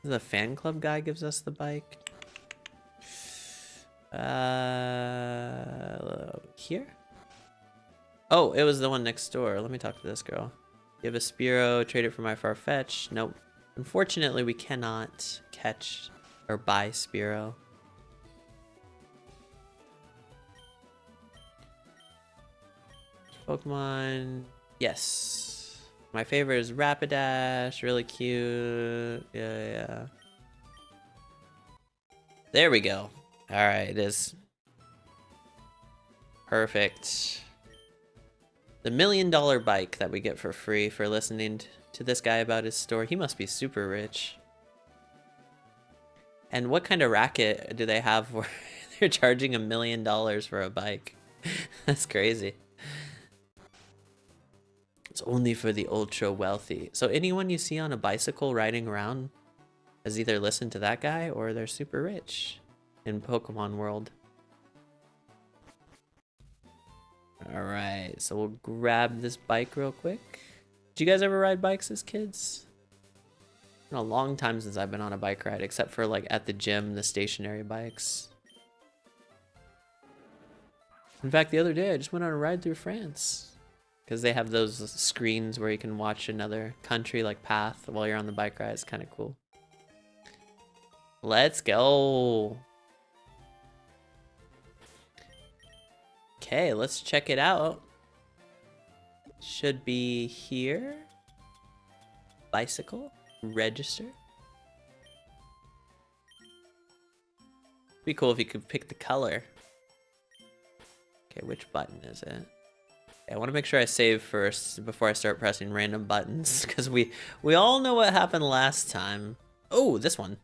[SPEAKER 1] The fan club guy gives us the bike. Here? Oh, it was the one next door. Let me talk to this girl. You have a Spearow, trade it for my Farfetch. Nope. Unfortunately, we cannot catch or buy Spearow. Pokemon. Yes. My favorite is Rapidash. Really cute. Yeah. There we go. Alright, it is. Perfect. The $1 million bike that we get for free for listening to this guy about his store. He must be super rich. And what kind of racket do they have where they're charging $1 million for a bike? That's crazy. It's only for the ultra wealthy. So anyone you see on a bicycle riding around has either listened to that guy or they're super rich in Pokemon world. Alright, so we'll grab this bike real quick. Did you guys ever ride bikes as kids? It's been a long time since I've been on a bike ride, except for like at the gym, the stationary bikes. In fact, the other day I just went on a ride through France. because they have those screens where you can watch another country like path while you're on the bike ride. It's kind of cool. Let's go. Okay, let's check it out. Should be here. Bicycle. Register. Be cool if you could pick the color. Okay, which button is it? Okay, I want to make sure I save first before I start pressing random buttons, because we all know what happened last time. Oh, this one.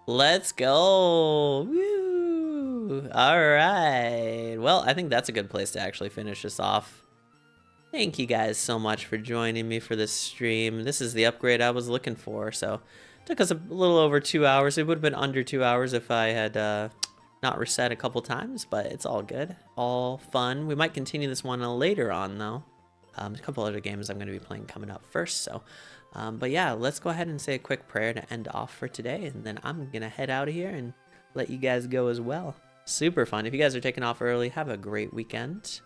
[SPEAKER 1] Let's go. Woo! All right. Well, I think that's a good place to actually finish this off. Thank you guys so much for joining me for this stream. This is the upgrade I was looking for, so it took us a little over 2 hours. It would have been under 2 hours if I had not reset a couple times, but it's all good. All fun. We might continue this one later on, though. A couple other games I'm going to be playing coming up first, so... but yeah, let's go ahead and say a quick prayer to end off for today, and then I'm gonna head out of here and let you guys go as well. Super fun. If you guys are taking off early, have a great weekend.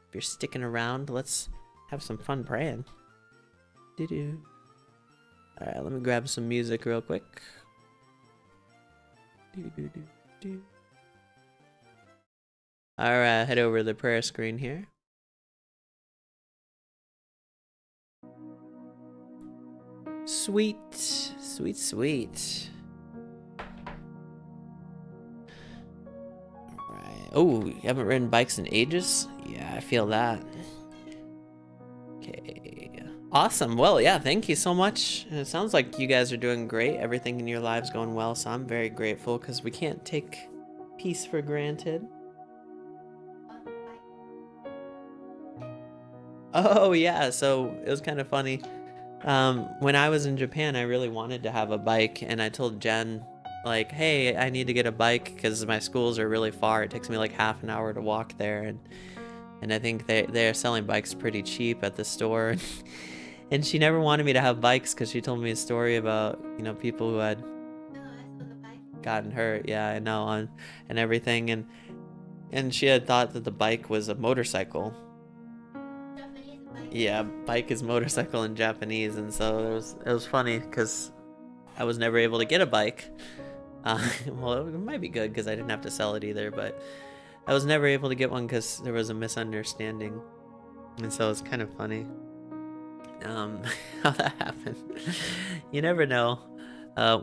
[SPEAKER 1] If you're sticking around, let's have some fun praying. Doo-doo. Alright, let me grab some music real quick. Doo-doo-doo-doo. Alright, head over to the prayer screen here. Sweet, sweet, sweet. Alright. Oh, you haven't ridden bikes in ages? Yeah, I feel that. Okay. Awesome. Well, yeah, thank you so much. And it sounds like you guys are doing great. Everything in your lives going well, so I'm very grateful because we can't take peace for granted. Oh, yeah, so it was kind of funny. When I was in Japan, I really wanted to have a bike, and I told Jen, like, hey, I need to get a bike because my schools are really far. It takes me like half an hour to walk there, and I think they're selling bikes pretty cheap at the store. And she never wanted me to have bikes because she told me a story about, you know, people who had gotten hurt. Yeah, I know, and everything, and she had thought that the bike was a motorcycle. Yeah, bike is motorcycle in Japanese, and so it was funny because I was never able to get a bike. Well, it might be good because I didn't have to sell it either, but I was never able to get one because there was a misunderstanding, and so it's kind of funny how that happened. You never know.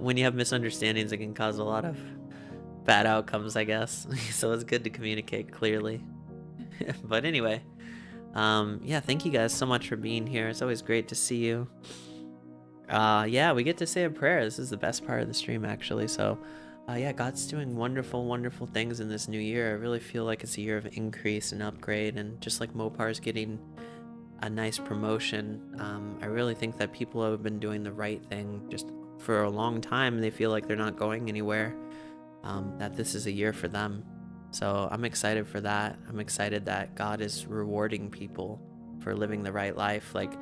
[SPEAKER 1] When you have misunderstandings, it can cause a lot of bad outcomes, I guess. So it's good to communicate clearly. But anyway. Yeah, thank you guys so much for being here. It's always great to see you. Yeah, we get to say a prayer. This is the best part of the stream, actually. So, yeah, God's doing wonderful, wonderful things in this new year. I really feel like it's a year of increase and upgrade, and just like Mopar's getting a nice promotion, I really think that people have been doing the right thing just for a long time. They feel like they're not going anywhere, that this is a year for them. So I'm excited for that. I'm excited that God is rewarding people for living the right life. Like,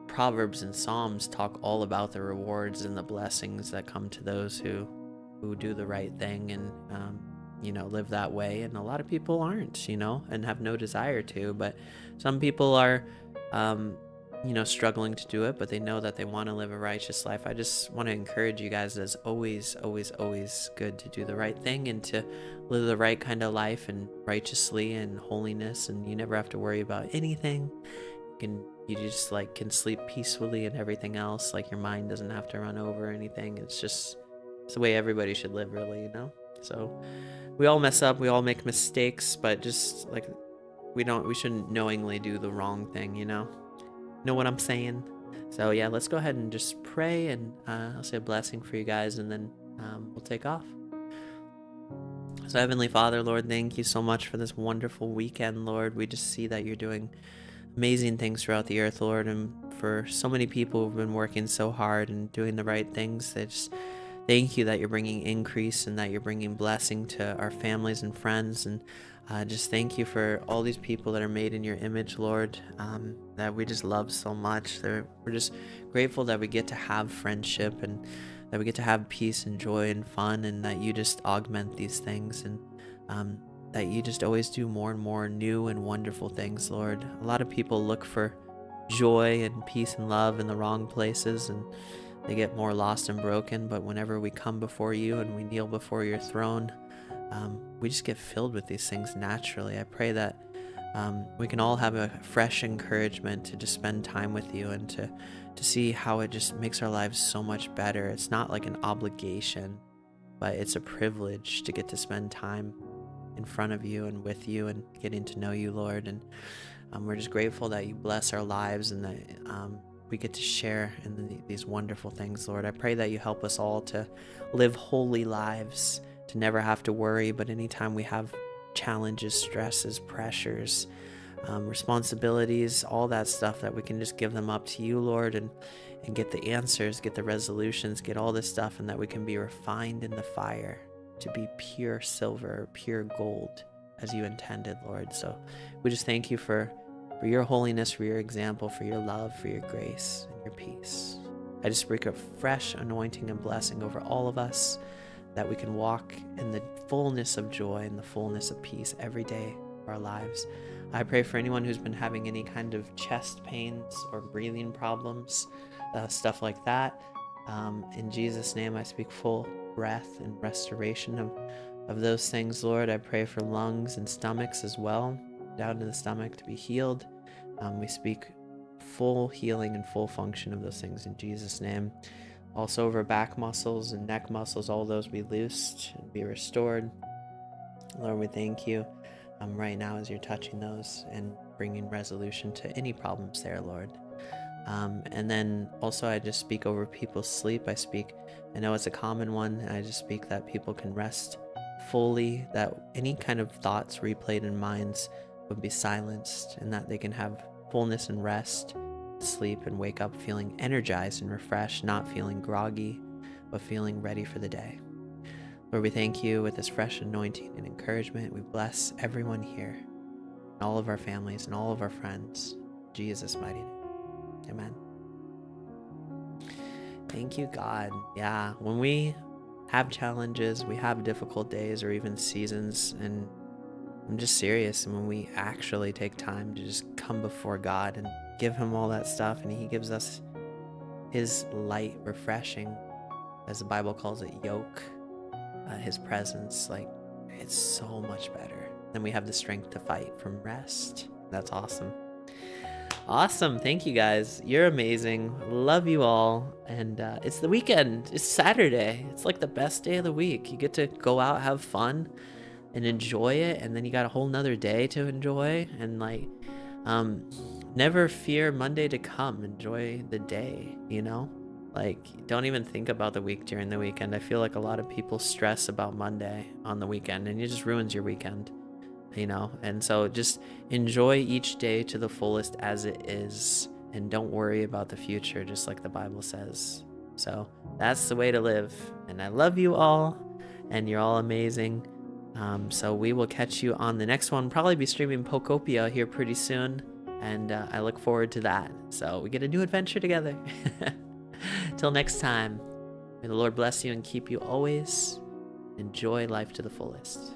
[SPEAKER 1] Proverbs and Psalms talk all about the rewards and the blessings that come to those who do the right thing and, you know, live that way. And a lot of people aren't, you know, and have no desire to. But some people are, you know, struggling to do it, but they know that they want to live a righteous life. I just want to encourage you guys, as always, always, always good to do the right thing and to live the right kind of life and righteously and holiness, and you never have to worry about anything. You just like can sleep peacefully and everything else. Like, your mind doesn't have to run over anything. It's the way everybody should live, really, you know? So we all mess up, we all make mistakes, but just like we shouldn't knowingly do the wrong thing, you know? Know what I'm saying? So yeah, let's go ahead and just pray, and I'll say a blessing for you guys, and then we'll take off. So Heavenly Father, Lord, thank you so much for this wonderful weekend, Lord. We just see that you're doing amazing things throughout the earth, Lord, and for so many people who've been working so hard and doing the right things, they just thank you that you're bringing increase and that you're bringing blessing to our families and friends. And just thank you for all these people that are made in your image, Lord, that we just love so much. We're just grateful that we get to have friendship and that we get to have peace and joy and fun, and that you just augment these things. And that you just always do more and more new and wonderful things, Lord. A lot of people look for joy and peace and love in the wrong places, and they get more lost and broken. But whenever we come before you and we kneel before your throne, we just get filled with these things naturally. I pray that we can all have a fresh encouragement to just spend time with you and to see how it just makes our lives so much better. It's not like an obligation, but it's a privilege to get to spend time in front of you and with you and getting to know you, Lord. And we're just grateful that you bless our lives and that we get to share in these wonderful things, Lord. I pray that you help us all to live holy lives, to never have to worry, but anytime we have challenges, stresses, pressures, responsibilities, all that stuff, that we can just give them up to you, Lord, and get the answers, get the resolutions, get all this stuff, and that we can be refined in the fire to be pure silver, pure gold, as you intended, Lord. So we just thank you for your holiness, for your example, for your love, for your grace, and your peace. I just speak a fresh anointing and blessing over all of us, that we can walk in the fullness of joy and the fullness of peace every day of our lives. I pray for anyone who's been having any kind of chest pains or breathing problems, stuff like that. In Jesus' name, I speak full breath and restoration of those things, Lord. I pray for lungs and stomachs as well, down to the stomach, to be healed. We speak full healing and full function of those things in Jesus' name. Also over back muscles and neck muscles, all those be loosed and be restored. Lord, we thank you right now as you're touching those and bringing resolution to any problems there, Lord. And then also I just speak over people's sleep. I know it's a common one, and I just speak that people can rest fully, that any kind of thoughts replayed in minds would be silenced, and that they can have fullness and rest, sleep, and wake up feeling energized and refreshed, not feeling groggy, but feeling ready for the day. Lord, we thank you with this fresh anointing and encouragement. We bless everyone here, all of our families and all of our friends. In Jesus' mighty name. Amen. Thank you, God. Yeah, when we have challenges, we have difficult days or even seasons, and I'm just serious, and when we actually take time to just come before God and give him all that stuff, and he gives us his light, refreshing, as the Bible calls it, yoke, his presence, like, it's so much better. Then we have the strength to fight from rest. That's awesome. Awesome. Thank you, guys. You're amazing. Love you all. And it's the weekend. It's Saturday. It's like the best day of the week. You get to go out, have fun, and enjoy it. And then you got a whole nother day to enjoy. And like, never fear Monday to come. Enjoy the day, you know? Like, don't even think about the week during the weekend. I feel like a lot of people stress about Monday on the weekend, and it just ruins your weekend, you know? And so just enjoy each day to the fullest as it is, and don't worry about the future, just like the Bible says. So that's the way to live. And I love you all, and you're all amazing. So we will catch you on the next one. Probably be streaming Pokopia here pretty soon, and I look forward to that. So we get a new adventure together. Till next time, may the Lord bless you and keep you always. Enjoy life to the fullest.